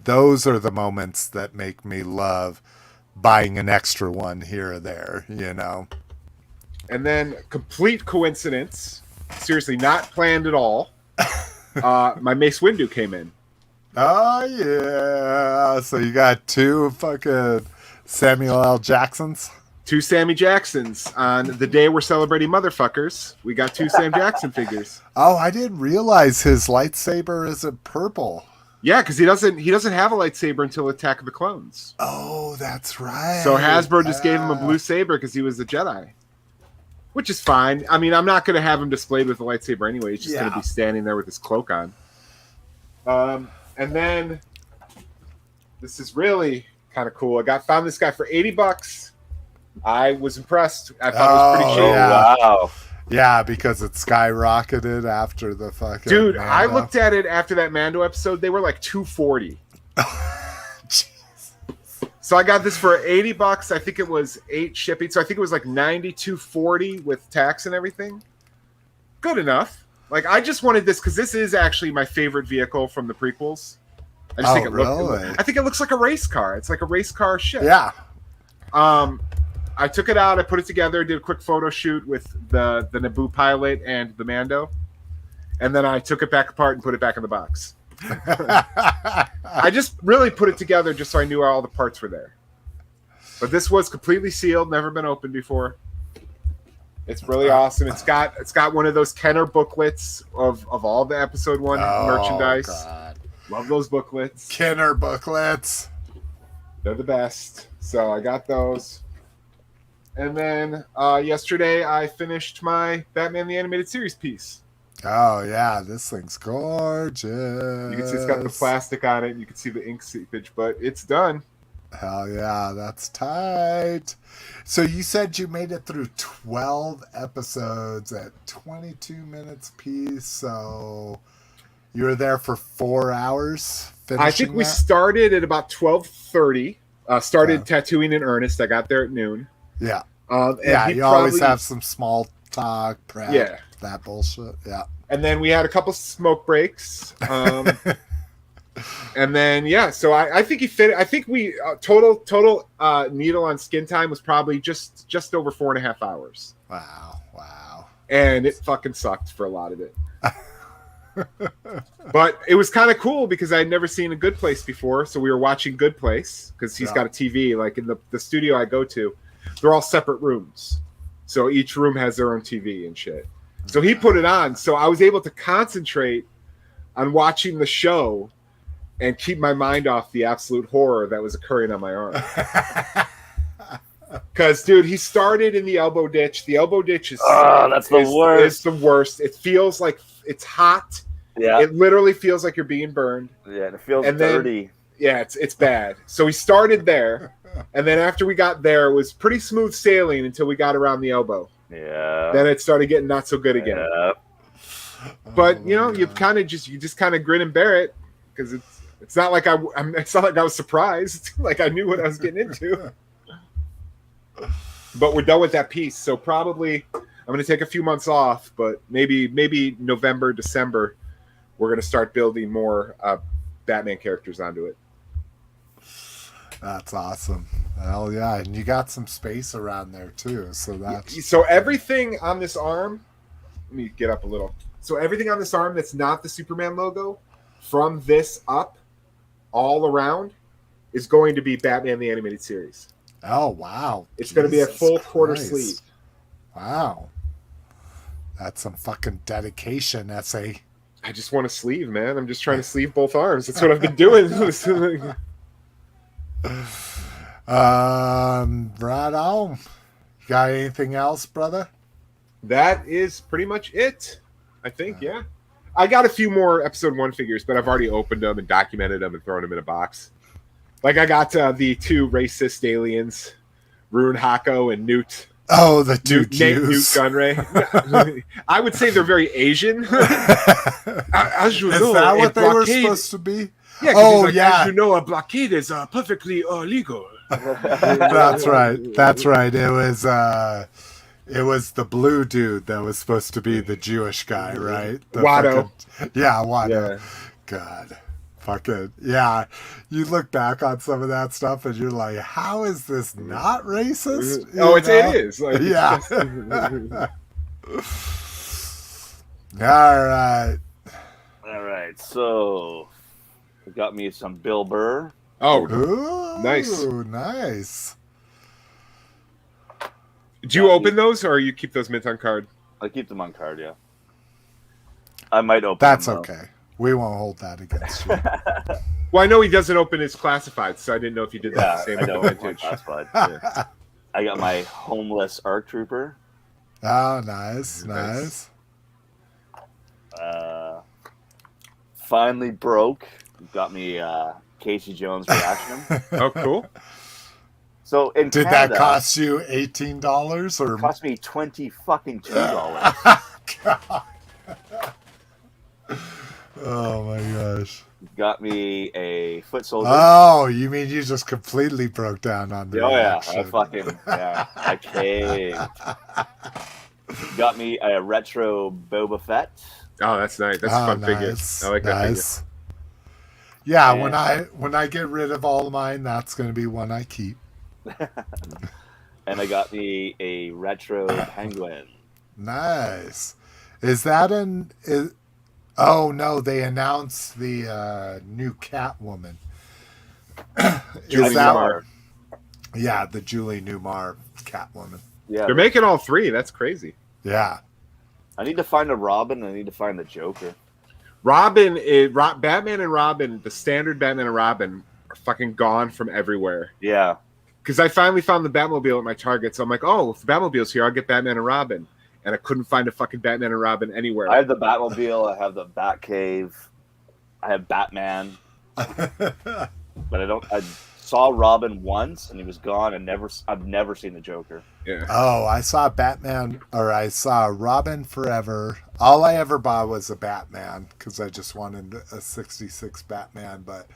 A: Those are the moments that make me love buying an extra one here or there, you know.
C: And then, complete coincidence, seriously, not planned at all, my Mace Windu came in.
A: Oh, yeah. So you got 2 fucking Samuel L. Jacksons?
C: 2 Sammy Jacksons. On the day we're celebrating motherfuckers, we got 2 Sam Jackson figures.
A: Oh, I didn't realize his lightsaber isn't purple.
C: Yeah, because he doesn't have a lightsaber until Attack of the Clones.
A: Oh, that's right.
C: So Hasbro just gave him a blue saber because he was a Jedi. Which is fine. I mean, I'm not going to have him displayed with a lightsaber anyway. He's just going to be standing there with his cloak on. And then this is really kind of cool. Found this guy for $80. I was impressed. I thought it was pretty cheap.
A: Yeah.
B: Wow.
A: Yeah, because it skyrocketed after the fucking...
C: Dude,
A: Mando.
C: I looked at it after that Mando episode. They were like $240. So I got this for $80. I think it was 8 shipping. So I think it was like $92.40 with tax and everything. Good enough. Like I just wanted this because this is actually my favorite vehicle from the prequels. I just think I think it looks like a race car. It's like a race car ship.
A: Yeah.
C: I took it out. I put it together. Did a quick photo shoot with the Naboo pilot and the Mando, and then I took it back apart and put it back in the box. I just really put it together just so I knew all the parts were there. But this was completely sealed, never been opened before. It's really awesome. It's got one of those Kenner booklets of all the episode 1 merchandise.
A: God.
C: Love those booklets.
A: Kenner booklets.
C: They're the best. So I got those. And then yesterday I finished my Batman the Animated Series piece.
A: Oh yeah, this thing's gorgeous.
C: You can see it's got the plastic on it. You can see the ink seepage, but it's done.
A: Hell yeah, that's tight. So you said you made it through 12 episodes at 22 minutes piece. So you were there for 4 hours.
C: I think we started at about 12:30. Started tattooing in earnest. I got there at noon.
A: Yeah.
C: And
A: yeah, you always have some small talk, prep,
C: yeah,
A: that bullshit. Yeah.
C: And then we had a couple smoke breaks. And then, yeah, so I think he fit. I think we total needle on skin time was probably just over 4.5 hours.
A: Wow.
C: And it fucking sucked for a lot of it. But it was kind of cool because I'd never seen A Good Place before. So we were watching Good Place because he's got a TV. Like in the studio I go to, they're all separate rooms. So each room has their own TV and shit. So he put it on. So I was able to concentrate on watching the show and keep my mind off the absolute horror that was occurring on my arm. Because, dude, he started in the elbow ditch. The elbow ditch is
B: that's the worst.
C: It's the worst. It feels like it's hot.
B: Yeah.
C: It literally feels like you're being burned.
B: Yeah, it feels dirty.
C: Yeah, it's bad. So we started there, and then after we got there, it was pretty smooth sailing until we got around the elbow.
B: Yeah.
C: Then it started getting not so good again.
B: Yeah.
C: But you know, you just kind of grin and bear it because it's not like it's not like I was surprised. Like I knew what I was getting into. But we're done with that piece, so probably I'm going to take a few months off. But maybe November, December, we're going to start building more Batman characters onto it.
A: That's awesome. Hell yeah. And you got some space around there too. So
C: everything on this arm, let me get up a little. So everything on this arm that's not the Superman logo, from this up, all around, is going to be Batman the Animated Series.
A: Oh, wow.
C: It's going to be a full quarter sleeve.
A: Wow. That's some fucking dedication, essay.
C: I just want a sleeve, man. I'm just trying to sleeve both arms. That's what I've been doing.
A: Right on. You got anything else, brother?
C: That is pretty much it, I think, yeah. I got a few more episode 1 figures, but I've already opened them and documented them and thrown them in a box. Like I got the 2 racist aliens, Rune Hako and Newt.
A: Oh, the 2
C: Newt Gunray. I would say they're very Asian. As you know,
A: is that what they were supposed to be?
C: Yeah,
A: oh,
C: yeah. As you know, a blockade is perfectly illegal.
A: That's right. It was the blue dude that was supposed to be the Jewish guy, right?
C: Watto.
A: Watto.
C: Yeah.
A: God. Fucking, yeah. You look back on some of that stuff and you're like, how is this not racist?
C: It is. Like,
A: yeah. All right.
B: So, we got me some Bill Burr.
C: Oh,
A: ooh,
C: nice. Do you open those, or you keep those mint on card?
B: I keep them on card, yeah. I might open
A: That's
B: them.
A: Okay. We won't hold that against you.
C: Well, I know he doesn't open his classifieds, so I didn't know if you did that the same
B: I know,
C: vintage.
B: classified. Yeah. I got my homeless ARC Trooper.
A: Oh, nice.
B: Finally broke. Got me Casey Jones reaction.
C: Oh, cool.
B: So in
A: Did
B: Canada,
A: that cost you $18 or?
B: It cost me $22.
A: God. Oh my gosh.
B: Got me a foot soldier.
A: Oh, you mean you just completely broke down on the reaction.
B: I caved. Got me a retro Boba Fett.
C: Oh, that's nice. That's a fun figure. I like that figure.
A: Yeah, and when I get rid of all of mine, that's going to be one I keep.
B: And I got me a retro penguin.
A: Nice. Is that oh no, they announced the new Catwoman.
B: Julie Newmar.
A: Yeah, the Julie Newmar Catwoman.
B: Yeah,
C: they're making all 3. That's crazy.
A: Yeah.
B: I need to find a Robin. I need to find the Joker.
C: Batman and Robin, the standard Batman and Robin, are fucking gone from everywhere.
B: Yeah.
C: because I finally found the Batmobile at my Target. So I'm like, oh, if the Batmobile's here, I'll get Batman and Robin. And I couldn't find a fucking Batman and Robin anywhere.
B: I have the Batmobile. I have the Batcave. I have Batman. But I saw Robin once, and he was gone. And I've never seen the Joker.
C: Yeah.
A: Oh, I saw Batman, or I saw Robin forever. All I ever bought was a Batman because I just wanted a 66 Batman. But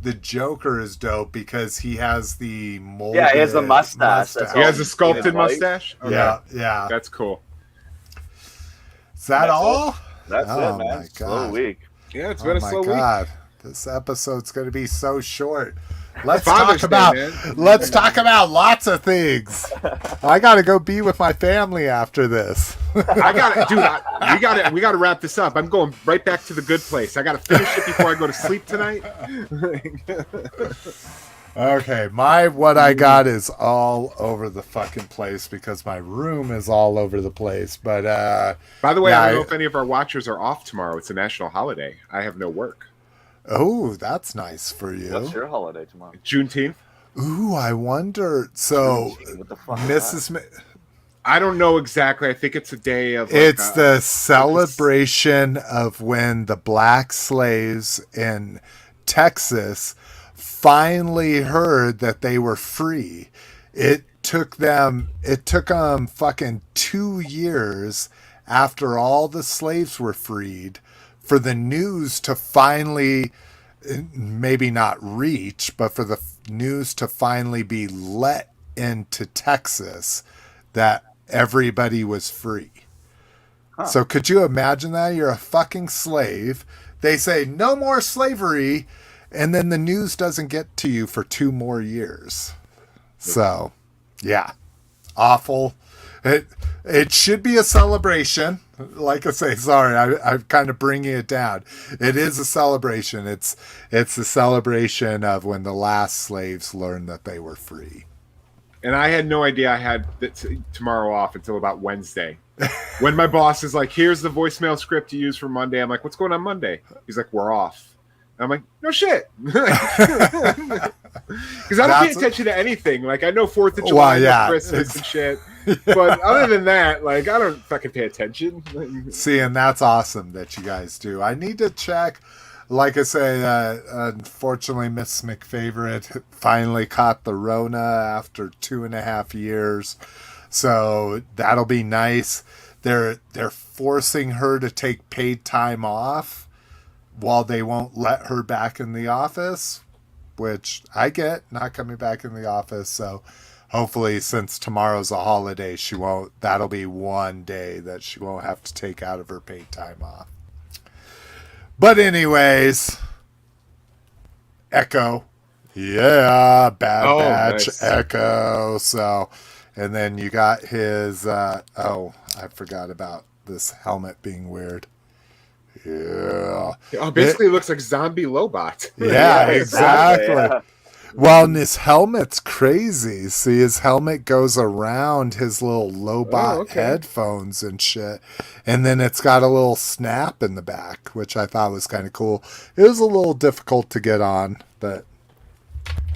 A: the Joker is dope because he has the molded
B: Yeah, he has the mustache.
C: He has a sculpted mustache?
A: Okay. Yeah.
C: That's cool.
A: Is that all?
B: That's
A: Oh,
B: it, man.
A: my
B: Slow
A: God.
B: week.
C: Yeah, it's been a slow week.
A: This episode's going to be so short. Let's
C: Father's
A: talk
C: Day,
A: about
C: man.
A: let's talk about lots of things. I got to go be with my family after this.
C: I got it, dude. We got to wrap this up. I'm going right back to the good place. I got to finish it before I go to sleep tonight.
A: Okay, what I got is all over the fucking place because my room is all over the place. But
C: by the way,
A: yeah,
C: I don't know if any of our watchers are off tomorrow. It's a national holiday. I have no work.
A: Oh, that's nice for you.
B: What's your holiday tomorrow?
C: Juneteenth.
A: Ooh, I wonder. So,
B: What the fuck
A: Mrs.
C: I don't know exactly. I think it's a day of.
A: It's the celebration of when the black slaves in Texas finally heard that they were free. It took them fucking 2 years after all the slaves were freed for the news to finally, maybe not reach, but for the news to finally be let into Texas that everybody was free. Huh. So could you imagine that? You're a fucking slave. They say no more slavery, and then the news doesn't get to you for 2 more years. So, yeah, awful. It should be a celebration. Like I say, sorry, I'm kind of bringing it down. It is a celebration. It's a celebration of when the last slaves learned that they were free.
C: And I had no idea I had tomorrow off until about Wednesday. When my boss is like, here's the voicemail script to use for Monday. I'm like, what's going on Monday? He's like, we're off. And I'm like, no shit. Because I don't pay attention to anything. Like, I know 4th of July, Christmas and shit. But other than that, like, I don't fucking pay attention.
A: See, and that's awesome that you guys do. I need to check. Like I say, unfortunately, Miss McFavorite finally caught the Rona after 2.5 years. So that'll be nice. They're forcing her to take paid time off while they won't let her back in the office, which I get, not coming back in the office. So hopefully, since tomorrow's a holiday, that'll be one day that she won't have to take out of her paid time off. But anyways, Echo. Yeah, Bad Batch, nice. Echo. So, and then you got his, I forgot about this helmet being weird. Yeah.
C: Oh, basically, it looks like Zombie Lobot.
A: Yeah, exactly. Yeah. Well, and his helmet's crazy. See, his helmet goes around his little Lobot headphones and shit. And then it's got a little snap in the back, which I thought was kind of cool. It was a little difficult to get on, but...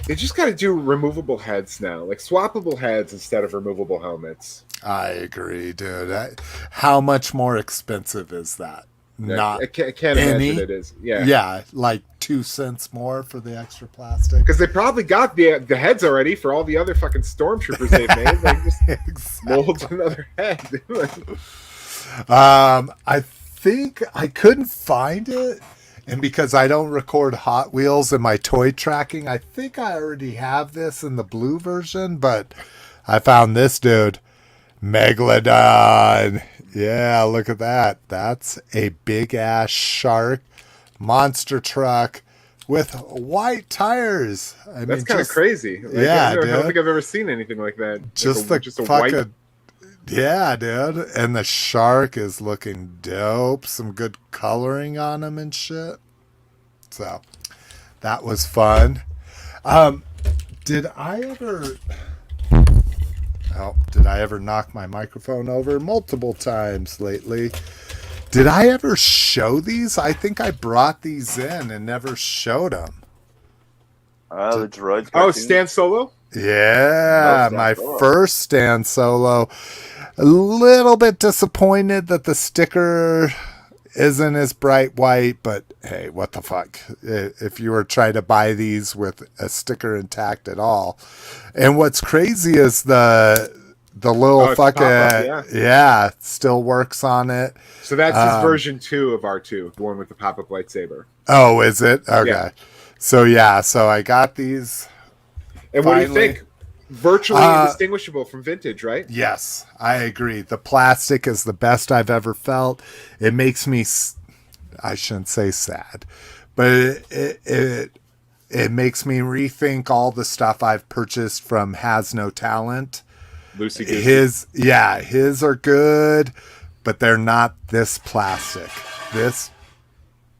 C: They just got to do removable heads now. Like, swappable heads instead of removable helmets.
A: I agree, dude. How much more expensive is that? Not
C: I can't imagine it is.
A: Yeah, like 2 cents more for the extra plastic.
C: Because they probably got the heads already for all the other fucking stormtroopers they've made. Like, just mold another head.
A: I think I couldn't find it, and because I don't record Hot Wheels in my toy tracking, I think I already have this in the blue version. But I found this dude, Megalodon. Yeah, look at that. That's a big-ass shark monster truck with white tires.
C: That's kind of crazy. Like,
A: yeah,
C: I don't think I've ever seen anything like that.
A: Just
C: like
A: a fucking... White... Yeah, dude. And the shark is looking dope. Some good coloring on him and shit. So, that was fun. Did I ever knock my microphone over? Multiple times lately. Did I ever show these? I think I brought these in and never showed them.
B: The droids.
C: Oh, Stan Solo?
A: Yeah,
B: No,
A: my
B: Stan Solo.
A: first Stan Solo. A little bit disappointed that the sticker isn't as bright white, but hey, what the fuck? If you were trying to buy these with a sticker intact at all. And what's crazy is the little
C: it's
A: fucking
C: pop-up,
A: yeah, still works on it.
C: So that's his version 2 of R2, the one with the pop-up lightsaber.
A: Oh, is it? Okay.
C: Yeah.
A: So I got these.
C: And what do you
A: Finally.
C: think? Virtually indistinguishable from vintage, right?
A: Yes, I agree. The plastic is the best I've ever felt. It makes me, I shouldn't say sad, but it makes me rethink all the stuff I've purchased from Has No Talent.
C: Lucy Goosey.
A: His are good, but they're not this plastic. This.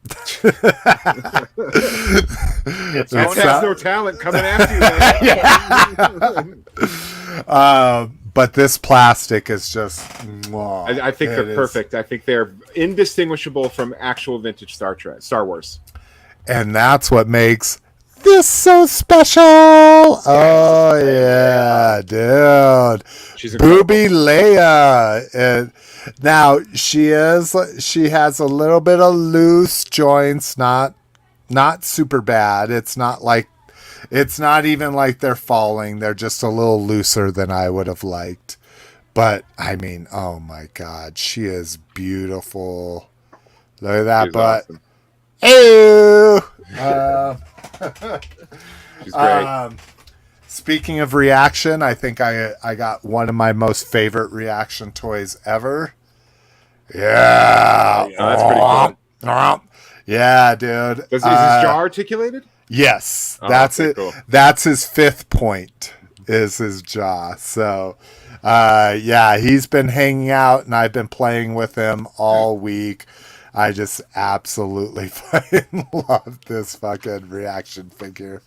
B: It's
C: That's
B: Mondo.
C: no talent coming after you.
A: But this plastic is just.
C: I think they're perfect. I think they're indistinguishable from actual vintage Star Wars.
A: And that's what makes this so special. Oh yeah, dude.
C: She's incredible.
A: Booby Leia. And now she has a little bit of loose joints, not super bad. It's not even like they're falling. They're just a little looser than I would have liked. But I mean, oh my God, she is beautiful. Look at that
C: She's
A: butt.
C: awesome.
A: Ew.
C: She's great.
A: Speaking of reaction, I think I got one of my most favorite reaction toys ever. Yeah.
C: Oh, that's pretty cool.
A: Yeah, dude.
C: Is his jaw articulated?
A: Yes,
C: Oh,
A: that's
C: okay,
A: it.
C: cool.
A: That's his 5th point, is his jaw. So, yeah, he's been hanging out, and I've been playing with him all week. I just absolutely fucking love this fucking reaction figure.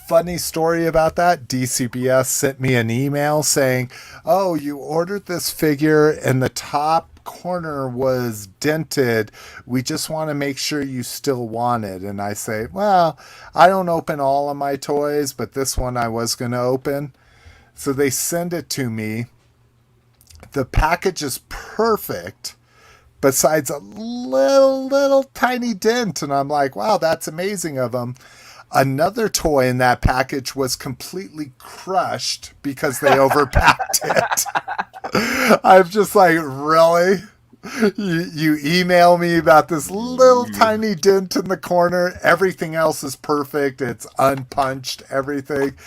A: Funny story about that. DCBS sent me an email saying, "Oh, you ordered this figure and the top corner was dented. We just want to make sure you still want it." And I say, "Well, I don't open all of my toys, but this one I was going to open." So they send it to me. The package is perfect, besides a little tiny dent. And I'm like, wow, that's amazing of them. Another toy in that package was completely crushed because they overpacked it. I'm just like, really? You email me about this little tiny dent in the corner. Everything else is perfect. It's unpunched, everything.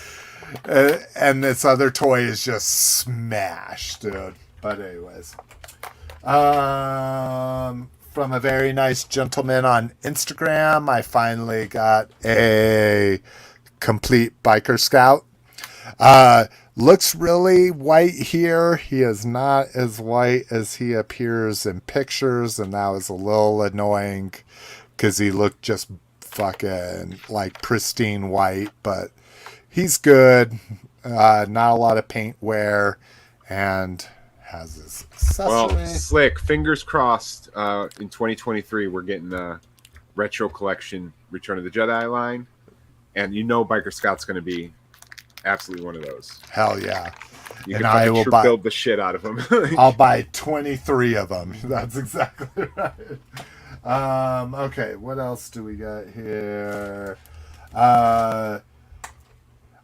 A: And this other toy is just smashed, dude. But anyways. From a very nice gentleman on Instagram, I finally got a complete biker scout. Looks really white here. He is not as white as he appears in pictures, and that was a little annoying because he looked just fucking like pristine white, but he's good. Not a lot of paint wear, and has his accessory.
C: Well, slick. Fingers crossed. In 2023, we're getting the retro collection Return of the Jedi line, and you know, Biker Scout's going to be absolutely one of those.
A: Hell yeah!
C: You
A: And
C: can
A: I will buy.
C: build the shit out of them.
A: I'll buy 23 of them. That's exactly right. Okay, what else do we got here?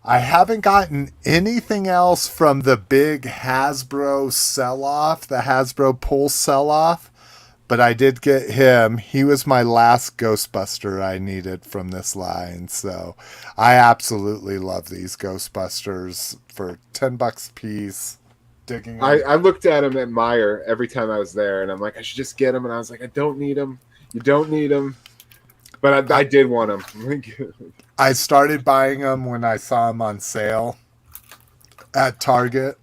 A: I haven't gotten anything else from the big Hasbro sell-off, the Hasbro Pulse sell-off, but I did get him. He was my last Ghostbuster I needed from this line, so I absolutely love these Ghostbusters for $10 a piece. Digging them.
C: I looked at him at Meijer every time I was there, and I'm like, I should just get him, and I was like, I don't need him. You don't need him. But I did want him.
A: I started buying them when I saw them on sale at Target.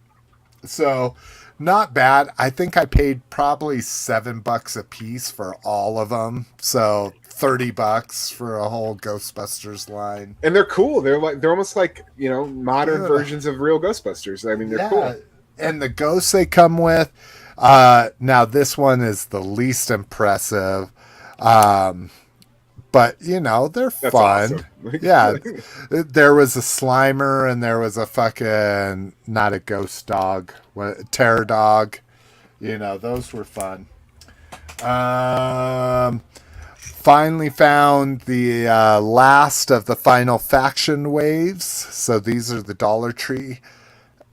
A: So, not bad. I think I paid probably $7 a piece for all of them. So, $30 for a whole Ghostbusters line.
C: And they're cool. They're almost like, modern versions of real Ghostbusters. I mean, they're cool.
A: And the ghosts they come with. Now, this one is the least impressive. but you know, they're
C: That's
A: fun.
C: awesome.
A: Yeah, there was a Slimer and there was a fucking not a ghost dog, terror dog. You know, those were fun. Finally found the last of the final faction waves. So these are the Dollar Tree.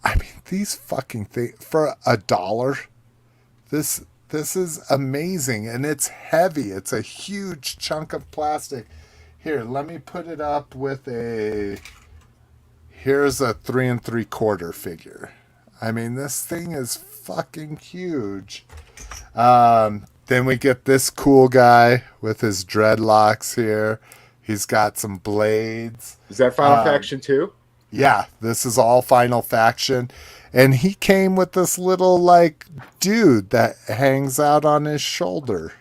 A: I mean, these fucking things for $1. This is amazing, and it's heavy. It's a huge chunk of plastic. Here, let me put it up with a. Here's a 3 3/4 figure. I mean, this thing is fucking huge. Then we get this cool guy with his dreadlocks here. He's got some blades.
C: Is that Final Faction 2?
A: Yeah, this is all Final Faction. And he came with this little, like, dude that hangs out on his shoulder.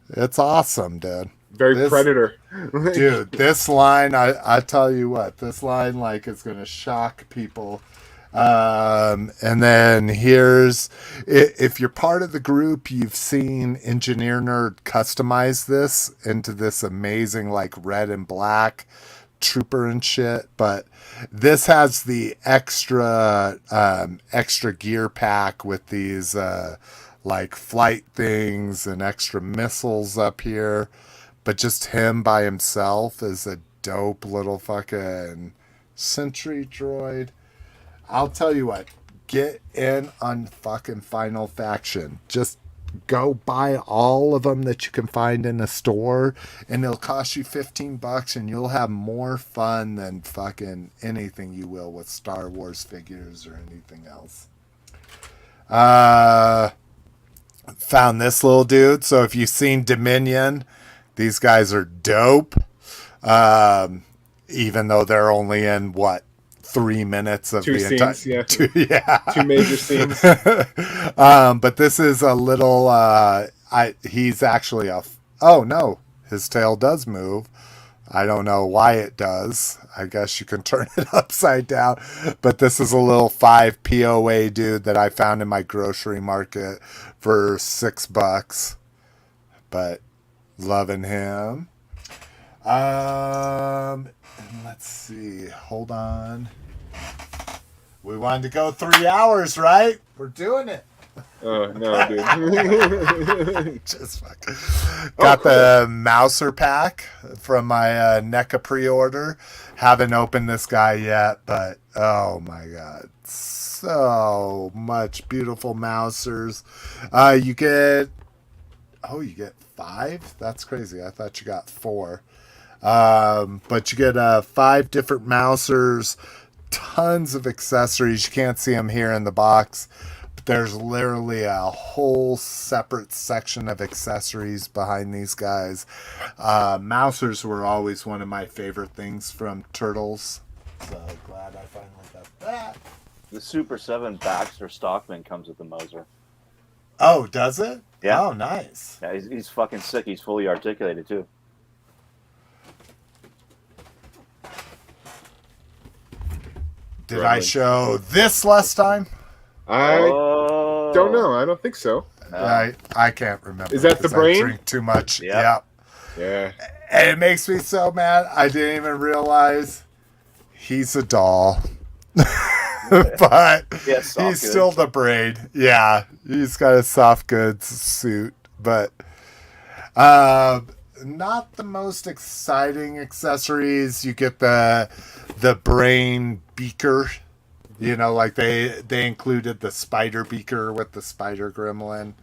A: It's awesome, dude.
C: Very Predator.
A: Dude, this line, I tell you what, this line, like, is going to shock people. And then here's, if you're part of the group, you've seen Engineer Nerd customize this into this amazing, like, red and black trooper and shit, but this has the extra gear pack with these like flight things and extra missiles up here, but just him by himself is a dope little fucking sentry droid. I'll tell you what, get in on fucking Final Faction. Just go buy all of them that you can find in a store, and it'll cost you $15, and you'll have more fun than fucking anything you will with Star Wars figures or anything else. Found this little dude. So if you've seen Dominion, these guys are dope. Even though they're only in 3 minutes of
C: two
A: the
C: scenes,
A: entire
C: two major scenes.
A: But this is a little he's actually oh no, his tail does move. I don't know why it does. I guess you can turn it upside down. But this is a little 5 POA dude that I found in my grocery market for $6. But loving him. And let's see. Hold on. We wanted to go 3 hours, right? We're doing it.
C: Oh, no, dude.
A: Just fucking. Got the Mouser pack from my NECA pre-order. Haven't opened this guy yet, but oh my god. So much beautiful Mousers. You get 5? That's crazy. I thought you got 4. But you get 5 different Mousers, tons of accessories. You can't see them here in the box, but there's literally a whole separate section of accessories behind these guys. Mousers were always one of my favorite things from Turtles, so glad I finally got that.
B: The Super 7 Baxter Stockman comes with the Moser.
A: Oh, does it?
B: Yeah.
A: Oh, nice.
B: Yeah, he's fucking sick. He's fully articulated, too.
A: Did I show this last time?
C: I don't know. I don't think so.
A: I can't remember.
C: Is that the brain?
A: I drink too much.
B: Yep.
C: Yeah.
A: And it makes me so mad. I didn't even realize he's a doll. But he's still the brain. Yeah. He's got a soft goods suit. But not the most exciting accessories. You get the brain beaker. You know, like they included the spider beaker with the spider gremlin.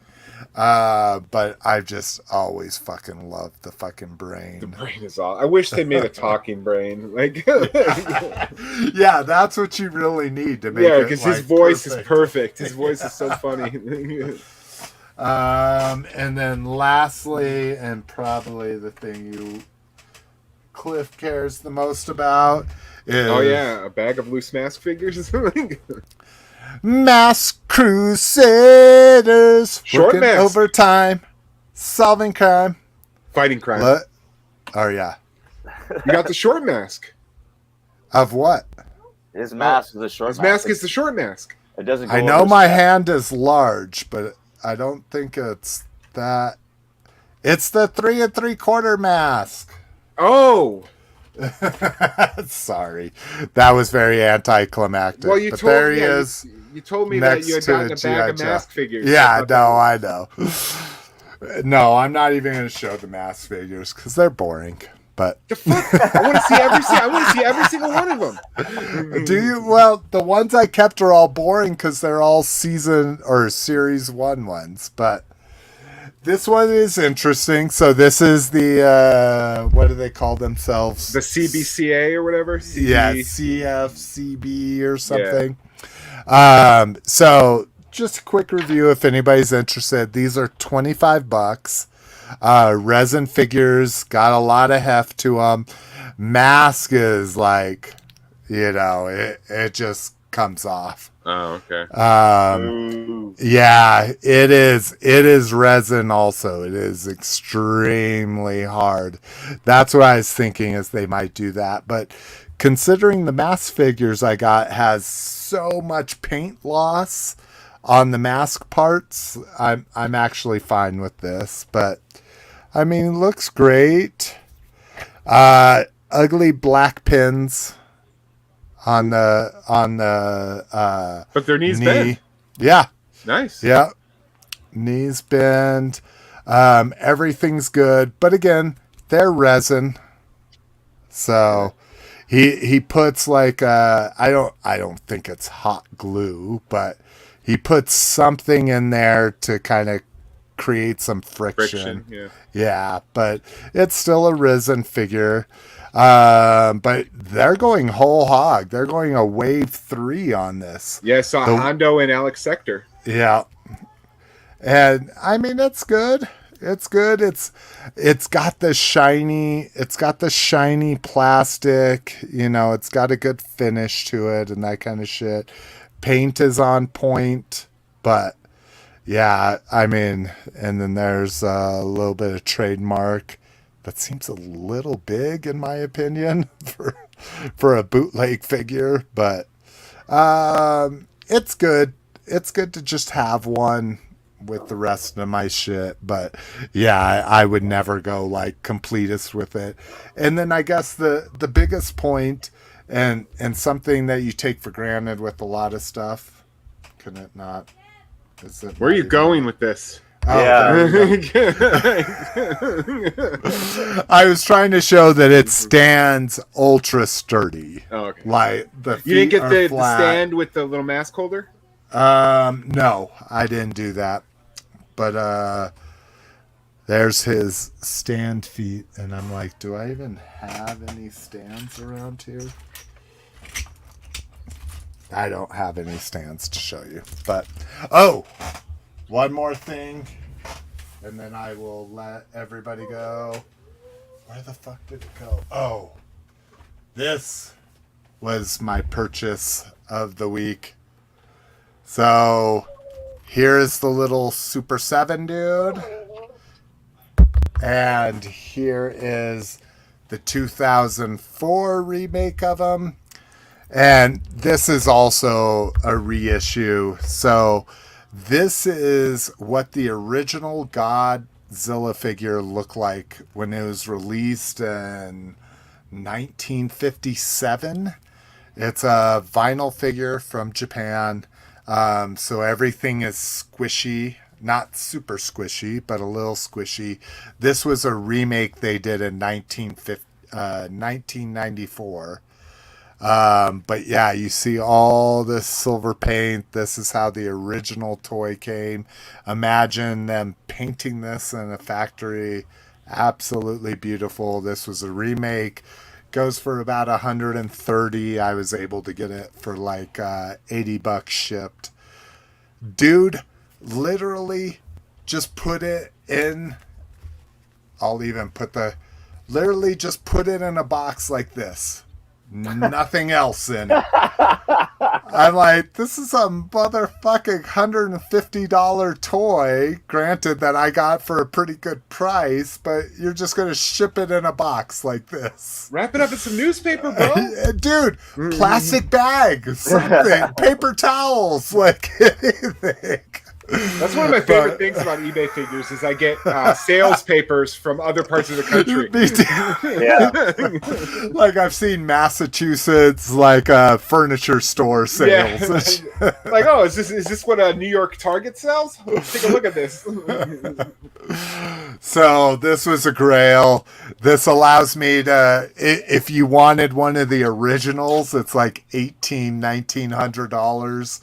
A: But I've just always fucking loved the fucking brain.
C: The brain is all. I wish they made a talking brain. Like,
A: yeah, that's what you really need to make.
C: Yeah,
A: it
C: because
A: like,
C: his voice
A: perfect.
C: is perfect. His voice is so funny.
A: And then lastly, and probably the thing Cliff cares the most about is
C: a bag of loose mask figures.
A: Mask Crusaders,
C: Short
A: working
C: mask.
A: overtime, solving crime,
C: Fighting crime.
A: Oh yeah,
C: You got the short mask.
A: of what?
B: His mask is a short
C: His mask is the short mask.
B: It doesn't go
A: I know
B: over
A: my
B: his neck.
A: hand is large, but I don't think it's that. It's the 3 3/4 mask.
C: Oh,
A: Sorry, that was very anticlimactic.
C: well, you
A: but
C: told
A: there he
C: yeah,
A: is.
C: you told me that
A: Next
C: you had
A: to
C: gotten
A: a
C: a bag of
A: G.I.
C: mask figures.
A: Yeah,
C: So I thought
A: no, I know. No, I'm not even going to show the mask figures because they're boring. But
C: the fuck? I want to see every single one of them.
A: do you? Well, the ones I kept are all boring because they're all season or series 1 ones. But this one is interesting. So this is the what do they call themselves?
C: The CBCA or whatever.
A: Yeah, CFCB or something.
C: Yeah.
A: So just a quick review if anybody's interested. These are $25. Resin figures, got a lot of heft to them. Mask is like, it just comes off.
C: Oh, okay.
A: Yeah, it is resin also. It is extremely hard. That's what I was thinking is they might do that. But considering the mask figures I got has so much paint loss on the mask parts, I'm actually fine with this. But I mean, looks great. Ugly black pins on the
C: But their knees
A: knee.
C: bend.
A: Yeah.
C: Nice.
A: Yeah. Knees bend. Everything's good. But again, they're resin. So he puts like I don't think it's hot glue, but he puts something in there to kind of create some friction. Yeah, but it's still a resin figure. But they're going whole hog. They're going a wave 3 on this.
C: Yeah, I saw Hondo and Alex Sector.
A: Yeah. And I mean it's good. It's good. It's got the shiny plastic, it's got a good finish to it and that kind of shit. Paint is on point, but yeah, I mean, and then there's a little bit of trademark that seems a little big in my opinion for a bootleg figure, but it's good. It's good to just have one with the rest of my shit, but yeah, I would never go like completist with it. And then I guess the biggest point and something that you take for granted with a lot of stuff, can it not? Is it
C: Where are you going with this?
A: Oh,
B: Yeah.
A: I was trying to show that it stands ultra sturdy.
C: Oh, okay.
A: Like the feet
C: You didn't get
A: are
C: the
A: flat.
C: stand with the little mask holder?
A: No, I didn't do that. But there's his stand feet, and I'm like, do I even have any stands around here? I don't have any stands to show you. But one more thing, and then I will let everybody go. Where the fuck did it go? Oh, this was my purchase of the week. So here is the little Super 7 dude. And here is the 2004 remake of him. And this is also a reissue. So this is what the original Godzilla figure looked like when it was released in 1957. It's a vinyl figure from Japan. So everything is squishy, not super squishy, but a little squishy. This was a remake they did in 1994. But yeah, you see all this silver paint. This is how the original toy came. Imagine them painting this in a factory. Absolutely beautiful. This was a remake. Goes for about 130. I was able to get it for like $80 shipped. Dude, literally just put it in. Literally just put it in a box like this. Nothing else in it. I'm like, this is a motherfucking $150 toy. Granted that I got for a pretty good price, but you're just going to ship it in a box like this.
C: Wrap it up in some newspaper, bro.
A: Dude, plastic bags, something, paper towels, like anything.
C: That's one of my favorite things about eBay figures is I get sales papers from other parts of the country.
A: Me too.
B: Yeah.
A: Like I've seen Massachusetts furniture store sales.
C: Yeah. Like, oh, is this what a New York Target sells? Let's take a look at this.
A: So this was a grail. This allows me to, if you wanted one of the originals, it's like $1,900.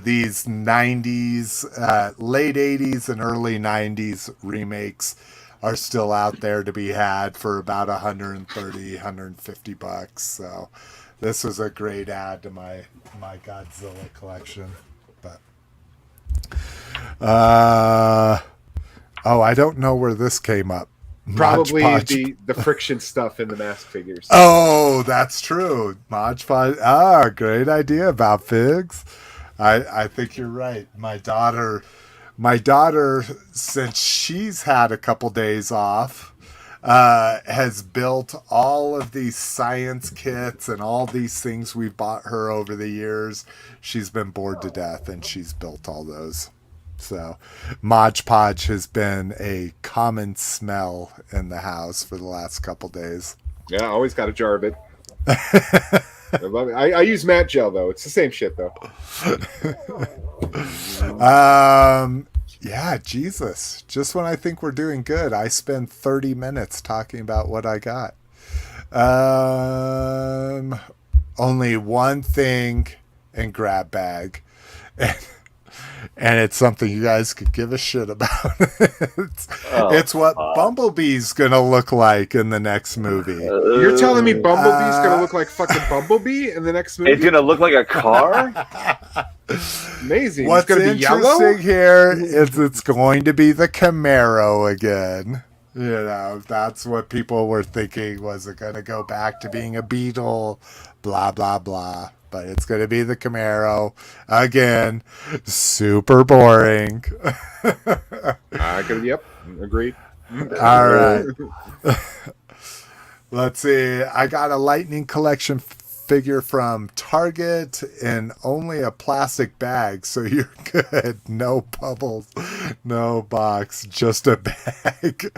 A: These 90s, late 80s and early 90s remakes are still out there to be had for about $150. So this was a great add to my Godzilla collection. But I don't know where this came up.
C: Probably the friction stuff in the mask figures.
A: Oh, that's true. Mod Podge. Great idea about figs. I think you're right. My daughter, since she's had a couple days off, has built all of these science kits and all these things we've bought her over the years. She's been bored to death, and she's built all those. So, Mod Podge has been a common smell in the house for the last couple days.
C: Yeah, I always got a jar of it. I love it. I use matte gel though. It's the same shit though.
A: Yeah, Jesus. Just when I think we're doing good, I spend 30 minutes talking about what I got. Only one thing in grab bag. And it's something you guys could give a shit about. It's what Bumblebee's gonna look like in the next movie.
C: You're telling me Bumblebee's gonna look like fucking Bumblebee in the next movie?
B: It's gonna look like a car?
C: Amazing.
A: What's
C: it's gonna be yellow?
A: here is it's going to be the Camaro again. You know, that's what people were thinking. Was it gonna go back to being a Beetle? Blah blah blah. But it's going to be the Camaro again. Super boring.
C: Yep, agreed.
A: All right. Let's see. I got a Lightning Collection figure from Target in only a plastic bag, so you're good. No bubbles, no box, just a bag.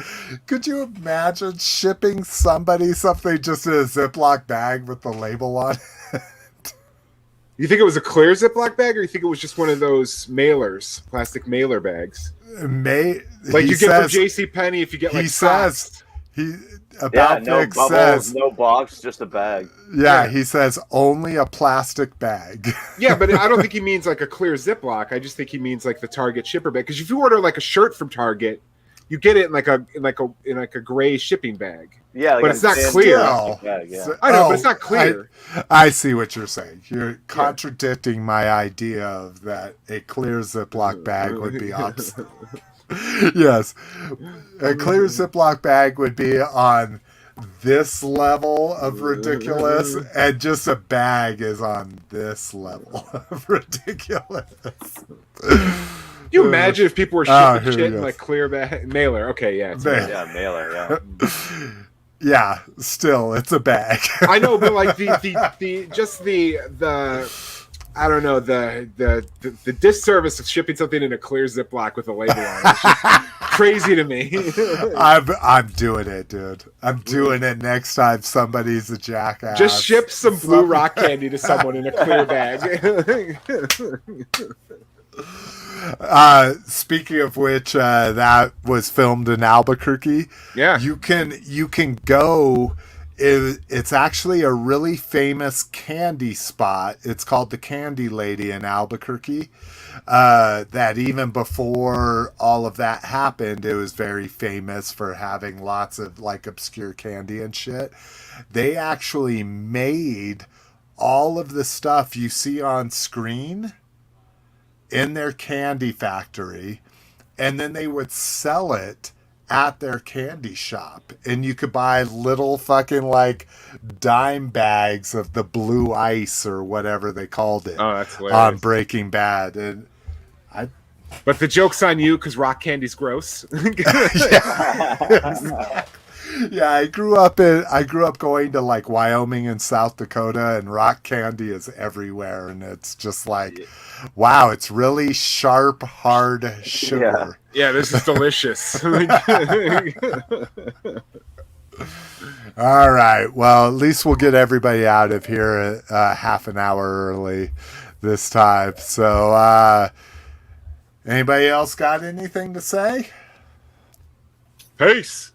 A: Could you imagine shipping somebody something just in a Ziploc bag with the label on it?
C: You think it was a clear Ziploc bag, or you think it was just one of those mailers, plastic mailer bags? Like you get from JCPenney if you get like socks.
B: No bubbles, no box, just a bag.
A: Yeah, he says only a plastic bag.
C: Yeah, but I don't think he means like a clear Ziploc. I just think he means like the Target shipper bag. Because if you order like a shirt from Target, you get it in like a gray shipping bag.
B: Yeah, like
C: but it's not clear.
B: Bag, yeah.
C: I know, but it's not clear.
A: I see what you're saying. You're contradicting my idea of that a clear Ziploc bag would be opposite. Yes, a clear Ziploc bag would be on this level of ridiculous, and just a bag is on this level of ridiculous.
C: You imagine if people were shipping shit in like clear mailer? Okay, yeah,
B: mailer, yeah.
A: Yeah, still, it's a bag.
C: I know, but like the I don't know, the disservice of shipping something in a clear Ziploc with a label on it is just crazy to me.
A: I'm doing it, dude. I'm doing it next time somebody's a jackass.
C: Just ship some blue rock candy to someone in a clear bag.
A: Speaking of which, that was filmed in Albuquerque.
C: Yeah,
A: you can go. It's actually a really famous candy spot. It's called the Candy Lady in Albuquerque. That even before all of that happened, it was very famous for having lots of like obscure candy and shit. They actually made all of the stuff you see on screen in their candy factory, and then they would sell it at their candy shop, and you could buy little fucking like dime bags of the blue ice or whatever they called it.
C: Oh, that's hilarious.
A: On Breaking Bad. And
C: but the joke's on you because rock candy's gross.
A: Yeah, I grew up going to like Wyoming and South Dakota, and rock candy is everywhere, and it's just like, wow, it's really sharp, hard sugar.
C: Yeah, this is delicious.
A: All right, well, at least we'll get everybody out of here half an hour early this time. So, anybody else got anything to say?
C: Peace.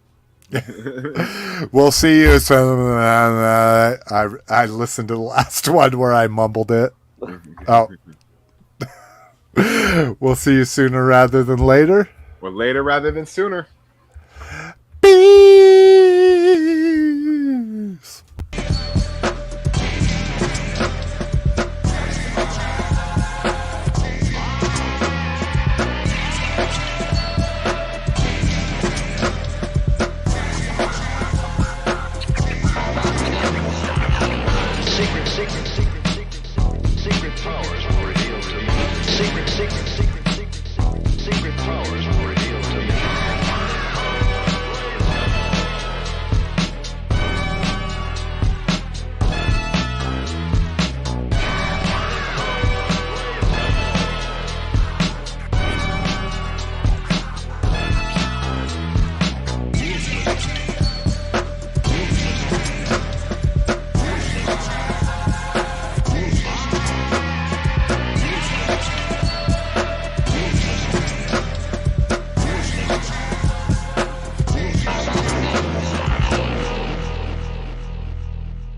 A: We'll see you. So I listened to the last one where I mumbled it. Oh, we'll see you sooner rather than later.
C: Or later rather than sooner.
A: Beep.